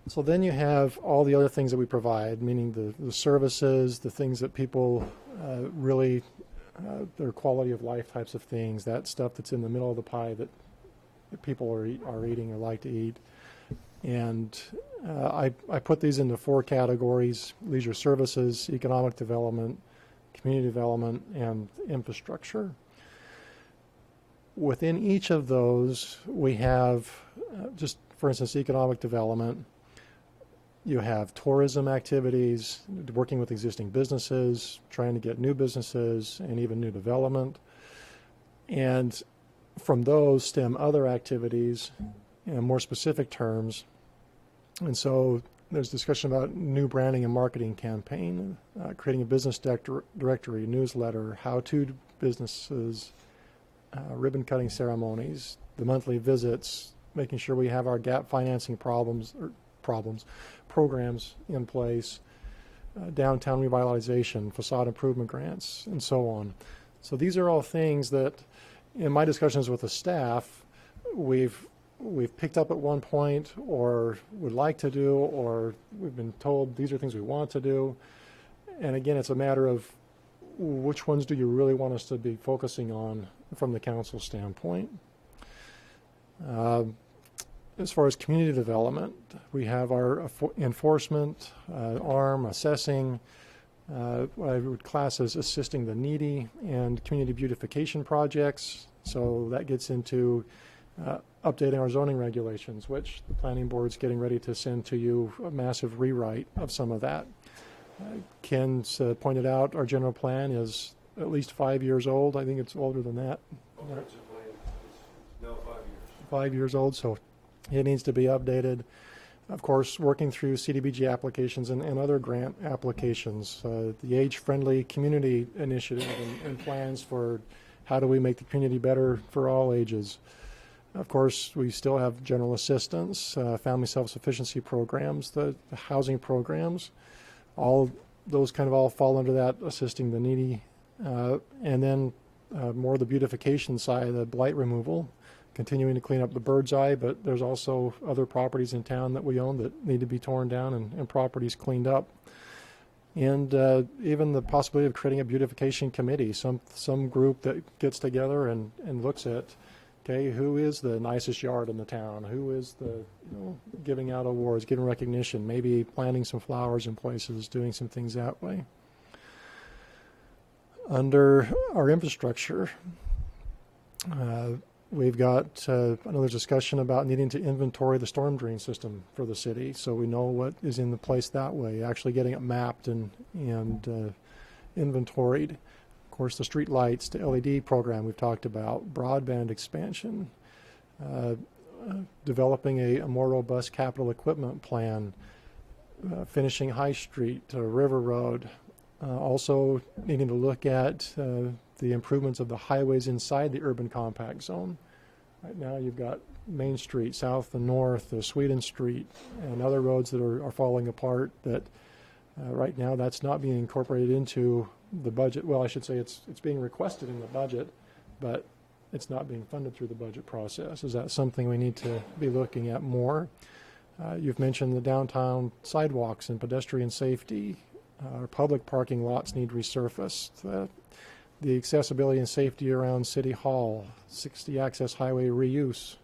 So then you have all the other things that we provide, meaning the services, the things that people really, their quality of life types of things, that stuff that's in the middle of the pie that people are eating or like to eat. And I put these into 4 categories: leisure services, economic development, community development, and infrastructure. Within each of those, we have, just for instance, economic development. You have tourism activities, working with existing businesses, trying to get new businesses, and even new development. And from those stem other activities in more specific terms. And so there's discussion about new branding and marketing campaign, creating a business directory, newsletter, how-to businesses, ribbon cutting ceremonies, the monthly visits, making sure we have our gap financing programs in place, downtown revitalization, facade improvement grants, and so on. So these are all things that, in my discussions with the staff, we've picked up at one point, or would like to do, or we've been told these are things we want to do. And again, it's a matter of which ones do you really want us to be focusing on from the council standpoint. As far as community development, we have our enforcement, ARM, assessing, what I would class as assisting the needy, and community beautification projects. So that gets into updating our zoning regulations, which the planning board's getting ready to send to you a massive rewrite of some of that. Ken's pointed out our general plan is at least 5 years old. I think it's older than that. It's now 5 years. 5 years old, so it needs to be updated. Of course, working through CDBG applications and other grant applications, the age-friendly community initiative and plans for how do we make the community better for all ages. Of course, we still have general assistance, family self-sufficiency programs, the housing programs. All those kind of all fall under that, assisting the needy. And then more the beautification side, the blight removal, continuing to clean up the bird's eye, but there's also other properties in town that we own that need to be torn down and properties cleaned up. And even the possibility of creating a beautification committee, some group that gets together and looks at, okay, who is the nicest yard in the town? Who is the, giving out awards, giving recognition, maybe planting some flowers in places, doing some things that way. Under our infrastructure, we've got another discussion about needing to inventory the storm drain system for the city, so we know what is in the place that way, actually getting it mapped and inventoried. Of course, the street lights, the LED program we've talked about, broadband expansion, developing a more robust capital equipment plan, finishing High Street, River Road, also needing to look at the improvements of the highways inside the urban compact zone. Right now you've got Main Street, south and north, Sweden Street, and other roads that are falling apart that right now that's not being incorporated into the budget. Well, I should say it's being requested in the budget, but it's not being funded through the budget process. Is that something we need to be looking at more? You've mentioned the downtown sidewalks and pedestrian safety. Our public parking lots need resurfaced. The accessibility and safety around City Hall, 60 access highway reuse.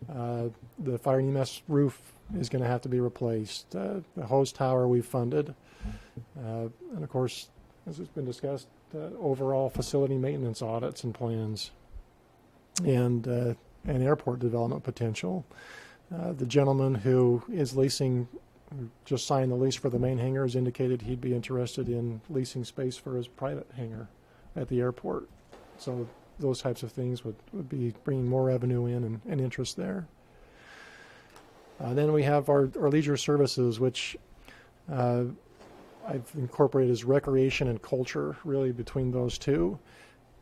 The fire and EMS roof is going to have to be replaced. The hose tower we've funded. And of course, as has been discussed, overall facility maintenance audits and plans, and airport development potential. The gentleman who is leasing, who just signed the lease for the main hangar, has indicated he'd be interested in leasing space for his private hangar at the airport. So those types of things would be bringing more revenue in and interest there. Then we have our leisure services, which I've incorporated as recreation and culture, really between those two.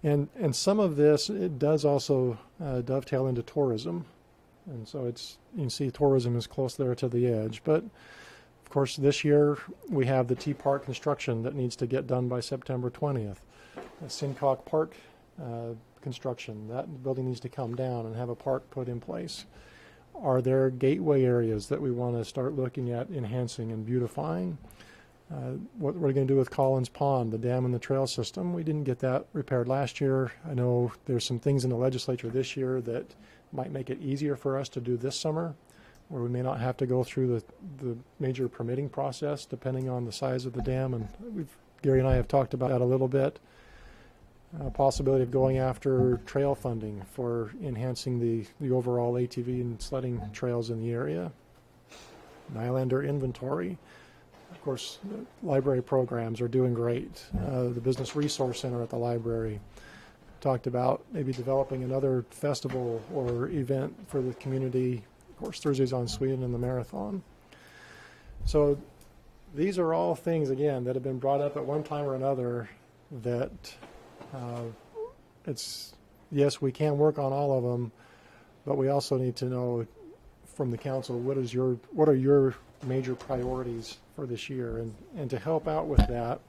And some of this, it does also dovetail into tourism. And so you can see tourism is close there to the edge. But of course, this year we have the T-Park construction that needs to get done by September 20th. The Sincock Park construction, that building needs to come down and have a park put in place. Are there gateway areas that we want to start looking at enhancing and beautifying? What we're going to do with Collins Pond, the dam and the trail system, we didn't get that repaired last year. I know there's some things in the legislature this year that might make it easier for us to do this summer, where we may not have to go through the major permitting process depending on the size of the dam. And Gary and I have talked about that a little bit. Possibility of going after trail funding for enhancing the overall ATV and sledding trails in the area. Nylander inventory. Of course, the library programs are doing great. The Business Resource Center at the library. Talked about maybe developing another festival or event for the community. Of course, Thursdays on Sweden and the marathon. So these are all things, again, that have been brought up at one time or another that yes, we can work on all of them, but we also need to know from the council what are your major priorities for this year, and to help out with that,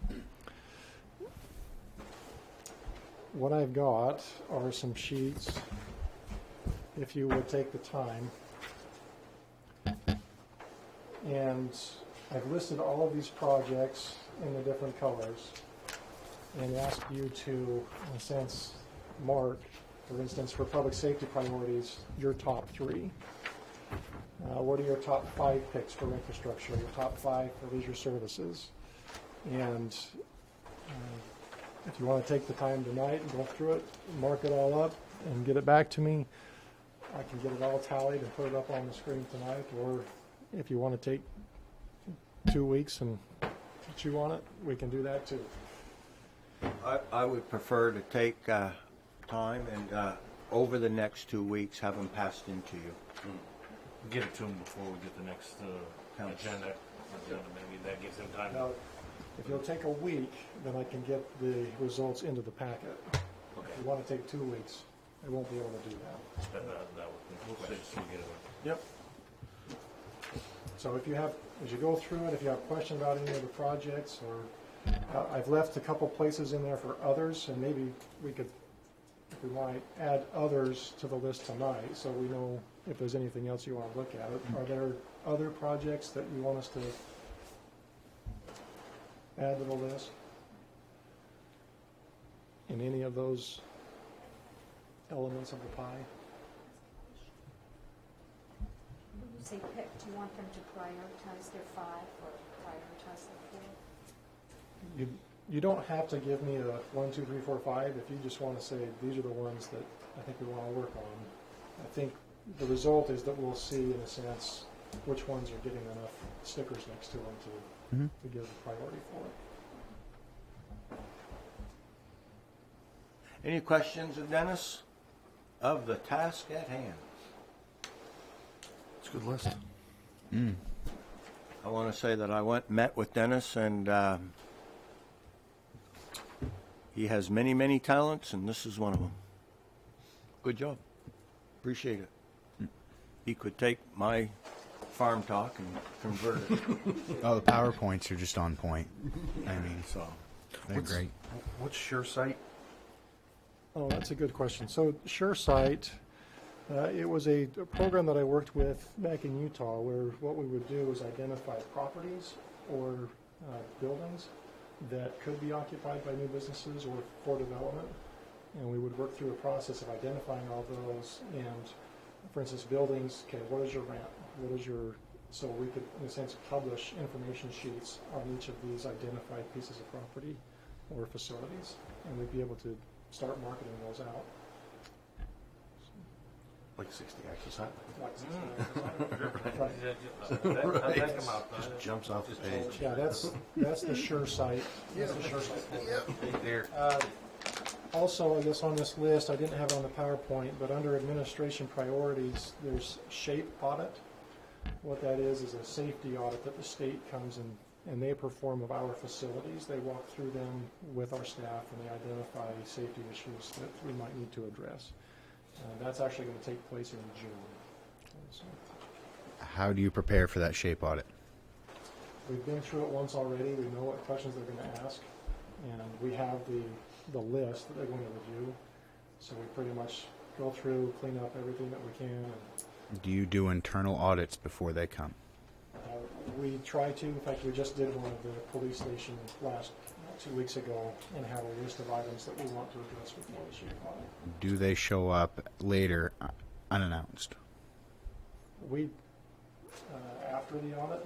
what I've got are some sheets. If you would take the time, and I've listed all of these projects in the different colors, and ask you to, in a sense, mark, for instance, for public safety priorities, your top 3. What are your top 5 picks for infrastructure, your top 5 for leisure services? And if you want to take the time tonight and go through it, mark it all up and get it back to me, I can get it all tallied and put it up on the screen tonight. Or if you want to take 2 weeks and chew on it, we can do that too. I would prefer to take time and over the next 2 weeks have them passed into you. Get it to him before we get the next agenda. Maybe that gives him time. Now, if you'll take a week, then I can get the results into the packet. Okay. If you want to take 2 weeks, I won't be able to do that. That would be questions we get it. Yep. So if you have, as you go through it, if you have questions about any of the projects, or I've left a couple places in there for others, and maybe we could, if we want to add others to the list tonight, so we know if there's anything else you want to look at. Are there other projects that you want us to add to the list in any of those elements of the pie? When you say pick, do you want them to prioritize their 5 or prioritize their 4? You don't have to give me a 1, 2, 3, 4, 5. If you just want to say these are the ones that I think we want to work on. I think the result is that we'll see, in a sense, which ones are getting enough stickers next to them to give the priority for it. Any questions of Dennis of the task at hand? It's a good list. I want to say that I met with Dennis, and he has many, many talents, and this is one of them. Good job. Appreciate it. He could take my farm talk and convert it. Oh, the PowerPoints are just on point. I mean, So, they're great. What's SureSight? Oh, that's a good question. So SureSight, it was a program that I worked with back in Utah, where what we would do is identify properties or buildings that could be occupied by new businesses or for development. And we would work through a process of identifying all those and for instance, buildings, okay, what is your rent? What is your, so we could, in a sense, publish information sheets on each of these identified pieces of property or facilities, and we'd be able to start marketing those out. Like 60 Access Highway. Like Right. That come out, Just jumps off the page. Yeah, that's the Sure site. That's the Sure site program. There. Also, I guess on this list, I didn't have it on the PowerPoint, but under administration priorities, there's SHAPE audit. What that is a safety audit that the state comes and they perform of our facilities. They walk through them with our staff and they identify safety issues that we might need to address. That's actually going to take place in June. So How do you prepare for that SHAPE audit? we've been through it once already. We know what questions they're going to ask, and we have the list that they're going to review. So we pretty much go through, clean up everything that we can. And, Do you do internal audits before they come? we try to. In fact, we just did one of the police station 2 weeks ago and have a list of items that we want to address before the SHAPE audit. Do they show up later unannounced? We, after the audit,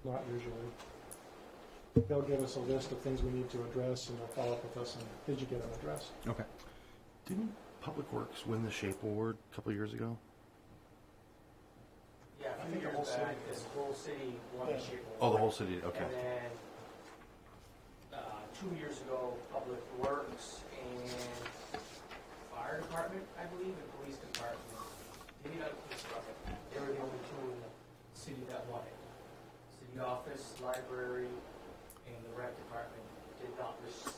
not usually. They'll give us a list of things we need to address, and they'll follow up with us, and did you get them addressed? Okay. Didn't Public Works win the SHAPE Award a couple of years ago? Yeah, a few years back, this whole city won the SHAPE Award. Oh, the whole city, okay. And then, 2 years ago, Public Works and Fire Department, I believe, and Police Department, maybe not the Police Department, they were the only two in the city that won it. City office, library, and the rec department did not receive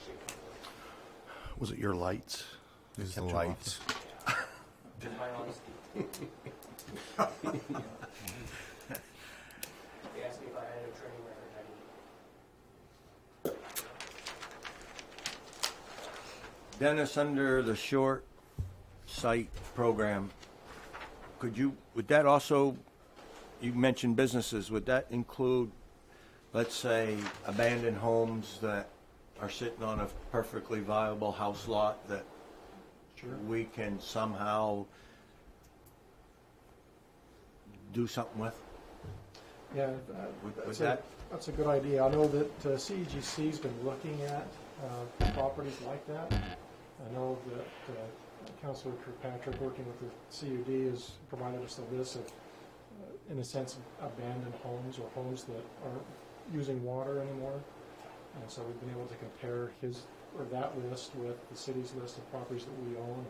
SHAPE Award. Was it your lights? It was the Kept you off? lights. In my honesty. They asked me if I had a training record, I didn't. Dennis, under the short site program, would that also, you mentioned businesses, would that include, let's say, abandoned homes that are sitting on a perfectly viable house lot that we can somehow do something with? Yeah, that's a good idea. I know that CEGC's been looking at properties like that. I know that Councilor Kirkpatrick, working with the CUD, has provided us a list of, in a sense, abandoned homes or homes that aren't using water anymore. And so we've been able to compare that list with the city's list of properties that we own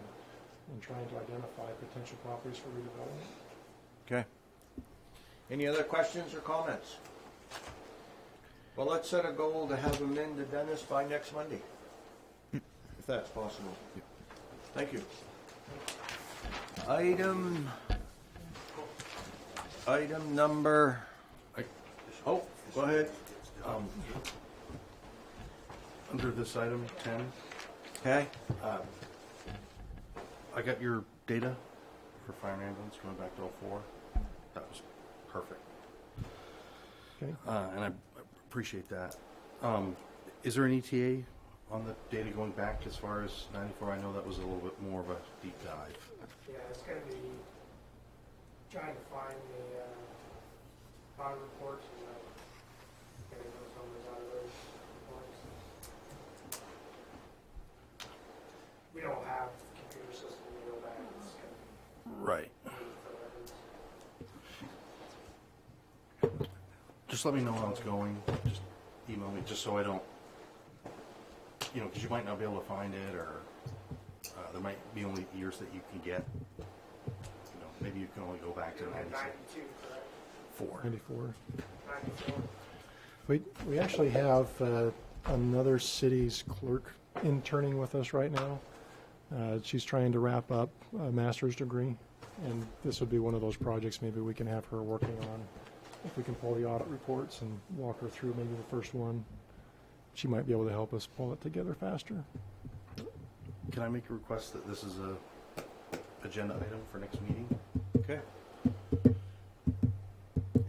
and trying to identify potential properties for redevelopment. Okay. Any other questions or comments? Well, let's set a goal to have them in to Dennis by next Monday, if that's possible. Thank you. Item number, oh, go ahead. Under this item 10, Okay. I got your data for fire and ambulance going back to 04. That was perfect. Okay. And I appreciate that. Is there an ETA on the data going back as far as 94? I know that was a little bit more of a deep dive. Yeah, it's gonna be trying to find the bond reports and getting those numbers out of those reports. We don't have the computer system to go back. It's gonna Right. be for evidence. Just let me know how it's going. Just email me, just so I don't, because you might not be able to find it, or there might be only years that you can get. Maybe you can only go back to 96. 92, correct? 4. 94. 94. We actually have another city's clerk interning with us right now. She's trying to wrap up a master's degree, and this would be one of those projects maybe we can have her working on. If we can pull the audit reports and walk her through maybe the first one, she might be able to help us pull it together faster. Can I make a request that this is a agenda item for next meeting? Okay.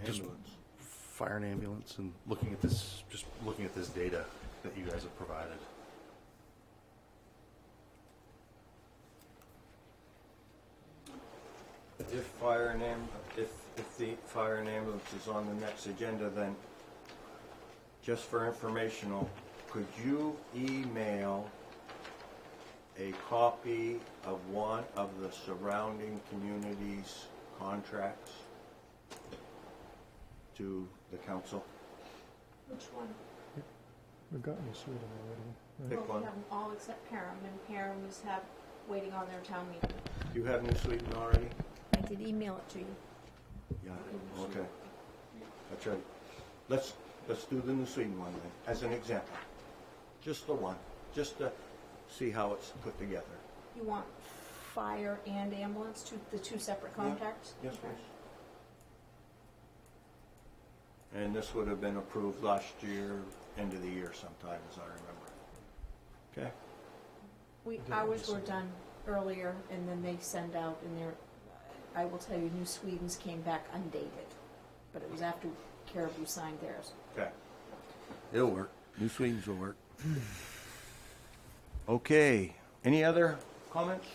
Just Ambulance. fire and ambulance, and looking at this data that you guys have provided. fire and if the fire and ambulance is on the next agenda, then just for informational, could you email a copy of one of the surrounding communities' contracts to the council? Which one? We've gotten New Sweden already. Pick Well, we one. have them all except Perham, and Perham is waiting on their town meeting. You have New Sweden already? I did email it to you. Yeah, okay. That's right. Let's do the New Sweden one then, as an example. Just the one, just to see how it's put together. You want fire and ambulance, the two separate contracts? Yes, Okay. please. And this would have been approved last year, end of the year sometime, as I remember. Okay? Ours were done earlier, and then they send out, and I will tell you, New Sweden's came back undated, but it was after Caribou signed theirs. Okay. It'll work. New Sweden's will work. Okay. Any other comments?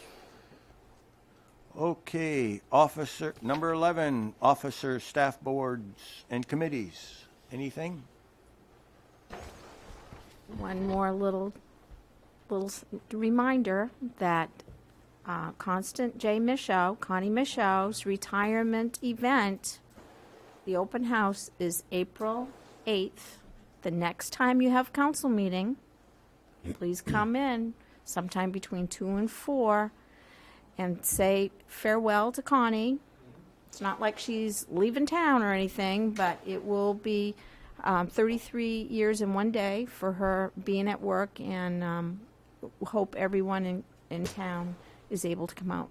Okay. Officer, number 11, officers, staff boards, and committees. Anything? One more little reminder that Constant J. Michaud, Connie Michaud's retirement event, the open house is April 8th. The next time you have council meeting, please come in sometime between 2 and 4 and say farewell to Connie. It's not like she's leaving town or anything, but it will be 33 years in one day for her being at work, and hope everyone in town is able to come out